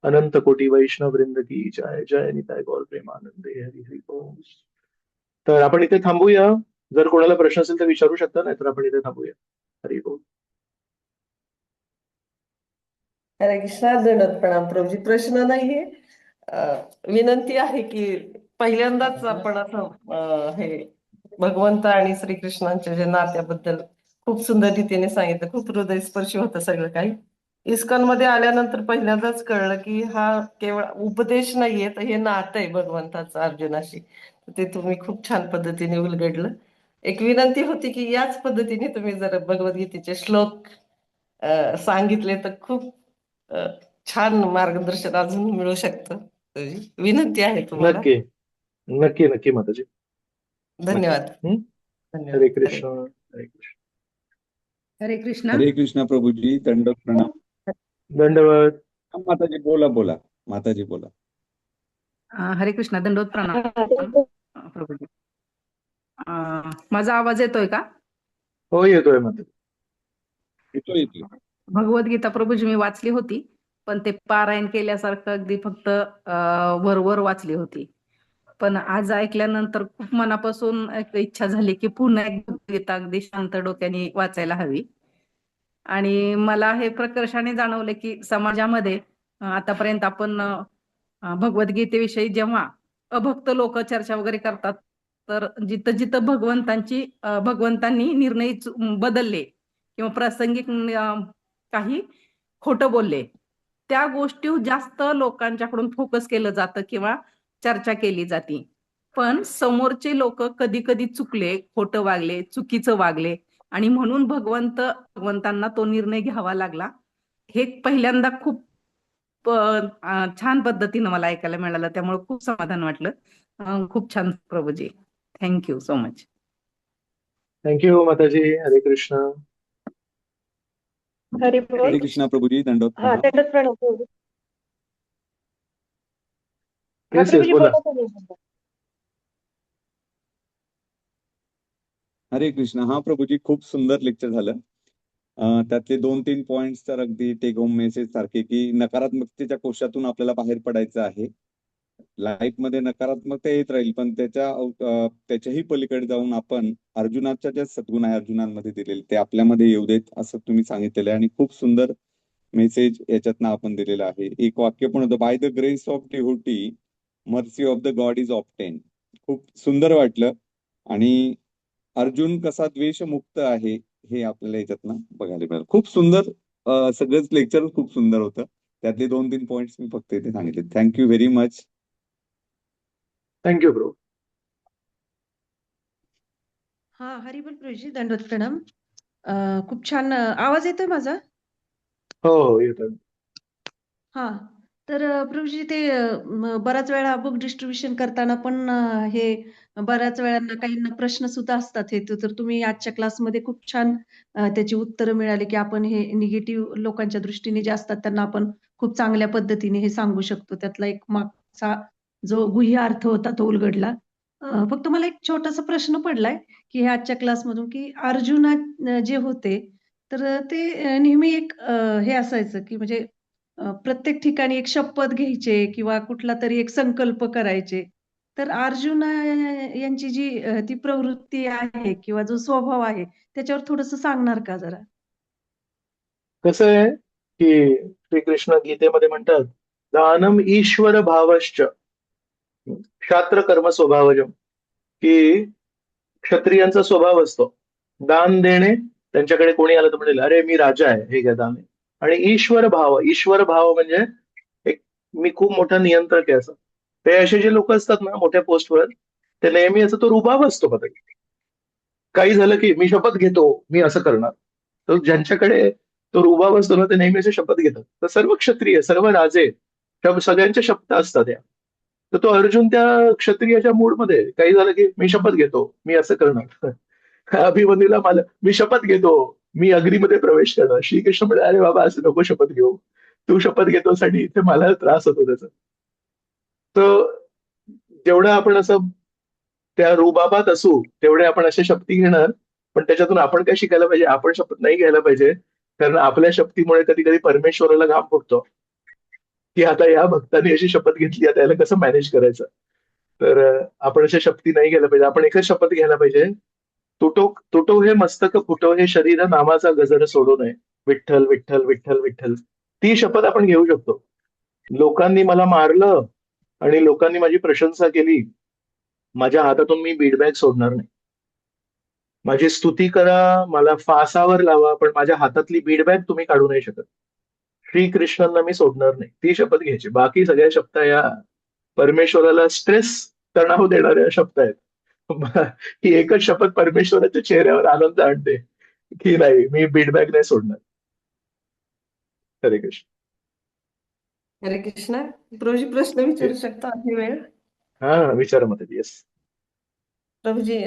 अनंत कोटी वैष्णव वृंद की जय, जय निताय गौर प्रेमानंदे हरी हरी ओम. तर आपण इथे थांबूया. जर कोणाला प्रश्न असेल तर विचारू शकता, नाहीतर आपण इथे थांबूया. हरी बोल. हरे कृष्णा. दंडवत प्रणाम प्रभूजी. प्रश्न नाहीये, विनंती आहे की पहिल्यांदाच आपण असं हे भगवंत आणि श्रीकृष्णांच्या जे नात्याबद्दल खूप सुंदर रीतीने सांगितलं. खूप हृदयस्पर्शी होतं सगळं काही. इस्कॉन मध्ये आल्यानंतर पहिल्यांदाच कळलं की हा केवळ उपदेश नाहीये, तर हे नातं आहे भगवंताचं अर्जुनाशी. ते तुम्ही खूप छान पद्धतीने उलगडलं. एक विनंती होती की याच पद्धतीने तुम्ही जर भगवद्गीतेचे श्लोक सांगितले तर खूप अ, छान मार्गदर्शन अजून मिळू शकतं. विनंती आहे तुम्हाला. नक्की, नक्की, नक्की माताजी, नक्की. धन्यवाद. हरे धन्यवाद. हरे कृष्ण, हरे कृष्ण. हरे कृष्णा. हरे कृष्णा प्रभूजी. दंडवत प्रणाम. धन्यवाद. माताजी बोला बोला. माताजी बोला. हरे कृष्णा. दंडवत प्रणाम प्रभूजी. माझा आवाज येतोय का? हो, येतोय माताजी. येतो येतो. भगवद्गीता प्रभूजी मी वाचली होती, पण ते पारायण केल्यासारखं अगदी फक्त वरवर वाचली होती. पण आज ऐकल्यानंतर खूप मनापासून एक इच्छा झाली की पुन्हा एक भगवद्गीता अगदी शांत डोक्याने वाचायला हवी. आणि मला हे प्रकर्षाने जाणवले की समाजामध्ये आतापर्यंत आपण भगवद्गीतेविषयी जेव्हा अभक्त लोक चर्चा वगैरे करतात, तर जिथं जिथं भगवंतांनी निर्णय बदलले किंवा प्रासंगिक काही खोटं बोलले, त्या गोष्टी जास्त लोकांच्याकडून फोकस केलं जातं किंवा चर्चा केली जाते. पण समोरचे लोक कधी कधी चुकले, खोटं वागले, चुकीचं वागले आणि म्हणून भगवंतांना तो निर्णय घ्यावा लागला. हे पहिल्यांदा खूप छान पद्धतीनं मला ऐकायला मिळालं, त्यामुळे खूप समाधान वाटलं. खूप छान Prabhuji. Thank you so much. Thank you माताजी. हरे कृष्ण. हरे बोल. हरे कृष्णा प्रभूजी. दंडवत हा, प्रणाम. दंडवत प्रणाम प्रभू. हा येस येस, प्रभूजी बोला. बोला तुम्ही. हरे कृष्णा. हा प्रभूजी, खूप सुंदर लेक्चर झालं. त्यातले 2-3 पॉइंट्स तर अगदी टेक होम मेसेज सारखे, की नकारात्मकतेच्या कोशातून आपल्याला बाहेर पडायचं आहे लाईफमध्ये नकारात्मकता येत राहील, पण त्याच्याही पलीकडे जाऊन आपण अर्जुनाच्या ज्या सद्गुण आहे अर्जुनांमध्ये दिलेले ते आपल्यामध्ये येऊ देत असं तुम्ही सांगितलेलं आहे. आणि खूप सुंदर मेसेज याच्यातनं आपण दिलेला आहे. एक वाक्य पण होतं, by the grace of devotee mercy of the God is obtain. खूप सुंदर वाटलं. आणि अर्जुन कसा द्वेषमुक्त आहे हे आपल्याला याच्यातनं बघायला मिळालं. खूप सुंदर. सगळंच लेक्चर खूप सुंदर होतं. त्यातले 2-3 पॉइंट्स मी फक्त इथे सांगितले. Thank you very much. Thank you bro. हा, हरिबोल प्रभूजी, दंडवत प्रणाम. खूप छान. आवाज येतोय माझा? हो हो येतो. हा, तर प्रभूजी ते बऱ्याच वेळा बुक डिस्ट्रीब्युशन करताना पण हे बऱ्याच वेळांना काहींना प्रश्न सुद्धा असतात. हे तर तुम्ही आजच्या क्लासमध्ये खूप छान त्याची उत्तरं मिळाली, की आपण हे निगेटिव्ह लोकांच्या दृष्टीने जे असतात त्यांना आपण खूप चांगल्या पद्धतीने हे सांगू शकतो. त्यातला एक मागचा जो गुह्य अर्थ होता तो उलगडला. फक्त मला एक छोटासा प्रश्न पडलाय, की हे आजच्या क्लासमधून, की अर्जुना जे होते, तर ते नेहमी एक हे असायचं, की म्हणजे प्रत्येक ठिकाणी एक शपथ घ्यायचे किंवा कुठला तरी एक संकल्प करायचे. तर अर्जुना यांची जी ती प्रवृत्ती आहे किंवा जो स्वभाव आहे, त्याच्यावर थोडंसं सांगणार का जरा? कसं आहे की श्रीकृष्ण गीतेमध्ये म्हणतात, दानम ईश्वर भावश्च क्षात्र कर्म स्वभावजम, की क्षत्रियांचा स्वभाव असतो दान देणे. त्यांच्याकडे कोणी आलं तर म्हणेल, अरे मी राजा आहे, हे घ्या दान. आणि ईश्वर भाव म्हणजे एक मी खूप मोठा नियंत्रक आहे असं. ते असे जे लोक असतात ना मोठ्या पोस्टवर, ते नेहमी असं तो रुबाब असतो बघा. काही झालं की मी शपथ घेतो, मी असं करणार. तर ज्यांच्याकडे तो रुबाब असतो ना ते नेहमी असे शपथ घेतात. तर सर्व क्षत्रिय, सर्व राजे, सगळ्यांच्या शपथ असतात त्या. तर तो अर्जुन त्या क्षत्रियाच्या मूडमध्ये आहे. काही झालं की मी शपथ घेतो, मी असं करणार. अभिमन्यूला मला मी शपथ घेतो, मी अग्नीमध्ये प्रवेश करणार. श्रीकृष्ण म्हणाले, अरे बाबा असं नको शपथ घेऊ, तू शपथ घेतोसाठी इथे मला त्रास होतो त्याचा. तर जेवढं आपण असं त्या रुबाबात असू तेवढे आपण अशा शपथी घेणार. पण त्याच्यातून आपण काय शिकायला पाहिजे, आपण शपथ नाही घ्यायला पाहिजे. कारण आपल्या शपथीमुळे कधी कधी परमेश्वराला घाम फुटतो, की आता या भक्ताने अशी शपथ घेतली, आता याला कसं मॅनेज करायचं. तर आपण अशा शपथी नाही घ्यायला पाहिजे. आपण एकच शपथ घ्यायला पाहिजे, तुटो तुटो हे मस्तक फुटो हे शरीर नामाचा गजर सोडू नये, विठ्ठल विठ्ठल विठ्ठल विठ्ठल. ती शपथ आपण घेऊ शकतो. लोकांनी मला मारलं आणि लोकांनी माझी प्रशंसा केली, माझ्या हातातून मी बीडबॅग सोडणार नाही. माझी स्तुती करा, मला फासावर लावा, पण माझ्या हातातली बीडबॅग तुम्ही काढू नाही शकत. श्रीकृष्णांना मी सोडणार नाही, ती शपथ घ्यायची. बाकी सगळ्या शब्द या परमेश्वराला स्ट्रेस, तणाव देणाऱ्या शब्द आहेत. ही एकच शपथ परमेश्वराच्या चेहऱ्यावर आनंद आणते, की नाही मी बीडबॅग नाही सोडणार. हरे कृष्ण. हरे कृष्णा. प्रभूजी प्रश्न विचारू शकता, आहे वेळ? हा विचार मत. येस. प्रभूजी,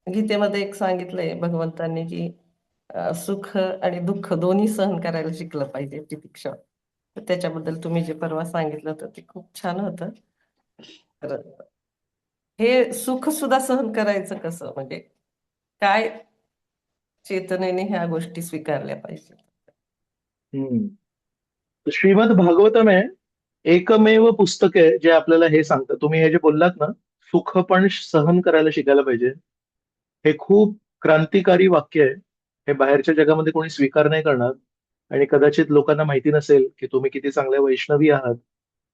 गीतेमध्ये एक सांगितलंय भगवंतांनी, की सुख आणि दुःख दोन्ही सहन करायला शिकलं पाहिजे तितिक्षा. तर त्याच्याबद्दल तुम्ही जे परवा सांगितलं होतं ते खूप छान होतं. तर हे सुख सुद्धा सहन करायचं कसं, म्हणजे काय चेतनेने ह्या गोष्टी स्वीकारल्या पाहिजे? श्रीमद भागवतम आहे एकमेव पुस्तक आहे जे आपल्याला हे सांगतं. तुम्ही हे जे बोललात ना, सुख पण सहन करायला शिकायला पाहिजे, हे खूप क्रांतिकारी वाक्य आहे. हे बाहेरच्या जगामध्ये कोणी स्वीकार नाही करणार. आणि कदाचित लोकांना माहिती नसेल की तुम्ही किती चांगल्या वैष्णवी आहात.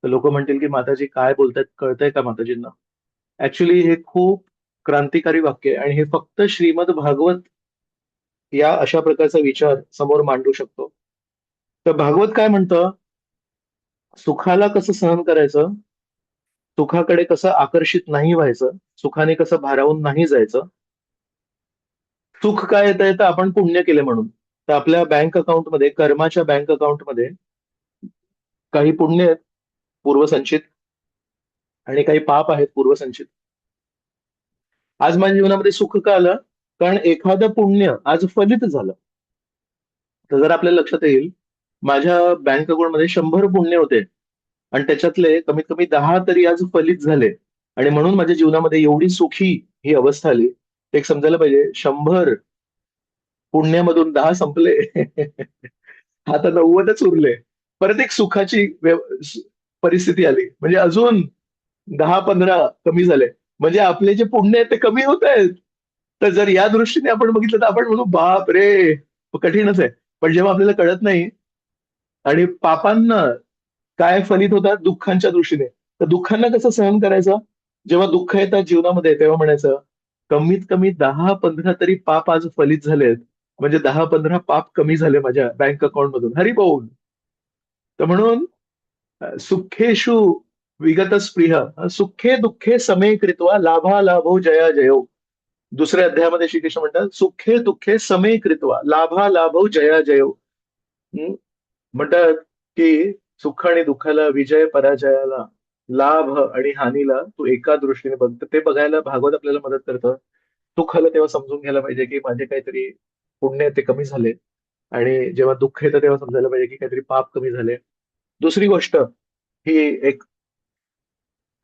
तर लोक म्हणतील की माताजी काय बोलतायत, कळतंय का माताजींना. ऍक्च्युली हे खूप क्रांतिकारी वाक्य आहे आणि हे फक्त श्रीमद भागवत या अशा प्रकारचा विचार समोर मांडू शकतो. तर भागवत काय म्हणतं, सुखाला कसं सहन करायचं, सुखाकडे कसं आकर्षित नाही व्हायचं, सुखाने कसं भारावून नाही जायचं. सुख काय येतं तर आपण पुण्य केले म्हणून. तर आपल्या बँक अकाउंटमध्ये, कर्माच्या बँक अकाउंटमध्ये काही पुण्य आहेत पूर्वसंचित आणि काही पाप आहेत पूर्वसंचित. आज माझ्या जीवनामध्ये सुख का आलं, कारण एखादं पुण्य आज फलित झालं. तर जर आपल्याला लक्षात येईल, माझ्या बँक अकाउंटमध्ये 100 पुण्य होते आणि त्याच्यातले कमीत कमी 10 तरी आज फलित झाले. आणि म्हणून माझ्या जीवनामध्ये एवढी सुखी ही अवस्था आली. एक समजायला पाहिजे, 100 पुण्यामधून 10 संपले. आता 90च उरले. परत एक सुखाची परिस्थिती आली, म्हणजे अजून 10-15 कमी झाले, म्हणजे आपले जे पुण्य आहेत ते कमी होत आहेत. तर जर या दृष्टीने आपण बघितलं तर आपण म्हणू बाप रे, कठीणच आहे. पण जेव्हा आपल्याला कळत नाही आणि पापांना काय फलित होतात दुःखांच्या दृष्टीने, तर दुःखांना कसं सहन करायचं? जेव्हा दुःख येतात जीवनामध्ये तेव्हा म्हणायचं कमीत कमी 10-15 तरी पाप आज फलित झालेत, म्हणजे 10-15 पाप कमी झाले माझ्या बँक अकाउंट मधून. हरी बोल. तर म्हणून सुखेषु विगत स्पृह सुखे दुःखे समे कृत्वा लाभालाभो जया जयो. दुसऱ्या अध्यायामध्ये श्रीकृष्ण म्हणतात सुखे दुःखे समे कृत्वा लाभालाभो जया जयो. हम्म? म्हणतात की सुख आणि दुःखाला, विजय पराजयाला, लाभ आणि हानीला तू एका दृष्टीने बघ. तर ते बघायला भागवत आपल्याला मदत करतं. सुख आलं तेव्हा समजून घ्यायला पाहिजे की माझे काहीतरी पुण्य आहे ते कमी झाले, आणि जेव्हा दुःख येतं तेव्हा समजायला पाहिजे की काहीतरी पाप कमी झाले. दुसरी गोष्ट ही एक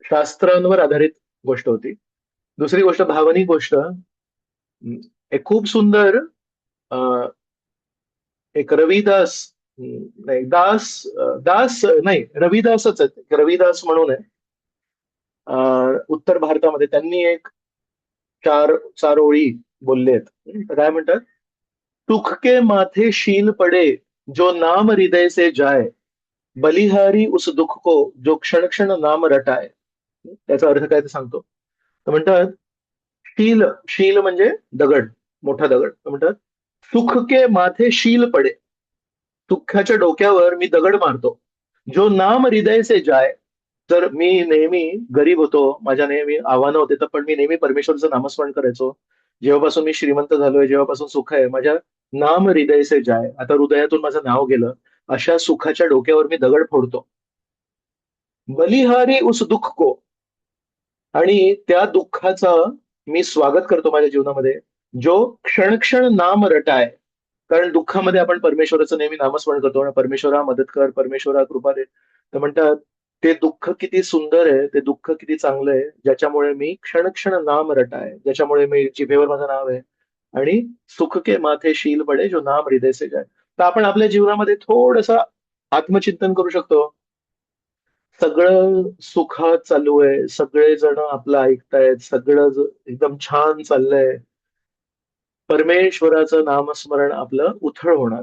शास्त्रांवर आधारित गोष्ट होती. दुसरी गोष्ट भावनिक गोष्ट. एक खूप सुंदर अं, एक रविदास, नाही दास, दास नाही रविदासच आहेत, एक रविदास म्हणून आहे. उत्तर भारतामध्ये त्यांनी एक चार चार ओळी बोलले आहेत. तर काय म्हणतात? सुख के माथे शील पडे जो नाम हृदय से जाए, बलिहारी उस दुःख को जो क्षण क्षण नाम रटाए. त्याचा अर्थ काय ते सांगतो. तर म्हणतात शील, शील म्हणजे दगड, मोठा दगड. तर म्हणतात सुख के माथे शील पडे, दुःखाच्या डोक्यावर मी दगड मारतो. जो नाम हृदय से जाय. तर मी नेहमी गरीब होतो, माझ्या नेहमी आव्हानं होते, तर पण मी नेहमी परमेश्वरचं नामस्मरण करायचो. जेव्हापासून मी श्रीमंत झालोय, जेव्हापासून सुख आहे, माझ्या नाम हृदय से जाय, आता हृदयातून माझं नाव गेलं, अशा सुखाच्या डोक्यावर मी दगड फोडतो. बलिहारी उस दुःख को, आणि त्या दुःखाचं मी स्वागत करतो माझ्या जीवनामध्ये. जो क्षण क्षण नाम रटाय, कारण दुःखामध्ये आपण परमेश्वराचं नेहमी नामस्मरण करतो आणि परमेश्वरा मदत कर, परमेश्वरा कृपा दे. तर म्हणतात ते दुःख किती सुंदर आहे, ते दुःख किती चांगलं आहे, ज्याच्यामुळे मी क्षण क्षण नाम रटाय, ज्याच्यामुळे मी जिभेवर माझं नाव आहे. आणि सुख के माथे शील पडे जो नाम हृदय से जाय. तर आपण आपल्या जीवनामध्ये थोडस आत्मचिंतन करू शकतो. सगळं सुखात चालू आहे, सगळेजण आपलं ऐकतायत, सगळं एकदम छान चाललंय. परमेश्वराचं नामस्मरण आपलं उथळ होणार,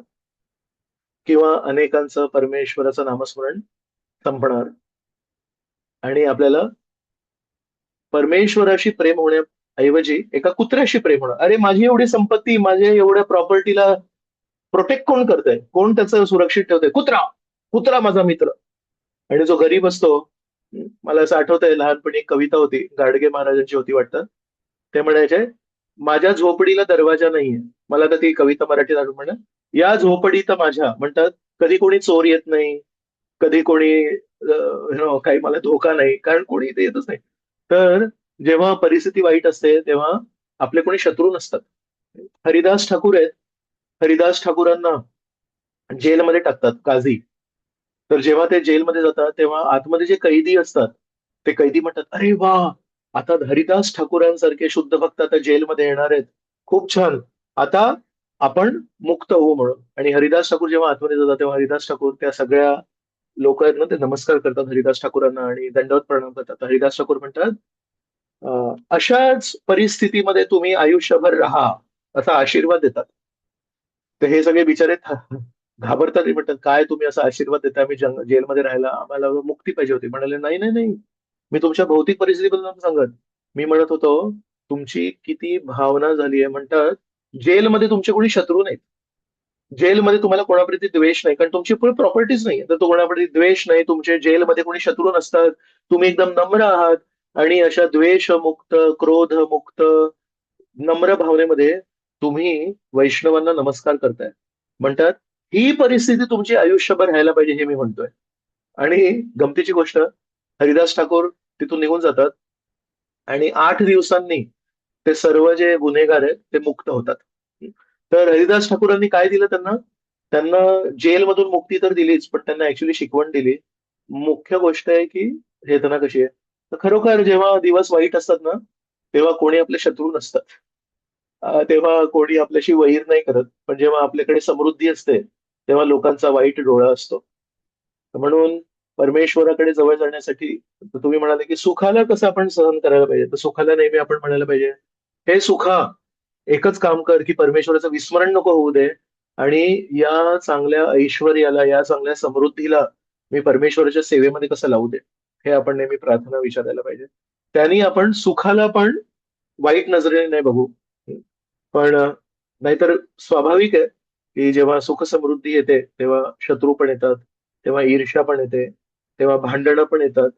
किंवा अनेकांचं परमेश्वराचं नामस्मरण संपणार, आणि आपल्याला परमेश्वराशी प्रेम होण्याऐवजी एका कुत्र्याशी प्रेम होणार. अरे माझी एवढी संपत्ती, माझ्या एवढ्या प्रॉपर्टीला प्रोटेक्ट कोण करतंय, कोण त्याचं सुरक्षित ठेवतंय? कुत्रा. कुत्रा माझा मित्र. आणि जो गरीब असतो, मला असं आठवतंय लहानपणी एक कविता होती, गाडगे महाराजांची होती वाटतं. ते म्हणायचे माझ्या झोपडीला दरवाजा नाहीये. मला आता ती कविता मराठीत आठवण म्हणा. या झोपडीत माझ्या, म्हणतात कधी कोणी चोर येत नाही, कधी कोणी काही मला धोका नाही, कारण कोणी इथे येतच नाही. तर जेव्हा परिस्थिती वाईट असते तेव्हा आपले कोणी शत्रू नसतात. हरिदास ठाकूर आहेत, हरिदास ठाकूरांना जेलमध्ये टाकतात काझी. तर जेव्हा ते जेलमध्ये जातात तेव्हा आतमध्ये जे कैदी असतात ते कैदी म्हणतात अरे वा, आता हरिदास ठाकूरांसारखे शुद्ध भक्त आता जेलमध्ये येणार आहेत, खूप छान, आता आपण मुक्त होऊ म्हणून. आणि हरिदास ठाकूर जेव्हा आतमध्ये जातात तेव्हा हरिदास ठाकूर त्या सगळ्या लोक आहेत ना, ते नमस्कार करतात हरिदास ठाकूरांना आणि दंडवत प्रणाम करतात. हरिदास ठाकूर म्हणतात अशाच परिस्थितीमध्ये तुम्ही आयुष्यभर राहा, असा आशीर्वाद देतात. तर हे सगळे बिचारे घाबरतात आणि म्हणतात काय तुम्ही असा आशीर्वाद देता, आम्ही जेलमध्ये राहायला, आम्हाला मुक्ती पाहिजे होती. म्हणाले नाही नाही नाही, मी तुमच्या भौतिक परिस्थितीबद्दल नव्हतं सांगत, मी म्हणत होतो तुमची किती भावना झाली आहे. म्हणतात जेलमध्ये तुमचे कोणी शत्रू नाहीत, जेलमध्ये तुम्हाला कोणाप्रती द्वेष नाही, कारण तुमची फुल प्रॉपर्टीज नाही, तर तो कोणाप्रती द्वेष नाही, तुमचे जेलमध्ये कोणी शत्रू नसतात, तुम्ही एकदम नम्र आहात. आणि अशा द्वेषमुक्त, क्रोधमुक्त, नम्र भावनेमध्ये तुम्ही वैष्णवांना नमस्कार करताय. म्हणतात ही परिस्थिती तुमची आयुष्यभर राहायला पाहिजे, हे मी म्हणतोय. आणि गमतीची गोष्ट, हरिदास ठाकूर तिथून निघून जातात आणि 8 दिवसांनी ते सर्व जे गुन्हेगार आहेत ते मुक्त होतात. तर हरिदास ठाकूरांनी काय दिलं त्यांना? त्यांना जेलमधून मुक्ती तर दिलीच, पण त्यांना ऍक्च्युली शिकवण दिली. मुख्य गोष्ट आहे की चेतना कशी आहे. तर खरोखर जेव्हा दिवस वाईट असतात ना, तेव्हा कोणी आपले शत्रू नसतात. तेव्हा कोणी आपल्याशी वैर नाही करत. पण जेव्हा आपल्याकडे समृद्धी असते तेव्हा लोकांचा वाईट डोळा असतो. तर म्हणून परमेश्वराकडे जवळ जाण्यासाठी तुम्ही म्हणाले की सुखाला कसं आपण सहन करायला पाहिजे, तर सुखाला नेहमी आपण म्हणायला पाहिजे, हे सुखा, एकच काम कर की परमेश्वराचं विस्मरण नको होऊ दे, आणि या चांगल्या ऐश्वर्याला, या चांगल्या समृद्धीला मी परमेश्वराच्या सेवेमध्ये कसं लावू दे, हे आपण नेहमी प्रार्थना विचारायला पाहिजे. त्यांनी आपण सुखाला पण वाईट नजरेने नाही बघू. पण नाहीतर स्वाभाविक आहे की जेव्हा सुख समृद्धी येते तेव्हा शत्रू पण येतात, तेव्हा ईर्ष्या पण येते, तेव्हा भांडणं पण येतात,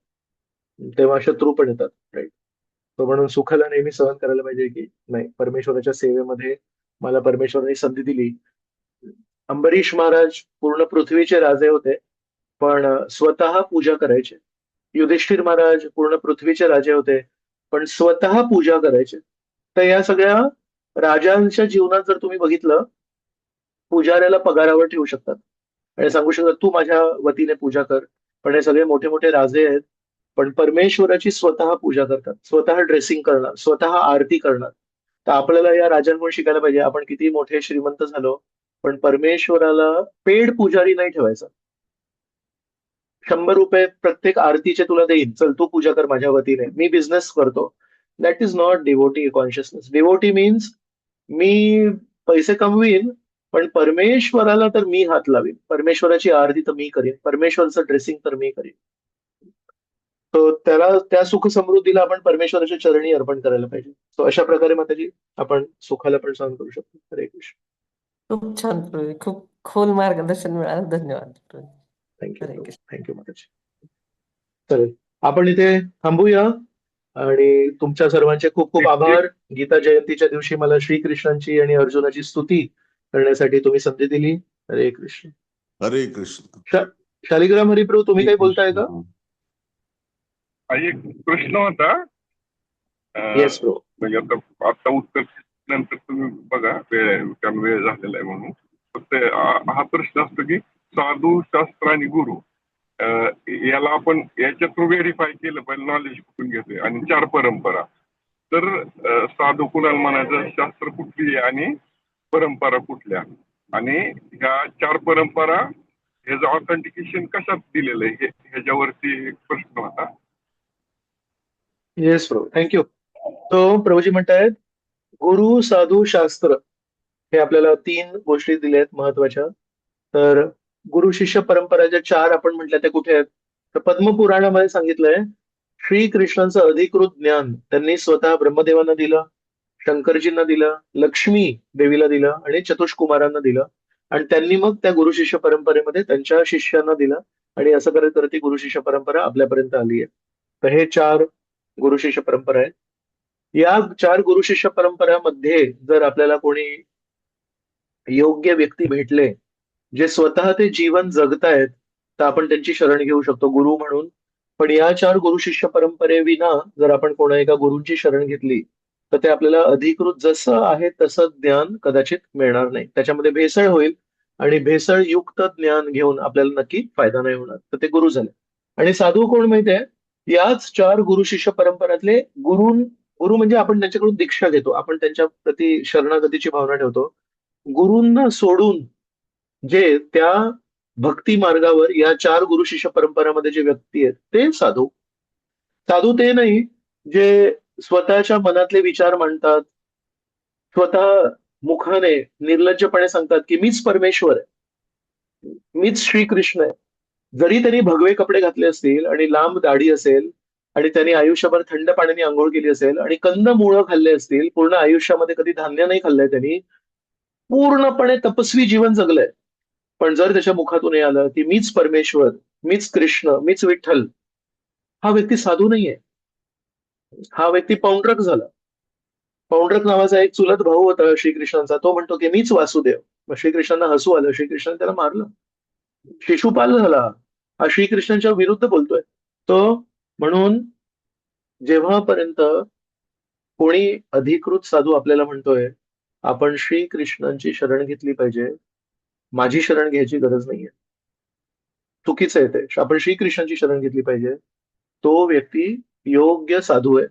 तेव्हा शत्रू पण येतात, राईट. तो म्हणून सुखाला नेहमी सहन करायला पाहिजे की नाही, परमेश्वराच्या सेवेमध्ये मला परमेश्वराने संधी दिली. अंबरीश महाराज पूर्ण पृथ्वीचे राजे होते, पण स्वतः पूजा करायचे. युधिष्ठिर महाराज पूर्ण पृथ्वीचे राजे होते, पण स्वतः पूजा करायचे. तर या सगळ्या राजांच्या जीवनात जर तुम्ही बघितलं, पुजाऱ्याला पगारावर ठेवू शकतात आणि सांगू शकतात तू माझ्या वतीने पूजा कर. पण हे सगळे मोठे मोठे राजे आहेत, पण परमेश्वराची स्वतः पूजा करतात, स्वतः ड्रेसिंग करणार, स्वतः आरती करणार. तर आपल्याला या राजांकडून शिकायला पाहिजे. आपण किती मोठे श्रीमंत झालो, पण परमेश्वराला पेड पुजारी नाही ठेवायचा. 100 रुपये प्रत्येक आरतीचे तुला देईन, चल तू पूजा कर माझ्या वतीने, मी बिझनेस करतो. That is not devotee consciousness. Devotee means मी पैसे कमवीन, पण परमेश्वराला तर मी हात लावीन, परमेश्वराची आरती तर मी करीन, परमेश्वराचं ड्रेसिंग तर मी करीन. तो त्याला, त्या सुख समृद्धीला आपण परमेश्वराच्या चरणी अर्पण करायला पाहिजे. तो अशा प्रकारे माताजी आपण सुखाला पण सहन करू शकतो. हरे कृष्ण. खूप छान प्रवीण, खूप खोल मार्गदर्शन मिळालं. धन्यवाद प्रवीण. थँक्यू हरे कृष्ण. थँक्यू माताजी. चालेल, आपण इथे थांबूया. आणि तुमच्या सर्वांचे खूप खूप आभार. गीता जयंतीच्या दिवशी मला श्रीकृष्णांची आणि अर्जुनाची स्तुती करण्यासाठी तुम्ही संधी दिली. हरे कृष्ण. हरे कृष्ण. शालिग्राम हरिप्रभू, तुम्ही काही बोलताय का? एक प्रश्न होता. येस प्रभू. म्हणजे आता उत्तर नंतर तुम्ही बघा, वेळ झालेला आहे म्हणून. फक्त हा प्रश्न असतो की साधू, शास्त्र आणि गुरु याला आपण याच्या थ्रू व्हेरीफाय केलं पाहिजे, नॉलेज कुठून घेतोय. आणि 4 परंपरा. तर साधू कुणाला म्हणायचं, शास्त्र कुठली आणि परंपरा कुठल्या, आणि ह्या 4 परंपरा ह्याचं ऑथेंटिकेशन कशात दिलेलं आहे, ह्याच्यावरती एक प्रश्न होता. येस प्रभू, थँक्यू. तो प्रभूजी म्हणतायत गुरु, साधू, शास्त्र हे आपल्याला 3 गोष्टी दिल्या आहेत महत्वाच्या. तर गुरु शिष्य परंपरा ज्या 4 आपण म्हटल्या त्या कुठे आहेत? तर पद्मपुराणामध्ये सांगितलंय, श्रीकृष्णांचं अधिकृत ज्ञान त्यांनी स्वतः ब्रह्मदेवांना दिलं, शंकरजींना दिलं, लक्ष्मी देवीला दिलं आणि चतुष्कुमारांना दिलं. आणि त्यांनी मग त्या गुरु शिष्य परंपरेमध्ये त्यांच्या शिष्यांना दिलं, आणि असं करत करत ती गुरु शिष्य परंपरा आपल्यापर्यंत आली आहे. तर हे 4 गुरु शिष्य परंपरा आहेत. या 4 गुरु शिष्य परंपरामध्ये जर आपल्याला कोणी योग्य व्यक्ती भेटले, जे स्वतः ते जीवन जगतायत, तर आपण त्यांची शरण घेऊ शकतो गुरु म्हणून. पण या 4 गुरु शिष्य परंपरेविना जर आपण कोणा एका गुरूंची शरण घेतली, तर ते आपल्याला अधिकृत जसं आहे तसं ज्ञान कदाचित मिळणार नाही. त्याच्यामध्ये भेसळ होईल, आणि भेसळयुक्त ज्ञान घेऊन आपल्याला नक्की फायदा नाही होणार. तर ते गुरु झाले. आणि साधू कोण माहितीये? याच 4 गुरु शिष्य परंपरातले गुरु म्हणजे आपण त्यांच्याकडून दीक्षा घेतो, आपण त्यांच्या प्रती शरणागतीची भावना ठेवतो. गुरूंना सोडून जे त्या भक्ती मार्गावर या 4 गुरु शिष्य परंपरामध्ये जे व्यक्ती आहेत ते साधू. साधू ते नाही जे स्वतःच्या मनातले विचार मांडतात, स्वतः मुखाने निर्लज्जपणे सांगतात की मीच परमेश्वर आहे, मीच श्रीकृष्ण आहे. जरी त्यांनी भगवे कपडे घातले असतील आणि लांब दाढी असेल, आणि त्यांनी आयुष्यभर थंड पाण्याने आंघोळ केली असेल, आणि कंदमुळं खाल्ले असतील, पूर्ण आयुष्यामध्ये कधी धान्य नाही खाल्लंय त्यांनी, पूर्णपणे तपस्वी जीवन जगलंय, पण जर त्याच्या मुखातून हे आलं की मीच परमेश्वर, मीच कृष्ण, मीच विठ्ठल, हा व्यक्ती साधू नाहीये. हा व्यक्ती पौंड्रक झाला. पौंड्रक नावाचा एक चुलत भाऊ होता श्रीकृष्णांचा, तो म्हणतो की मीच वासुदेव. मग श्रीकृष्णांना हसू आलं, श्रीकृष्णाने त्याला मारलं. शिशुपाल झाला, हा श्रीकृष्णांच्या विरुद्ध बोलतोय तो. म्हणून जेव्हापर्यंत कोणी अधिकृत साधू आपल्याला म्हणतोय आपण श्रीकृष्णांची शरण घेतली पाहिजे, माझी शरण घ्यायची गरज नाहीये, चुकीचं आहे ते. आपण श्रीकृष्णांची शरण घेतली पाहिजे, तो व्यक्ती योग्य साधू आहे.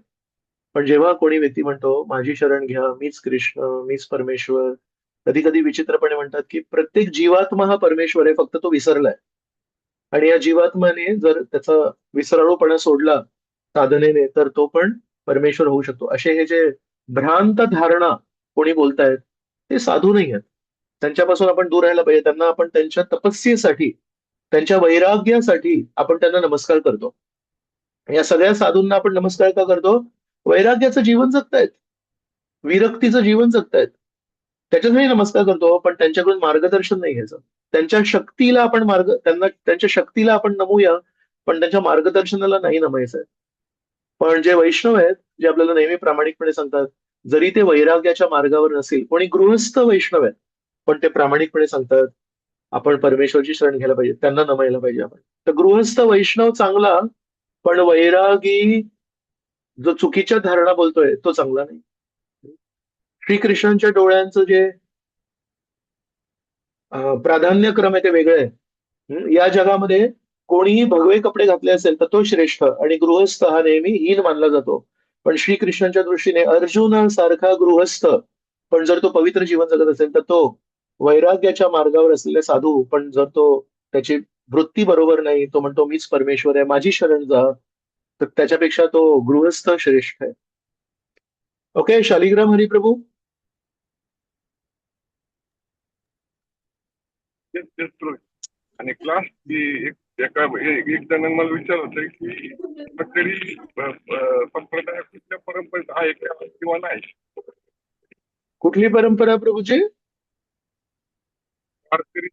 पण जेव्हा कोणी व्यक्ती म्हणतो माझी शरण घ्या, मीच कृष्ण, मीच परमेश्वर, कधी कधी विचित्रपणे म्हणतात की प्रत्येक जीवात्मा हा परमेश्वर आहे, फक्त तो विसरलाय. आणि या जीवात्म्याने जर त्याचा विसराळूपणा सोडला साधनेने तर तो पण परमेश्वर होऊ शकतो. असे हे जे भ्रांत धारणा कोणी बोलतायत ते साधू नाही आहेत. त्यांच्यापासून आपण दूर राहायला पाहिजे. त्यांना आपण त्यांच्या तपस्येसाठी, त्यांच्या वैराग्यासाठी आपण त्यांना नमस्कार करतो. या सगळ्या साधूंना आपण नमस्कार का करतो? वैराग्याचं जीवन जगतायत, विरक्तीचं जीवन जगतायत. त्याच्यासाठी नमस्कार करतो, पण त्यांच्याकडून मार्गदर्शन नाही घ्यायचं. त्यांच्या शक्तीला आपण त्यांना त्यांच्या शक्तीला आपण नमूया, पण त्यांच्या मार्गदर्शनाला नाही नमायचं. पण जे वैष्णव आहेत, जे आपल्याला नेहमी प्रामाणिकपणे सांगतात, जरी ते वैराग्याच्या मार्गावर नसेल, कोणी गृहस्थ वैष्णव आहेत, पण ते प्रामाणिकपणे सांगतात, आपण परमेश्वरची शरण घ्यायला पाहिजे, त्यांना नमायला पाहिजे आपण. तर गृहस्थ वैष्णव चांगला, पण वैरागी जो चुकीच्या धारणा बोलतोय तो चांगला नाही. श्रीकृष्णांच्या डोळ्यांचं जे प्राधान्यक्रम आहे ते वेगळं आहे. या जगामध्ये कोणीही भगवे कपडे घातले असेल तर तो श्रेष्ठ आणि गृहस्थ हा नेहमी हीन मानला जातो. पण श्रीकृष्णांच्या दृष्टीने अर्जुनासारखा गृहस्थ पण जर तो पवित्र जीवन जगत असेल तर तो वैराग्याच्या मार्गावर असलेले साधू पण जर तो त्याची वृत्ती बरोबर नाही, तो म्हणतो मीच परमेश्वर आहे, माझी शरण जा, तर त्याच्यापेक्षा तो गृहस्थ श्रेष्ठ आहे. ओके, शालिग्राम हरिप्रभू. तेच तेच तर. आणि क्लास एक जणांना मला विचारलं होतं की तरी संप्रदाय कुठल्या परंपरेत आहे किंवा नाही. कुठली परंपरा प्रभूची? वारकरी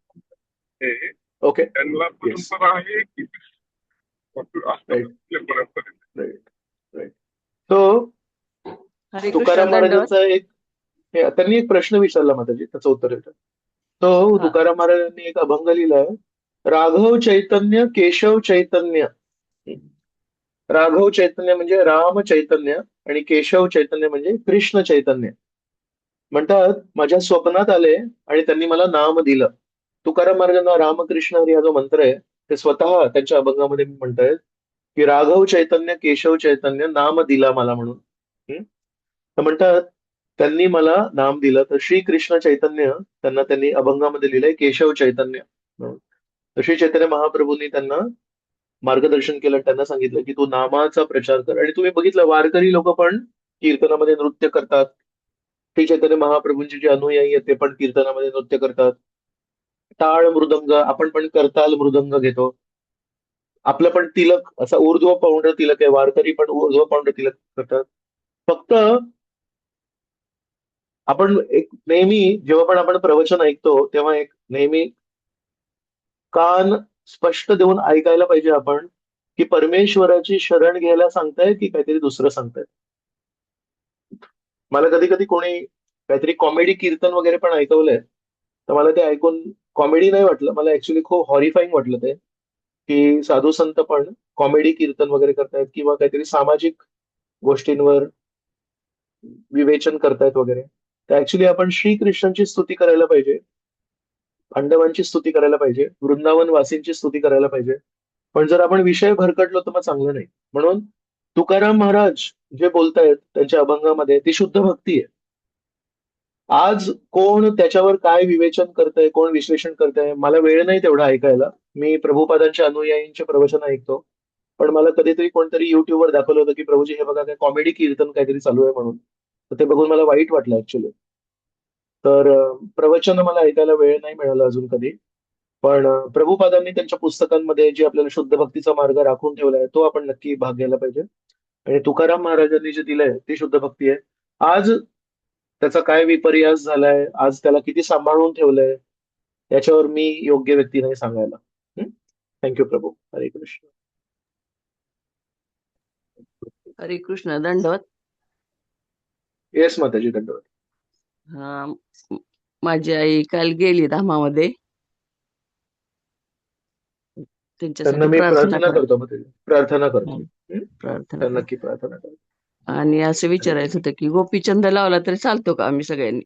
हे ओके, त्यांना येस, परंपरा आहे की असतात राईट, कुठल्या परंपरेत. Right, right. तो हरे कृष्ण, तुकाराम दंडवत. महाराजांचा त्यांनी एक प्रश्न विचारला माताजी, त्याचं उत्तर येतं. तो हा. तुकाराम महाराजांनी एक अभंग लिहिलाय, राघव चैतन्य केशव चैतन्य. राघव चैतन्य म्हणजे राम चैतन्य आणि केशव चैतन्य म्हणजे कृष्ण चैतन्य. म्हणतात माझ्या स्वप्नात आले आणि त्यांनी मला नाम दिलं. तुकाराम महाराजांना रामकृष्ण हरी हा जो मंत्र आहे ते स्वतः त्यांच्या अभंगामध्ये म्हणतायत की राघव चैतन्य केशव चैतन्य नाम दिला मला म्हणून. तर म्हणतात त्यांनी मला नाम दिलं, तर श्रीकृष्ण चैतन्य त्यांनी अभंगामध्ये लिहिलंय केशव चैतन्य म्हणून. तर श्री चैतन्य महाप्रभूंनी त्यांना मार्गदर्शन केलं, त्यांना सांगितलं की तू नामाचा प्रचार कर. आणि तुम्ही बघितलं वारकरी लोक पण कीर्तनामध्ये नृत्य करतात. श्री चैतन्य महाप्रभूंचे जे अनुयायी आहेत ते पण कीर्तनामध्ये नृत्य करतात. टाळ मृदंग, आपण पण करताल मृदंग घेतो. आपलं पण तिलक असा ऊर्ध्व पाऊंड तिलक आहे, वारकरी पण ऊर्ध्व पाऊंड तिलक करतात. फक्त आपण एक नेहमी जेव्हा पण आपण प्रवचन ऐकतो तेव्हा एक नेहमी कान स्पष्ट देऊन ऐकायला पाहिजे आपण की परमेश्वराची शरण घ्यायला सांगतायत की काहीतरी दुसरं सांगतायत. मला कधी कधी कोणी काहीतरी कॉमेडी कीर्तन वगैरे पण ऐकवलंय, तर मला ते ऐकून कॉमेडी नाही वाटलं, मला ऍक्च्युली खूप हॉरिफाईंग वाटलं ते, की साधू संत पण कॉमेडी कीर्तन वगैरे करतायत किंवा काहीतरी सामाजिक गोष्टींवर विवेचन करतायत वगैरे. तर ऍक्च्युली आपण श्रीकृष्णांची स्तुती करायला पाहिजे, पांडवांची स्तुती करायला पाहिजे, वृंदावन वासींची स्तुती करायला पाहिजे. पण जर आपण विषय भरकटलो तर मग चांगलं नाही. म्हणून तुकाराम महाराज जे बोलतायत त्यांच्या अभंगामध्ये ती शुद्ध भक्ती आहे. आज कोण त्याच्यावर काय विवेचन करतंय, कोण विश्लेषण करतंय, मला वेळ नाही तेवढा ऐकायला. मी प्रभुपादांच्या अनुयायींचे प्रवचन ऐकतो, पण मला कधीतरी कोणतरी युट्यूबवर दाखवलं होतं की प्रभूजी हे बघा काय कॉमेडी कीर्तन काहीतरी चालू आहे म्हणून. तर ते बघून मला वाईट वाटलं ऍक्च्युली. तर प्रवचन मला ऐकायला वेळ नाही मिळाला अजून कधी. पण प्रभुपादांनी त्यांच्या पुस्तकांमध्ये जे आपल्याला शुद्ध भक्तीचा मार्ग राखून ठेवलाय तो आपण नक्की भाग घ्यायला पाहिजे. आणि तुकाराम महाराजांनी जे दिलंय ती शुद्ध भक्ती आहे. आज त्याचा काय विपर्यास झालाय, आज त्याला किती सांभाळून ठेवलंय, याच्यावर मी योग्य व्यक्ती नाही सांगायला. थँक्यू प्रभू. हरे कृष्ण. हरे कृष्ण, दंडवत. येस माताजी, धन्यवाद. हा, माझी आई काल गेली धामामध्ये. त्यांना त्यांच्यासाठी मी प्रार्थना प्रार्थना करा. करतो माताजी, प्रार्थना करतो. प्रार्थना तर करा. नक्की प्रार्थना करतो. आणि असं विचारायचं होतं की गोपीचंद लावला तरी चालतो का आम्ही सगळ्यांनी?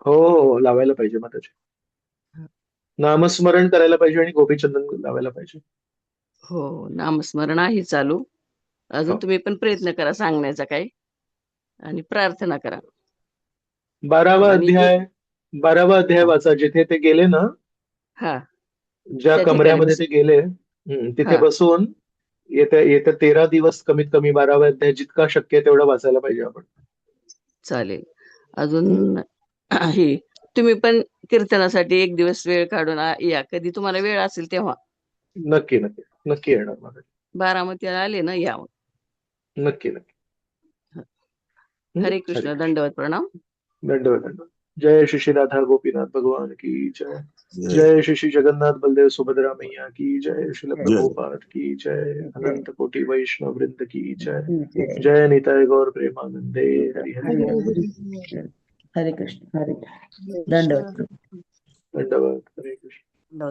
हो हो, लावायला पाहिजे माताजी. नामस्मरण करायला पाहिजे आणि गोपीचंदन लावायला पाहिजे. हो, नामस्मरण आहे चालू. अजून हो. तुम्ही पण प्रयत्न करा सांगण्याचा काही, आणि प्रार्थना करा. 12वा आणि अध्याय वाचा जिथे ते गेले ना, हा ज्या त्या ठिकाणी कमऱ्यामध्ये बस ते गेले तिथे हा बसून येत्या येत्या 13 दिवस कमीत कमी 12 अध्याय जितका शक्य आहे तेवढा वाचायला पाहिजे आपण. चालेल. अजून हे तुम्ही पण कीर्तनासाठी एक दिवस वेळ काढून या कधी तुम्हाला वेळ असेल तेव्हा. नक्की नक्की नक्की येणार मला. बारामतीला आले ना या. नक्की नक्की. हरे हरे कृष्ण. कृष्ण. दंडवत प्रणाम. दंडवत दंडवत. जय श्री श्री राधा गोपीनाथ भगवान की जय. जय श्री श्री जगन्नाथ बलदेव सुभद्रा मैया की जय. श्रील प्रभुपाद की जय. अनंत कोटि वैष्णव वृंद की जय. जय निताय गौर प्रेमानंदे. हरि हरि बोल. हरे कृष्ण. हरे कृष्ण. दंडवत. दंडवत. हरे कृष्ण.